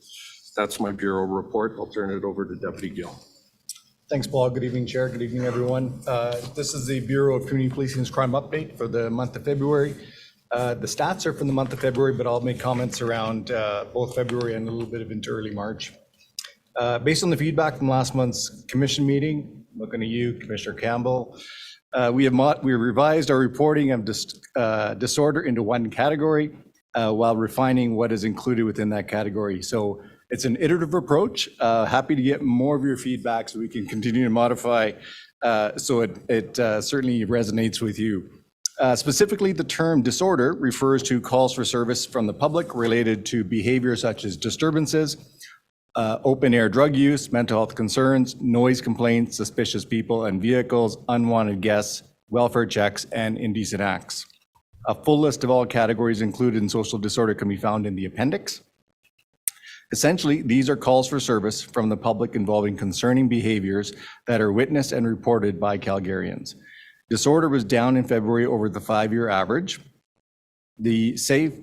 That's my Bureau report. I'll turn it over to Deputy Gill. Thanks, Paul. Good evening, Chair. Good evening, everyone. This is the Bureau of Community Policing's crime update for the month of February. The stats are from the month of February, but I'll make comments around both February and a little bit of into early March. Based on the feedback from last month's commission meeting, looking at you, Commissioner Campbell, we revised our reporting of disorder into one category while refining what is included within that category. So it's an iterative approach. Happy to get more of your feedback so we can continue to modify so it certainly resonates with you. Specifically, the term disorder refers to calls for service from the public related to behavior such as disturbances, open-air drug use, mental health concerns, noise complaints, suspicious people and vehicles, unwanted guests, welfare checks, and indecent acts. A full list of all categories included in social disorder can be found in the appendix. Essentially, these are calls for service from the public involving concerning behaviors that are witnessed and reported by Calgarians. Disorder was down in February over the 5-year average. The Safe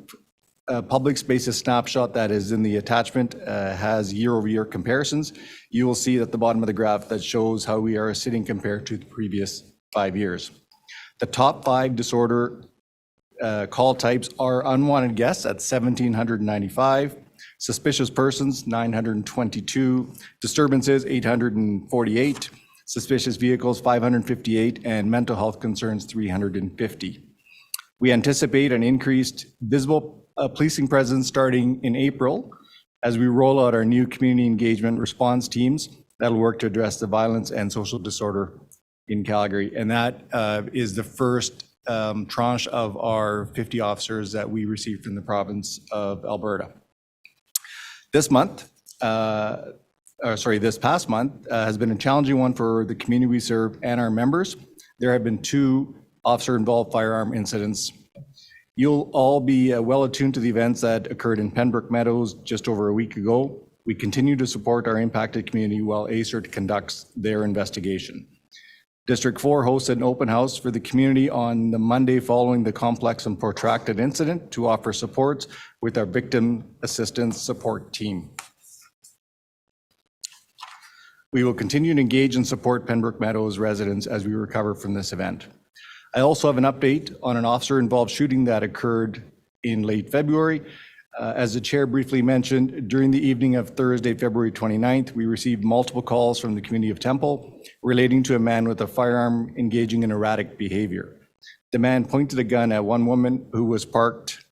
Public Spaces snapshot that is in the attachment has year-over-year comparisons. You will see at the bottom of the graph that shows how we are sitting compared to the previous 5 years. The top 5 disorder call types are unwanted guests at 1,795, suspicious persons 922, disturbances 848, suspicious vehicles 558, and mental health concerns 350. We anticipate an increased visible policing presence starting in April as we roll out our new community engagement response teams that'll work to address the violence and social disorder in Calgary. And that is the first tranche of our 50 officers that we received from the province of Alberta. This past month has been a challenging one for the community we serve and our members. There have been 2 officer-involved firearm incidents. You'll all be well attuned to the events that occurred in Pembroke Meadows just over a week ago. We continue to support our impacted community while ACERT conducts their investigation. District 4 hosted an open house for the community on the Monday following the complex and protracted incident to offer supports with our victim assistance support team. We will continue to engage and support Pembroke Meadows residents as we recover from this event. I also have an update on an officer-involved shooting that occurred in late February. As the chair briefly mentioned, during the evening of Thursday, February 29th, we received multiple calls from the community of Temple relating to a man with a firearm engaging in erratic behavior. The man pointed a gun at one woman who was parked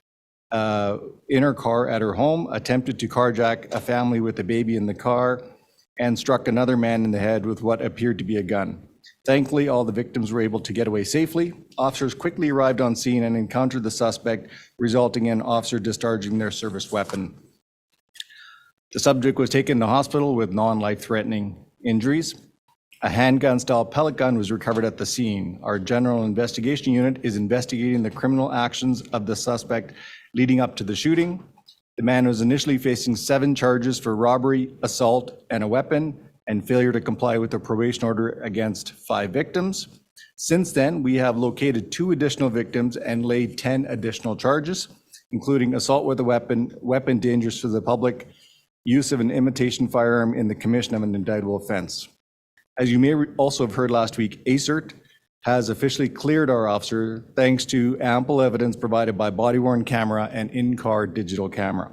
in her car at her home, attempted to carjack a family with a baby in the car, and struck another man in the head with what appeared to be a gun. Thankfully, all the victims were able to get away safely. Officers quickly arrived on scene and encountered the suspect, resulting in an officer discharging their service weapon. The subject was taken to hospital with non-life-threatening injuries. A handgun-style pellet gun was recovered at the scene. Our General Investigation Unit is investigating the criminal actions of the suspect leading up to the shooting. The man was initially facing 7 charges for robbery, assault, and a weapon, and failure to comply with the probation order against 5 victims. Since then, we have located 2 additional victims and laid 10 additional charges, including assault with a weapon, weapon dangerous to the public, use of an imitation firearm in the commission of an indictable offense. As you may also have heard last week, ACERT has officially cleared our officer thanks to ample evidence provided by body-worn camera and in-car digital camera.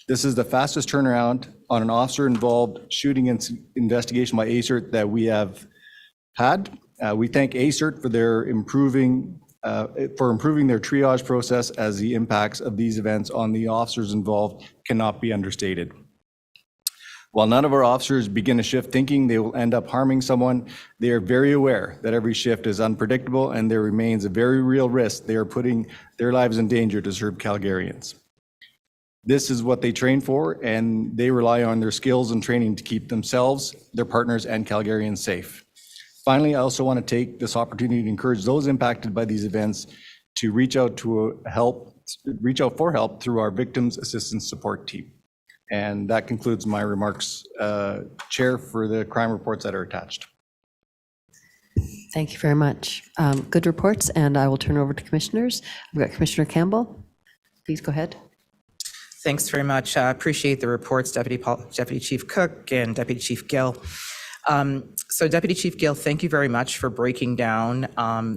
This is the fastest turnaround on an officer-involved shooting investigation by ACERT that we have had. We thank ACERT for improving their triage process, as the impacts of these events on the officers involved cannot be understated. While none of our officers begin a shift thinking they will end up harming someone, they are very aware that every shift is unpredictable and there remains a very real risk they are putting their lives in danger to serve Calgarians. This is what they train for, and they rely on their skills and training to keep themselves, their partners, and Calgarians safe. Finally, I also want to take this opportunity to encourage those impacted by these events to reach out for help through our Victims Assistance Support Team. And that concludes my remarks, Chair, for the crime reports that are attached. Thank you very much. Good reports, and I will turn over to commissioners. We've got Commissioner Campbell. Please go ahead. Thanks very much. I appreciate the reports, Deputy Chief Cook and Deputy Chief Gill. So Deputy Chief Gill, thank you very much for breaking down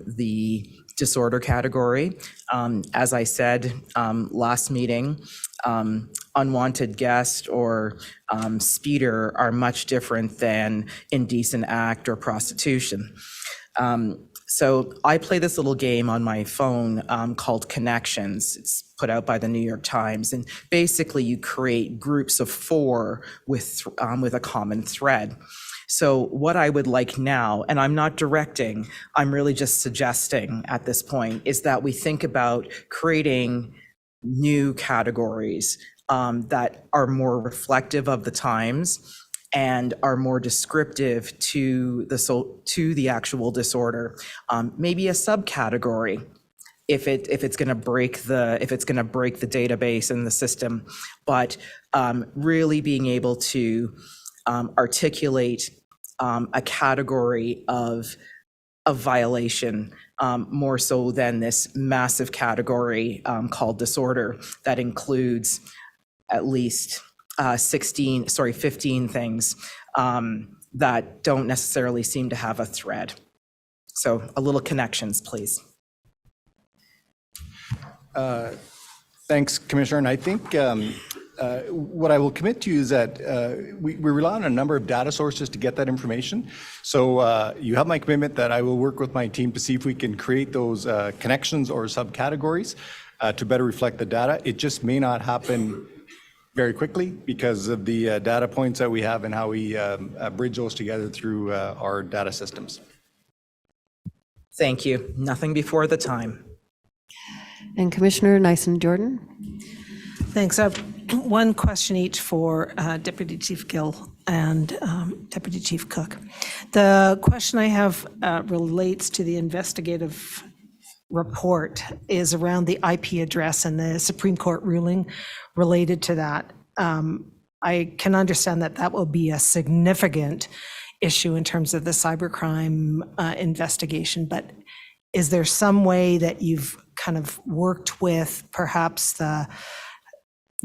the disorder category. As I said last meeting, unwanted guest or speeder are much different than indecent act or prostitution. So I play this little game on my phone called Connections. It's put out by the New York Times, and basically you create groups of 4 with a common thread. So what I would like now, and I'm not directing, I'm really just suggesting at this point, is that we think about creating new categories that are more reflective of the times and are more descriptive to the actual disorder. Maybe a subcategory if it's going to break the database and the system, but really being able to articulate a category of violation, more so than this massive category called disorder that includes at least 15 things that don't necessarily seem to have a thread. So a little Connections, please. Thanks, Commissioner. And I think what I will commit to is that we rely on a number of data sources to get that information. So you have my commitment that I will work with my team to see if we can create those connections or subcategories to better reflect the data. It just may not happen very quickly because of the data points that we have and how we bridge those together through our data systems. Thank you. Nothing before the time. And Commissioner Nyson-Jordan. Thanks. I have one question each for Deputy Chief Gill and Deputy Chief Cook. The question I have relates to the investigative report is around the IP address and the Supreme Court ruling related to that. I can understand that that will be a significant issue in terms of the cybercrime investigation, but is there some way that you've kind of worked with perhaps the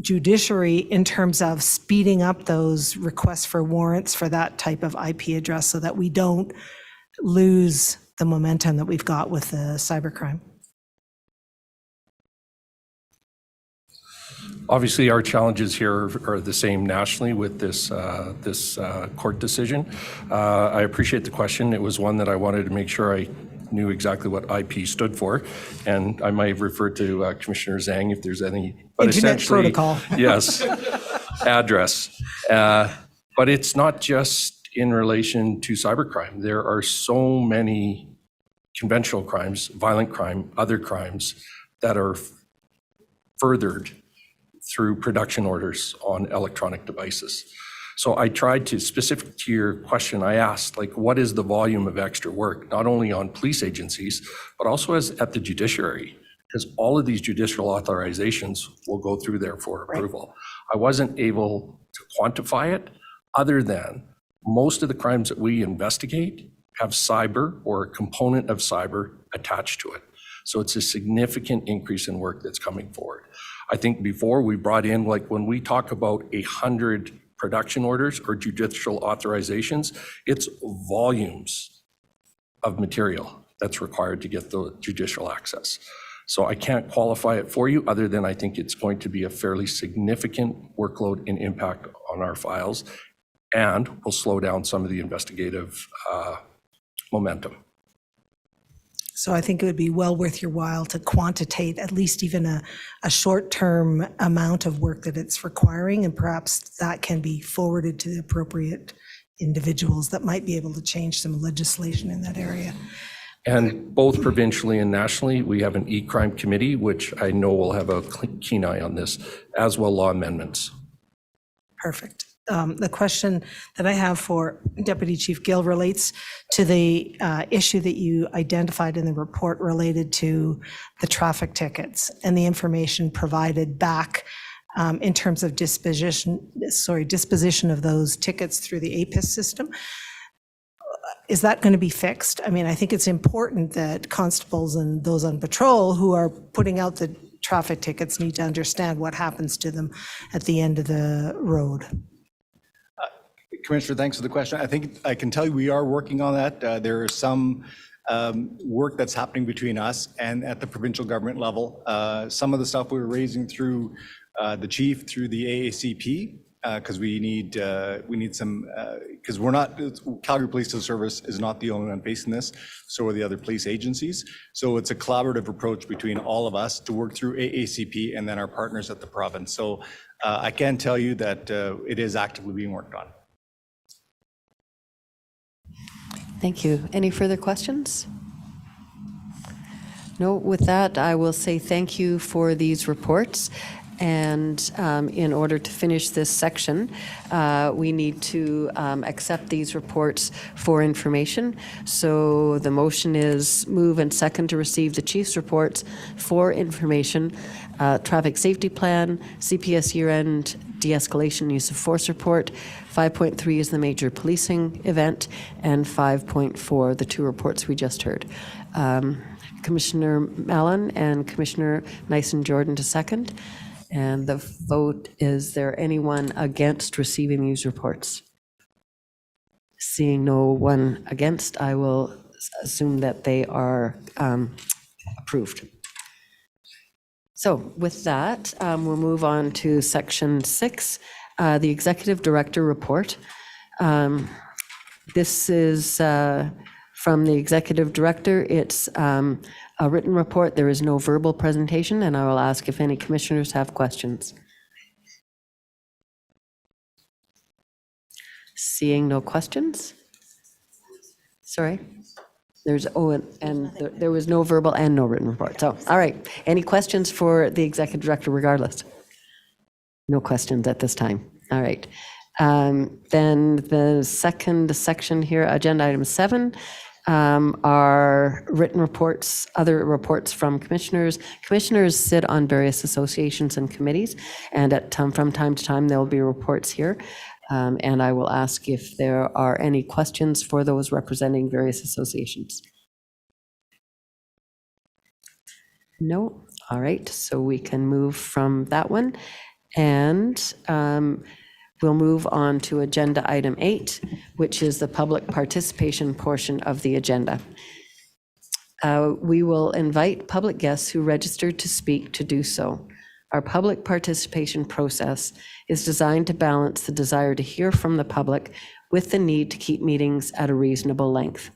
judiciary in terms of speeding up those requests for warrants for that type of IP address so that we don't lose the momentum that we've got with the cybercrime? Obviously, our challenges here are the same nationally with this court decision. I appreciate the question. It was one that I wanted to make sure I knew exactly what IP stood for, and I might have referred to Commissioner Zhang if there's any. But Internet protocol. Yes, address. But it's not just in relation to cybercrime. There are so many conventional crimes, violent crime, other crimes that are furthered through production orders on electronic devices. So I tried to, specific to your question, I asked, like, what is the volume of extra work, not only on police agencies, but also at the judiciary? Because all of these judicial authorizations will go through there for approval. I wasn't able to quantify it, other than most of the crimes that we investigate have cyber or a component of cyber attached to it. So it's a significant increase in work that's coming forward. I think before we brought in, like when we talk about 100 production orders or judicial authorizations, it's volumes of material that's required to get the judicial access. So I can't qualify it for you, other than I think it's going to be a fairly significant workload and impact on our files, and will slow down some of the investigative momentum. So I think it would be well worth your while to quantitate at least even a short-term amount of work that it's requiring, and perhaps that can be forwarded to the appropriate individuals that might be able to change some legislation in that area. And both provincially and nationally, we have an e-crime committee, which I know will have a keen eye on this, as well law amendments. Perfect. The question that I have for Deputy Chief Gill relates to the issue that you identified in the report related to the traffic tickets and the information provided back in terms of disposition of those tickets through the APIS system. Is that going to be fixed? I mean, I think it's important that constables and those on patrol who are putting out the traffic tickets need to understand what happens to them at the end of the road. Commissioner, thanks for the question. I think I can tell you we are working on that. There is some work that's happening between us and at the provincial government level. Some of the stuff we're raising through the chief, through the AACP, because we need some, because we're not, Calgary Police Service is not the only one facing this, so are the other police agencies. So it's a collaborative approach between all of us to work through AACP and then our partners at the province. So I can tell you that it is actively being worked on. Thank you. Any further questions? No, with that, I will say thank you for these reports. And in order to finish this section, we need to accept these reports for information. So the motion is move and second to receive the chief's reports for information, traffic safety plan, CPS year-end de-escalation use of force report. 5.3 is the major policing event, and 5.4, the two reports we just heard. Commissioner Mallon and Commissioner Nyson-Jordan to second. And the vote, is there anyone against receiving these reports? Seeing no one against, I will assume that they are approved. So with that, we'll move on to section 6, the Executive Director report. This is from the Executive Director. It's a written report. There is no verbal presentation, and I will ask if any commissioners have questions. Seeing no questions? Sorry? There's, there was no verbal and no written report. So, all right. Any questions for the Executive Director regardless? No questions at this time. All right. Then the second section here, agenda item 7, are written reports, other reports from commissioners. Commissioners sit on various associations and committees, and from time to time there will be reports here. And I will ask if there are any questions for those representing various associations. No? All right, so we can move from that one. And we'll move on to agenda item 8, which is the public participation portion of the agenda. We will invite public guests who registered to speak to do so. Our public participation process is designed to balance the desire to hear from the public with the need to keep meetings at a reasonable length.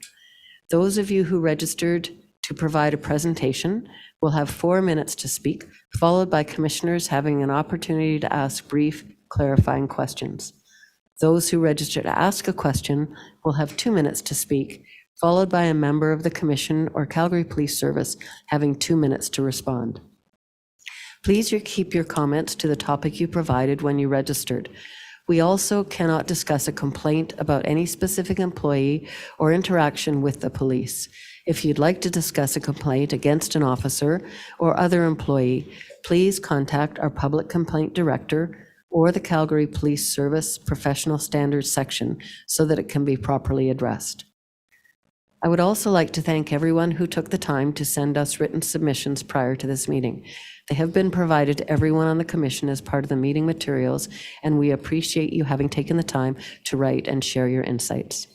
Those of you who registered to provide a presentation will have 4 minutes to speak, followed by commissioners having an opportunity to ask brief, clarifying questions. Those who register to ask a question will have 2 minutes to speak, followed by a member of the Commission or Calgary Police Service having 2 minutes to respond. Please keep your comments to the topic you provided when you registered. We also cannot discuss a complaint about any specific employee or interaction with the police. If you'd like to discuss a complaint against an officer or other employee, please contact our Public Complaint Director or the Calgary Police Service Professional Standards section so that it can be properly addressed. I would also like to thank everyone who took the time to send us written submissions prior to this meeting. They have been provided to everyone on the Commission as part of the meeting materials, and we appreciate you having taken the time to write and share your insights.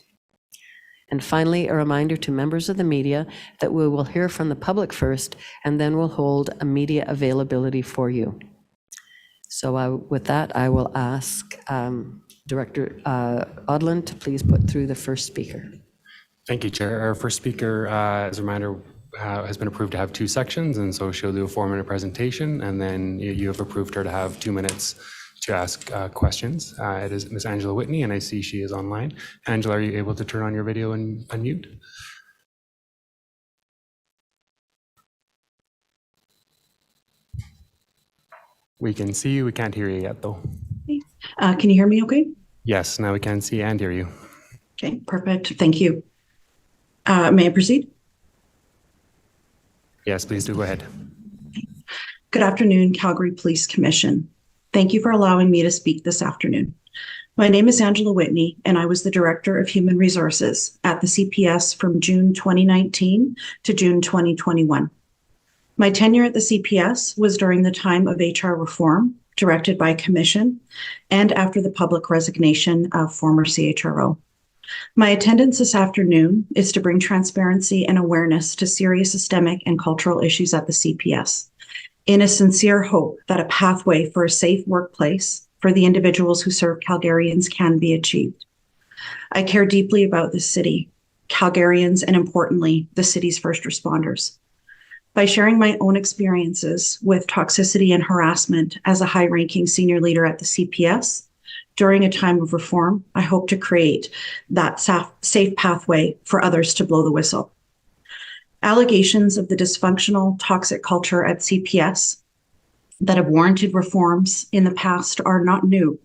And finally, a reminder to members of the media that we will hear from the public first, and then we'll hold a media availability for you. So with that, I will ask Director Odland to please put through the first speaker. Thank you, Chair. Our first speaker, as a reminder, has been approved to have 2 sections, and so she'll do a 4-minute presentation, and then you have approved her to have 2 minutes to ask questions. It is Ms. Angela Whitney, and I see she is online. Angela, are you able to turn on your video and unmute? We can see you. We can't hear you yet, though. Can you hear me okay? Yes, now we can see and hear you. Okay, perfect. Thank you. May I proceed? Yes, please do go ahead. Good afternoon, Calgary Police Commission. Thank you for allowing me to speak this afternoon. My name is Angela Whitney, and I was the Director of Human Resources at the CPS from June 2019 to June 2021. My tenure at the CPS was during the time of HR reform, directed by Commission, and after the public resignation of former CHRO. My attendance this afternoon is to bring transparency and awareness to serious systemic and cultural issues at the CPS, in a sincere hope that a pathway for a safe workplace for the individuals who serve Calgarians can be achieved. I care deeply about this city, Calgarians, and importantly, the city's first responders. By sharing my own experiences with toxicity and harassment as a high-ranking senior leader at the CPS, during a time of reform, I hope to create that safe pathway for others to blow the whistle. Allegations of the dysfunctional, toxic culture at CPS that have warranted reforms in the past are not new,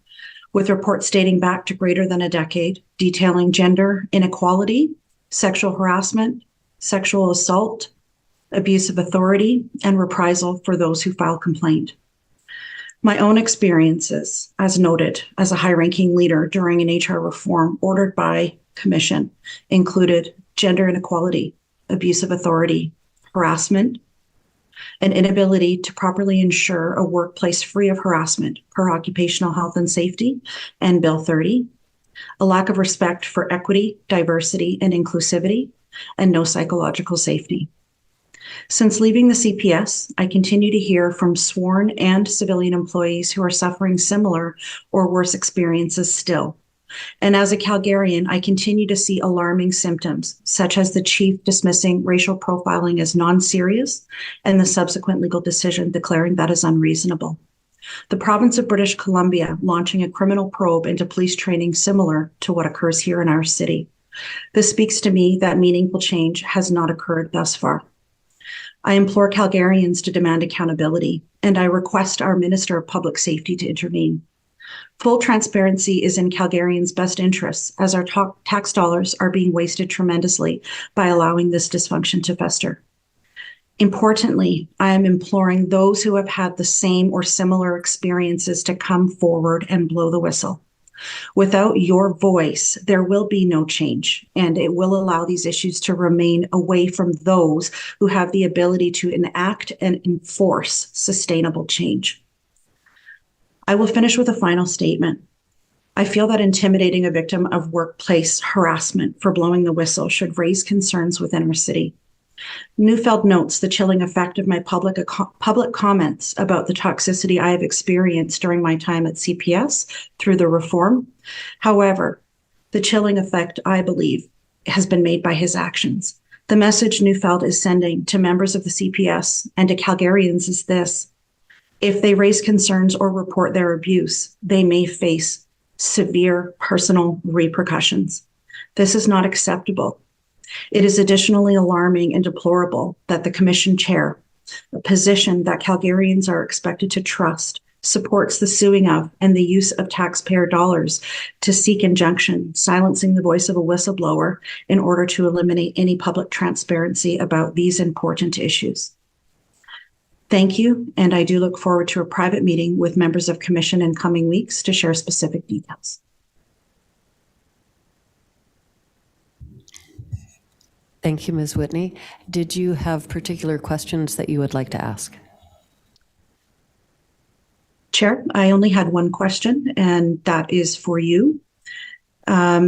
with reports dating back to greater than a decade, detailing gender inequality, sexual harassment, sexual assault, abuse of authority, and reprisal for those who file complaint. My own experiences, as noted, as a high-ranking leader during an HR reform ordered by Commission, included gender inequality, abuse of authority, harassment, an inability to properly ensure a workplace free of harassment per occupational health and safety and Bill 30, a lack of respect for equity, diversity, and inclusivity, and no psychological safety. Since leaving the CPS, I continue to hear from sworn and civilian employees who are suffering similar or worse experiences still. And as a Calgarian, I continue to see alarming symptoms, such as the chief dismissing racial profiling as non-serious and the subsequent legal decision declaring that as unreasonable. The province of British Columbia launching a criminal probe into police training similar to what occurs here in our city. This speaks to me that meaningful change has not occurred thus far. I implore Calgarians to demand accountability, and I request our Minister of Public Safety to intervene. Full transparency is in Calgarians' best interests, as our tax dollars are being wasted tremendously by allowing this dysfunction to fester. Importantly, I am imploring those who have had the same or similar experiences to come forward and blow the whistle. Without your voice, there will be no change, and it will allow these issues to remain away from those who have the ability to enact and enforce sustainable change. I will finish with a final statement. I feel that intimidating a victim of workplace harassment for blowing the whistle should raise concerns within our city. Neufeld notes the chilling effect of my public comments about the toxicity I have experienced during my time at CPS through the reform. However, the chilling effect, I believe, has been made by his actions. The message Neufeld is sending to members of the CPS and to Calgarians is this: if they raise concerns or report their abuse, they may face severe personal repercussions. This is not acceptable. It is additionally alarming and deplorable that the Commission Chair, a position that Calgarians are expected to trust, supports the suing of and the use of taxpayer dollars to seek injunction, silencing the voice of a whistleblower in order to eliminate any public transparency about these important issues. Thank you, and I do look forward to a private meeting with members of Commission in coming weeks to share specific details. Thank you, Ms. Whitney. Did you have particular questions that you would like to ask? Chair, I only had one question, and that is for you. How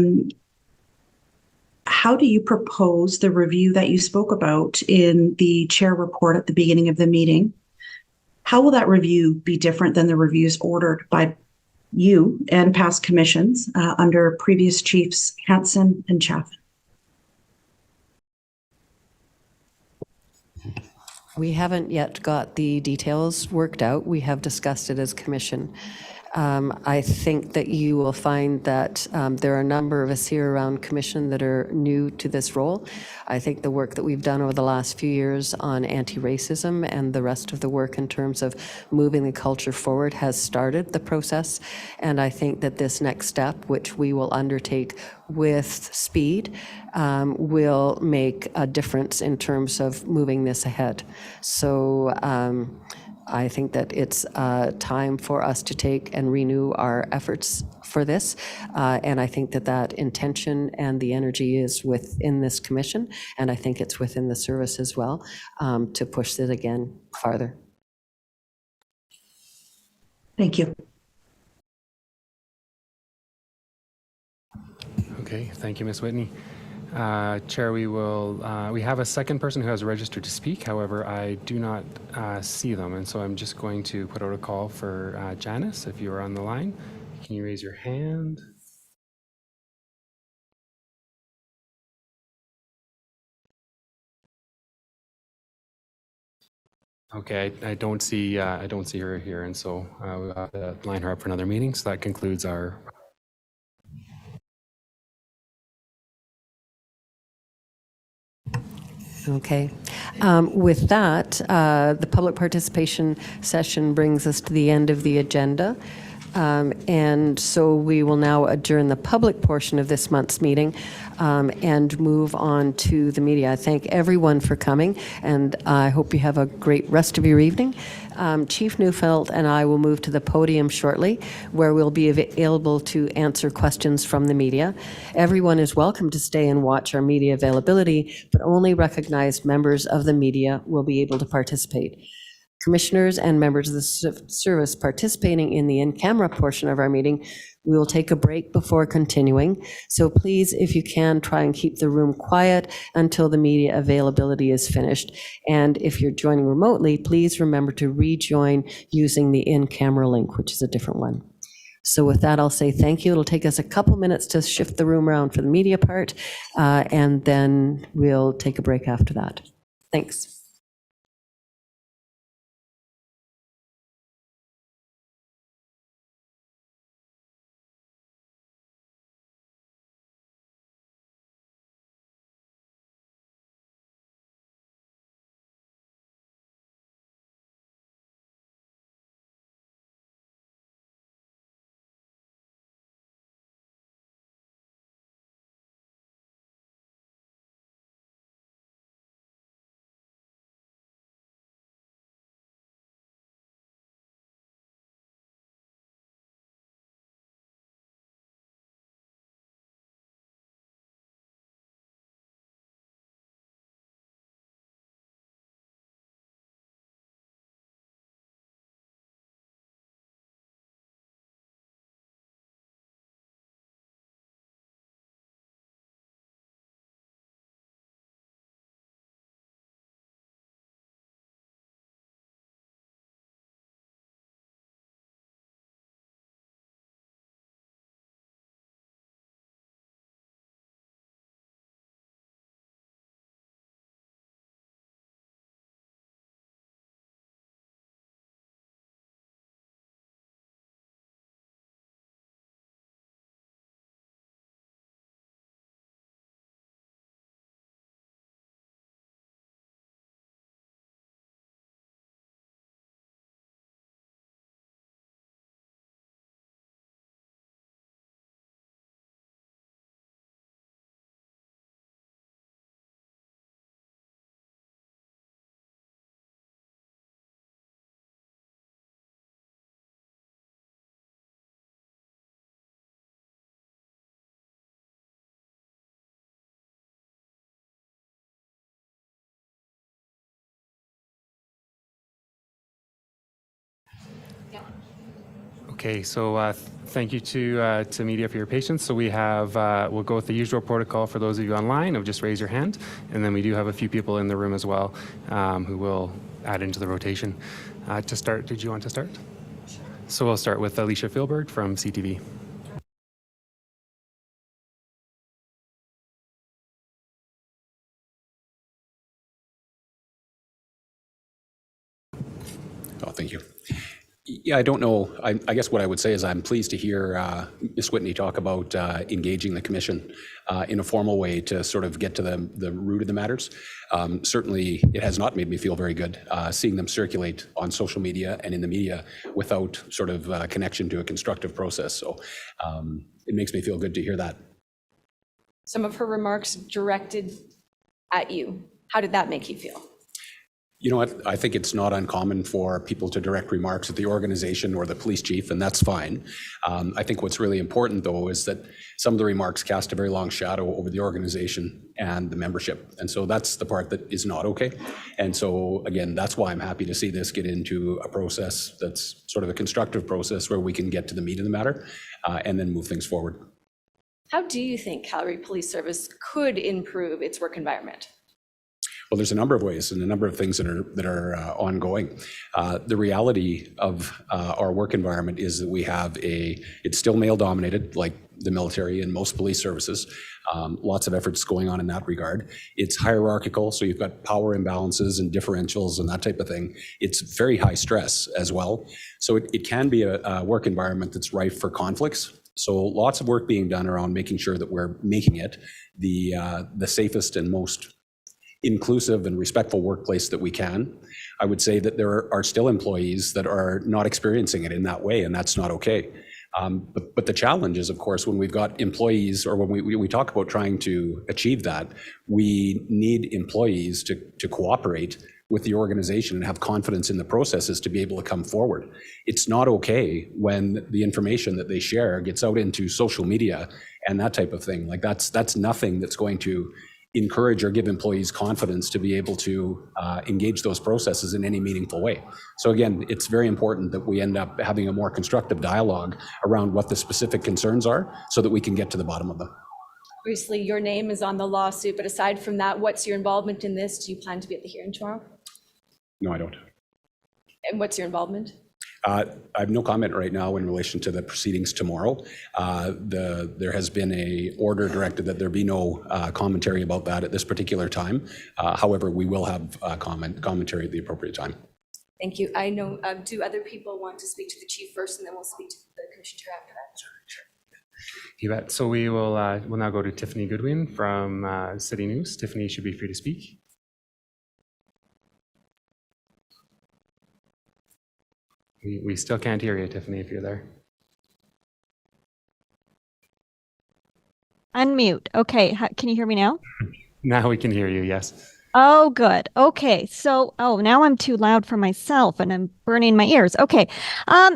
do you propose the review that you spoke about in the chair report at the beginning of the meeting? How will that review be different than the reviews ordered by you and past commissions under previous chiefs Hanson and Chaffin? We haven't yet got the details worked out. We have discussed it as commission. I think that you will find that there are a number of us here around Commission that are new to this role. I think the work that we've done over the last few years on anti-racism and the rest of the work in terms of moving the culture forward has started the process. And I think that this next step, which we will undertake with speed, will make a difference in terms of moving this ahead. So I think that it's time for us to take and renew our efforts for this. And I think that that intention and the energy is within this commission, and I think it's within the service as well, to push it again farther. Thank you. Okay, thank you, Ms. Whitney. Chair, we have a second person who has registered to speak. However, I do not see them, and so I'm just going to put out a call for Janice. If you are on the line, can you raise your hand? Okay, I don't see her here, and so we'll have to line her up for another meeting. So that concludes our. Okay. With that, the public participation session brings us to the end of the agenda. And so we will now adjourn the public portion of this month's meeting and move on to the media. I thank everyone for coming, and I hope you have a great rest of your evening. Chief Neufeld and I will move to the podium shortly, where we'll be available to answer questions from the media. Everyone is welcome to stay and watch our media availability, but only recognized members of the media will be able to participate. Commissioners and members of the service participating in the in-camera portion of our meeting, we will take a break before continuing. So please, if you can, try and keep the room quiet until the media availability is finished. And if you're joining remotely, please remember to rejoin using the in-camera link, which is a different one. So with that, I'll say thank you. It'll take us a couple minutes to shift the room around for the media part, and then we'll take a break after that. Thanks. Okay, so thank you to media for your patience. So we have, we'll go with the usual protocol for those of you online of just raise your hand. And then we do have a few people in the room as well who will add into the rotation. To start, did you want to start? Sure. So we'll start with Alicia Philberg from CTV. Oh, thank you. Yeah, I don't know. I guess what I would say is I'm pleased to hear Ms. Whitney talk about engaging the commission in a formal way to sort of get to the root of the matters. Certainly, it has not made me feel very good seeing them circulate on social media and in the media without sort of connection to a constructive process. So it makes me feel good to hear that. Some of her remarks directed at you. How did that make you feel? You know what? I think it's not uncommon for people to direct remarks at the organization or the police chief, and that's fine. I think what's really important, though, is that some of the remarks cast a very long shadow over the organization and the membership. And so that's the part that is not okay. And so, again, that's why I'm happy to see this get into a process that's sort of a constructive process where we can get to the meat of the matter and then move things forward. How do you think Calgary Police Service could improve its work environment? Well, there's a number of ways and a number of things that are ongoing. The reality of our work environment is that we have it's still male dominated, like the military and most police services. Lots of efforts going on in that regard. It's hierarchical, so you've got power imbalances and differentials and that type of thing. It's very high stress as well. So it can be a work environment that's rife for conflicts. So lots of work being done around making sure that we're making it the safest and most inclusive and respectful workplace that we can. I would say that there are still employees that are not experiencing it in that way, and that's not okay. But the challenge is, of course, when we've got employees, or when we talk about trying to achieve that, we need employees to cooperate with the organization and have confidence in the processes to be able to come forward. It's not okay when the information that they share gets out into social media and that type of thing. Like that's nothing that's going to encourage or give employees confidence to be able to engage those processes in any meaningful way. So again, it's very important that we end up having a more constructive dialogue around what the specific concerns are so that we can get to the bottom of them. Obviously, your name is on the lawsuit, but aside from that, what's your involvement in this? Do you plan to be at the hearing tomorrow? No, I don't. And what's your involvement? I have no comment right now in relation to the proceedings tomorrow. There has been an order directed that there be no commentary about that at this particular time. However, we will have commentary at the appropriate time. Thank you. I know, do other people want to speak to the chief first, and then we'll speak to the commission chair after that? Sure. You bet. So we'll now go to Tiffany Goodwin from City News. Tiffany, you should be free to speak. We still can't hear you, Tiffany, if you're there. Unmute. Okay, can you hear me now? Now we can hear you, yes. Oh, good. Okay, so, now I'm too loud for myself and I'm burning my ears. Okay,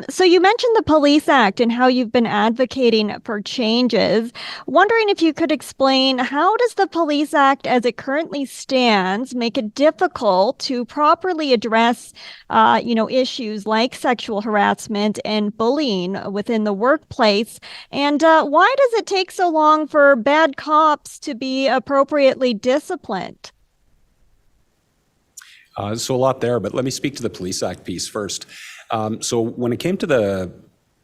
so you mentioned the Police Act and how you've been advocating for changes. Wondering if you could explain, how does the Police Act as it currently stands make it difficult to properly address, issues like sexual harassment and bullying within the workplace? And why does it take so long for bad cops to be appropriately disciplined? So a lot there, but let me speak to the Police Act piece first. So when it came to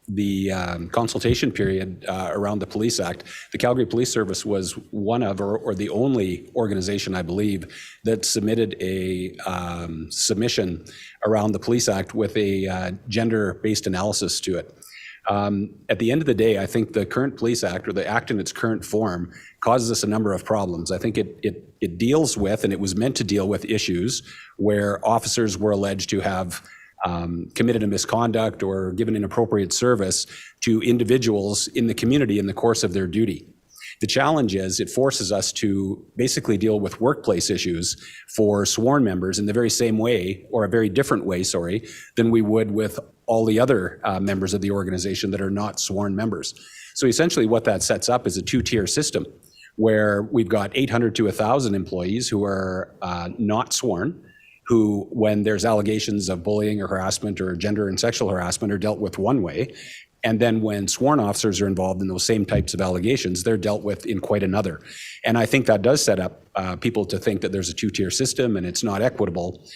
the consultation period around the Police Act, the Calgary Police Service was one of, or the only organization, I believe, that submitted a submission around the Police Act with a gender-based analysis to it. At the end of the day, I think the current Police Act, or the Act in its current form, causes us a number of problems. I think it deals with, and it was meant to deal with, issues where officers were alleged to have committed a misconduct or given inappropriate service to individuals in the community in the course of their duty. The challenge is it forces us to basically deal with workplace issues for sworn members in the very same way, or a very different way, than we would with all the other members of the organization that are not sworn members. So essentially what that sets up is a two-tier system where we've got 800 to 1,000 employees who are not sworn, who, when there's allegations of bullying or harassment or gender and sexual harassment, are dealt with one way. And then when sworn officers are involved in those same types of allegations, they're dealt with in quite another. And I think that does set up people to think that there's a two-tier system and it's not equitable.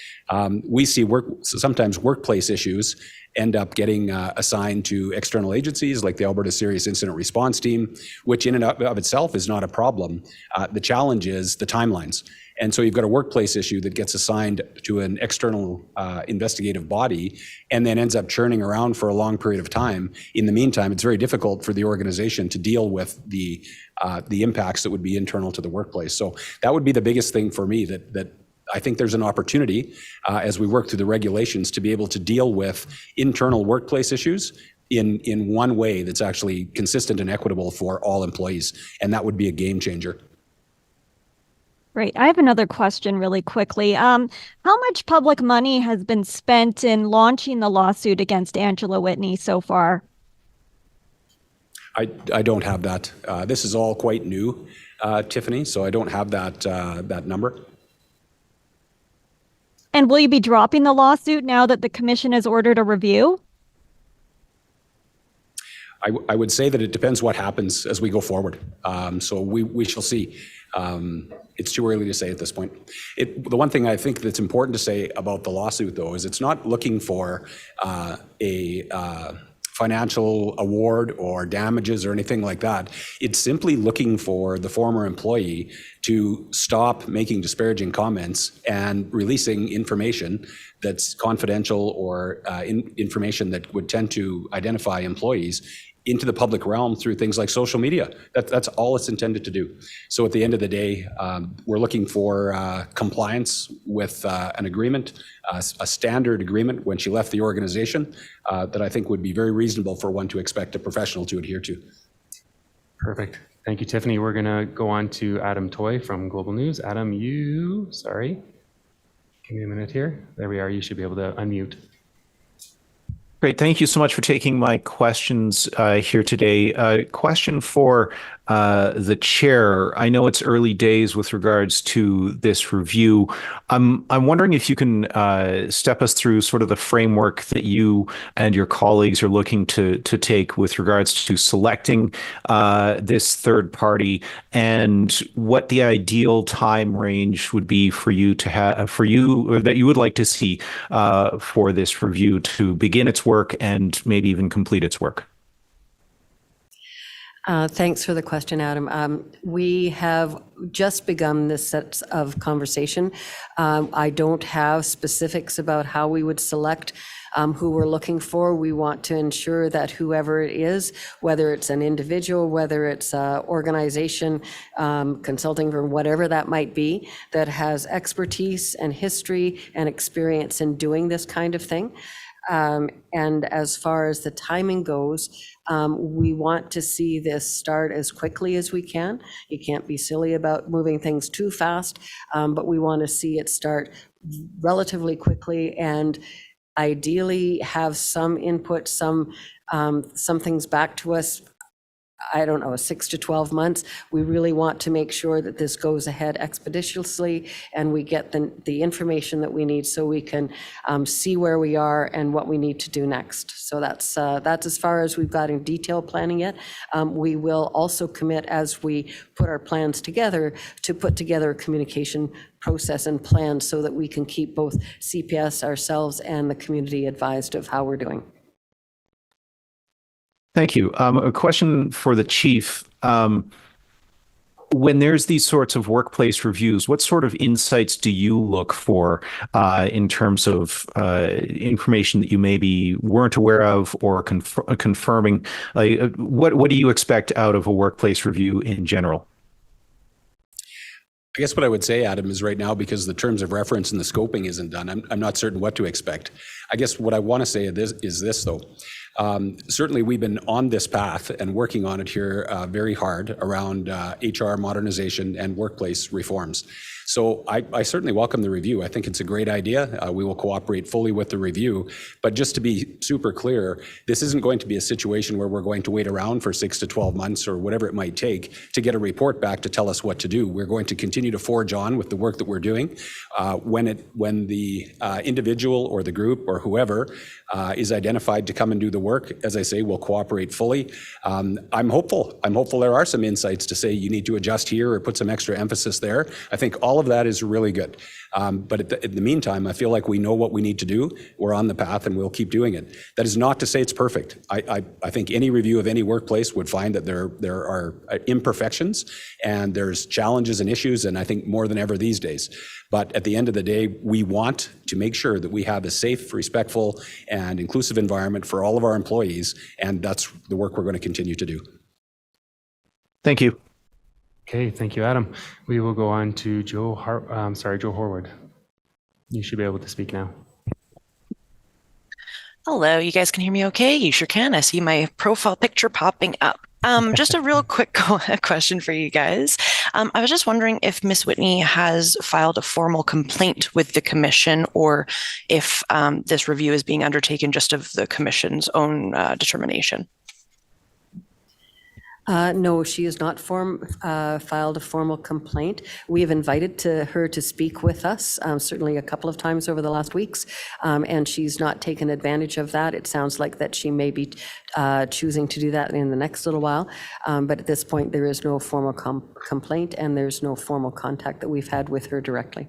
We see sometimes workplace issues end up getting assigned to external agencies like the Alberta Serious Incident Response Team, which in and of itself is not a problem. The challenge is the timelines. And so you've got a workplace issue that gets assigned to an external investigative body and then ends up churning around for a long period of time. In the meantime, it's very difficult for the organization to deal with the impacts that would be internal to the workplace. So that would be the biggest thing for me, that I think there's an opportunity as we work through the regulations to be able to deal with internal workplace issues in one way that's actually consistent and equitable for all employees. And that would be a game changer. Great. I have another question really quickly. How much public money has been spent in launching the lawsuit against Angela Whitney so far? I don't have that. This is all quite new, Tiffany, so I don't have that number. And will you be dropping the lawsuit now that the commission has ordered a review? I would say that it depends what happens as we go forward. So we shall see. It's too early to say at this point. The one thing I think that's important to say about the lawsuit, though, is it's not looking for a financial award or damages or anything like that. It's simply looking for the former employee to stop making disparaging comments and releasing information that's confidential or information that would tend to identify employees into the public realm through things like social media. That's all it's intended to do. So at the end of the day, we're looking for compliance with an agreement, a standard agreement when she left the organization that I think would be very reasonable for one to expect a professional to adhere to. Perfect. Thank you, Tiffany. We're going to go on to Adam Toy from Global News. Adam, sorry. Give me a minute here. There we are. You should be able to unmute. Great. Thank you so much for taking my questions here today. Question for the chair. I know it's early days with regards to this review. I'm wondering if you can step us through sort of the framework that you and your colleagues are looking to take with regards to selecting this third party, and what the ideal time range would be for you to have, or that you would like to see for this review to begin its work and maybe even complete its work. Thanks for the question, Adam. We have just begun this set of conversation. I don't have specifics about how we would select who we're looking for. We want to ensure that whoever it is, whether it's an individual, whether it's an organization, consulting firm, whatever that might be, that has expertise and history and experience in doing this kind of thing. And as far as the timing goes, we want to see this start as quickly as we can. You can't be silly about moving things too fast, but we want to see it start relatively quickly and ideally have some input, some things back to us. I don't know, 6 to 12 months. We really want to make sure that this goes ahead expeditiously and we get the information that we need so we can see where we are and what we need to do next. So that's as far as we've got in detail planning yet. We will also commit, as we put our plans together, to put together a communication process and plan so that we can keep both CPS, ourselves, and the community advised of how we're doing. Thank you. A question for the chief. When there's these sorts of workplace reviews, what sort of insights do you look for in terms of information that you maybe weren't aware of or confirming? What do you expect out of a workplace review in general? I guess what I would say, Adam, is right now, because the terms of reference and the scoping isn't done, I'm not certain what to expect. I guess what I want to say is this, though. Certainly, we've been on this path and working on it here very hard around HR modernization and workplace reforms. So I certainly welcome the review. I think it's a great idea. We will cooperate fully with the review. But just to be super clear, this isn't going to be a situation where we're going to wait around for 6 to 12 months or whatever it might take to get a report back to tell us what to do. We're going to continue to forge on with the work that we're doing. When the individual or the group or whoever is identified to come and do the work, as I say, will cooperate fully. I'm hopeful. I'm hopeful there are some insights to say you need to adjust here or put some extra emphasis there. I think all of that is really good. But in the meantime, I feel like we know what we need to do. We're on the path and we'll keep doing it. That is not to say it's perfect. I think any review of any workplace would find that there are imperfections and there's challenges and issues, and I think more than ever these days. But at the end of the day, we want to make sure that we have a safe, respectful, and inclusive environment for all of our employees, and that's the work we're going to continue to do. Thank you. Okay, thank you, Adam. We will go on to Joe Horwood. You should be able to speak now. Hello, you guys can hear me okay? You sure can. I see my profile picture popping up. Just a real quick question for you guys. I was just wondering if Ms. Whitney has filed a formal complaint with the commission, or if this review is being undertaken just of the commission's own determination. No, she has not filed a formal complaint. We have invited her to speak with us, certainly a couple of times over the last weeks, and she's not taken advantage of that. It sounds like that she may be choosing to do that in the next little while, but at this point, there is no formal complaint, and there's no formal contact that we've had with her directly.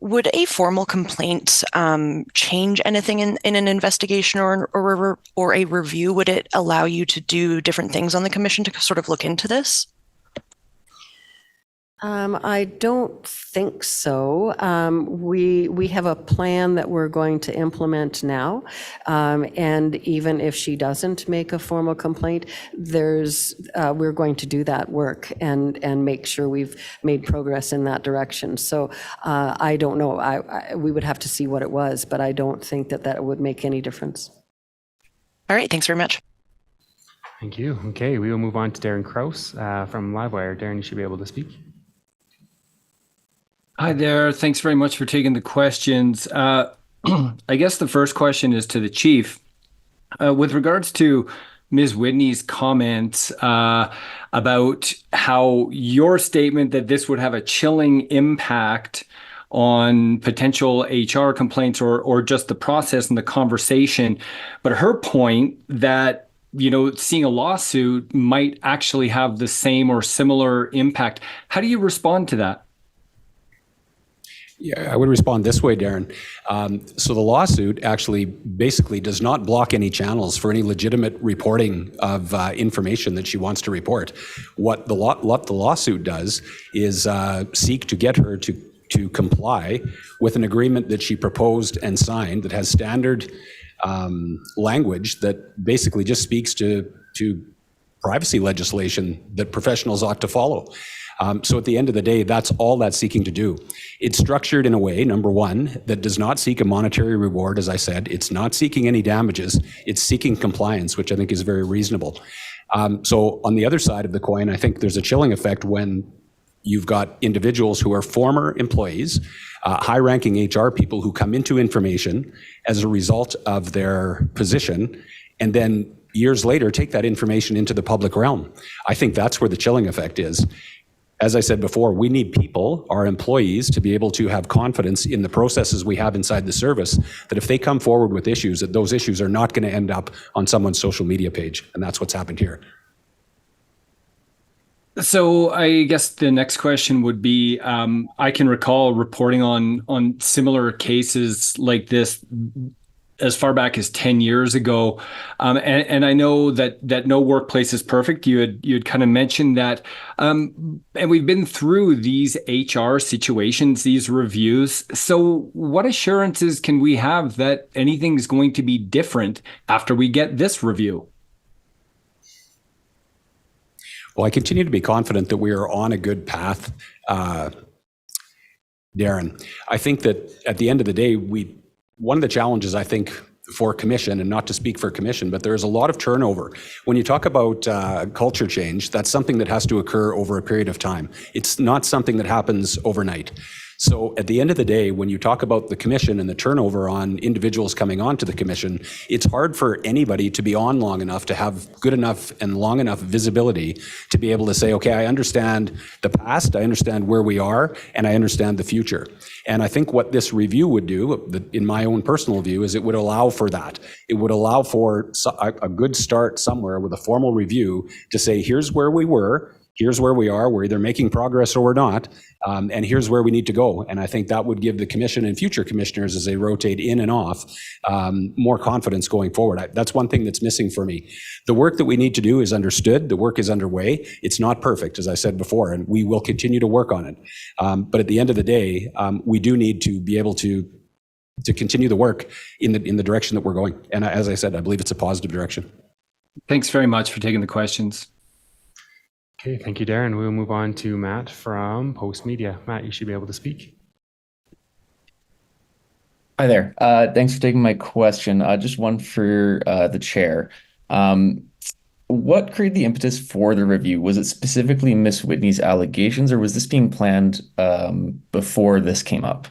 Would a formal complaint change anything in an investigation or a review? Would it allow you to do different things on the commission to sort of look into this? I don't think so. We have a plan that we're going to implement now, and even if she doesn't make a formal complaint, we're going to do that work and make sure we've made progress in that direction. So I don't know. We would have to see what it was, but I don't think that would make any difference. All right. Thanks very much. Thank you. Okay, we will move on to Darren Krause from Livewire. Darren, you should be able to speak. Hi there. Thanks very much for taking the questions. I guess the first question is to the chief. With regards to Ms. Whitney's comments about how your statement that this would have a chilling impact on potential HR complaints or just the process and the conversation, but her point that seeing a lawsuit might actually have the same or similar impact. How do you respond to that? Yeah, I would respond this way, Darren. So the lawsuit actually basically does not block any channels for any legitimate reporting of information that she wants to report. What the lawsuit does is seek to get her to comply with an agreement that she proposed and signed that has standard language that basically just speaks to privacy legislation that professionals ought to follow. So at the end of the day, that's all that's seeking to do. It's structured in a way, number one, that does not seek a monetary reward, as I said. It's not seeking any damages. It's seeking compliance, which I think is very reasonable. So on the other side of the coin, I think there's a chilling effect when you've got individuals who are former employees, high-ranking HR people who come into information as a result of their position, and then years later take that information into the public realm. I think that's where the chilling effect is. As I said before, we need people, our employees, to be able to have confidence in the processes we have inside the service, that if they come forward with issues, that those issues are not going to end up on someone's social media page. And that's what's happened here. So I guess the next question would be, I can recall reporting on similar cases like this as far back as 10 years ago. And I know that no workplace is perfect. You had kind of mentioned that. And we've been through these HR situations, these reviews. So what assurances can we have that anything's going to be different after we get this review? Well, I continue to be confident that we are on a good path, Darren. I think that at the end of the day, one of the challenges, I think, for commission, and not to speak for commission, but there's a lot of turnover. When you talk about culture change, that's something that has to occur over a period of time. It's not something that happens overnight. So at the end of the day, when you talk about the commission and the turnover on individuals coming onto the commission, it's hard for anybody to be on long enough to have good enough and long enough visibility to be able to say, okay, I understand the past, I understand where we are, and I understand the future. And I think what this review would do, in my own personal view, is it would allow for that. It would allow for a good start somewhere with a formal review to say, here's where we were, here's where we are, we're either making progress or we're not, and here's where we need to go. And I think that would give the commission and future commissioners, as they rotate in and off, more confidence going forward. That's one thing that's missing for me. The work that we need to do is understood. The work is underway. It's not perfect, as I said before, and we will continue to work on it. But at the end of the day, we do need to be able to continue the work in the direction that we're going. And as I said, I believe it's a positive direction. Thanks very much for taking the questions. Okay, thank you, Darren. We'll move on to Matt from Post Media. Matt, you should be able to speak. Hi there. Thanks for taking my question. Just one for the chair. What created the impetus for the review? Was it specifically Ms. Whitney's allegations, or was this being planned before this came up?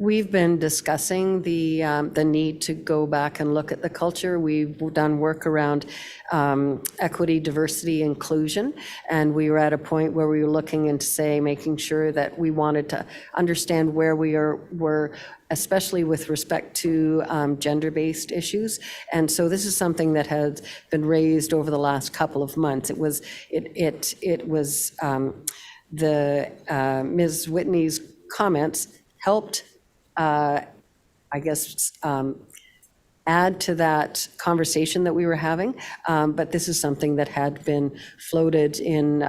We've been discussing the need to go back and look at the culture. We've done work around equity, diversity, inclusion, and we were at a point where we were looking into, say, making sure that we wanted to understand where were especially with respect to gender-based issues. And so this is something that has been raised over the last couple of months. It was Ms. Whitney's comments helped add to that conversation that we were having. But this is something that had been floated in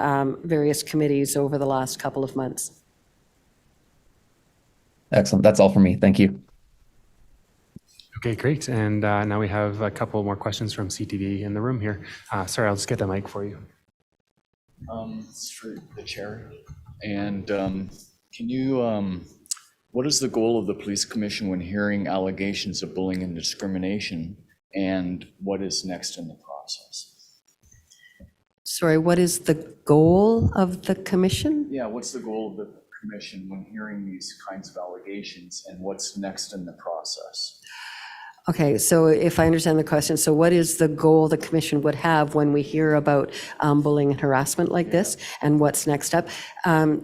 various committees over the last couple of months. Excellent. That's all for me. Thank you. Okay, great. And now we have a couple more questions from CTV in the room here. Sorry, I'll just get the mic for you. It's for the chair. And can you, what is the goal of the police commission when hearing allegations of bullying and discrimination, and what is next in the process? Sorry, what is the goal of the commission? Yeah, what's the goal of the commission when hearing these kinds of allegations, and what's next in the process? Okay, so if I understand the question, so what is the goal the commission would have when we hear about bullying and harassment like this, and what's next up?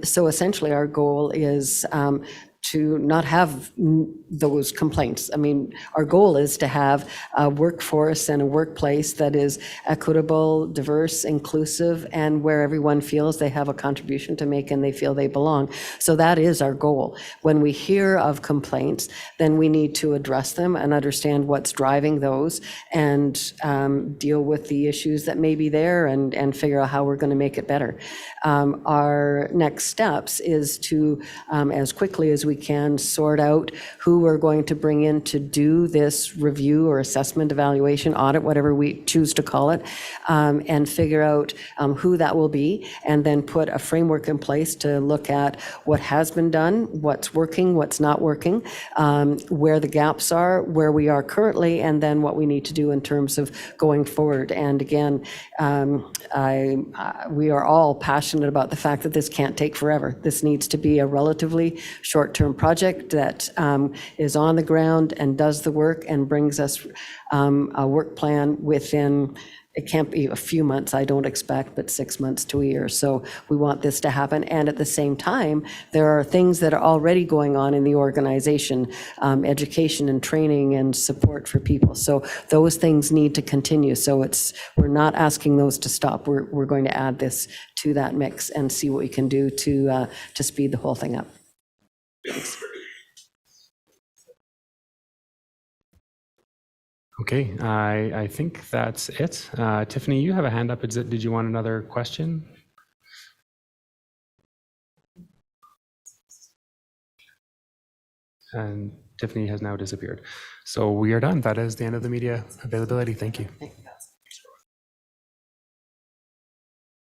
So essentially our goal is to not have those complaints. I mean, our goal is to have a workforce and a workplace that is equitable, diverse, inclusive, and where everyone feels they have a contribution to make and they feel they belong. So that is our goal. When we hear of complaints, then we need to address them and understand what's driving those and deal with the issues that may be there and figure out how we're going to make it better. Our next steps is to, as quickly as we can, sort out who we're going to bring in to do this review or assessment, evaluation, audit, whatever we choose to call it, and figure out who that will be, and then put a framework in place to look at what has been done, what's working, what's not working, where the gaps are, where we are currently, and then what we need to do in terms of going forward. And again, we are all passionate about the fact that this can't take forever. This needs to be a relatively short-term project that is on the ground and does the work and brings us a work plan within, it can't be a few months, I don't expect, but 6 months to a year. So we want this to happen. And at the same time, there are things that are already going on in the organization, education and training and support for people. So those things need to continue. So we're not asking those to stop. We're going to add this to that mix and see what we can do to speed the whole thing up. Thanks. Okay, I think that's it. Tiffany, you have a hand up. Did you want another question? And Tiffany has now disappeared. So we are done. That is the end of the media availability. Thank you.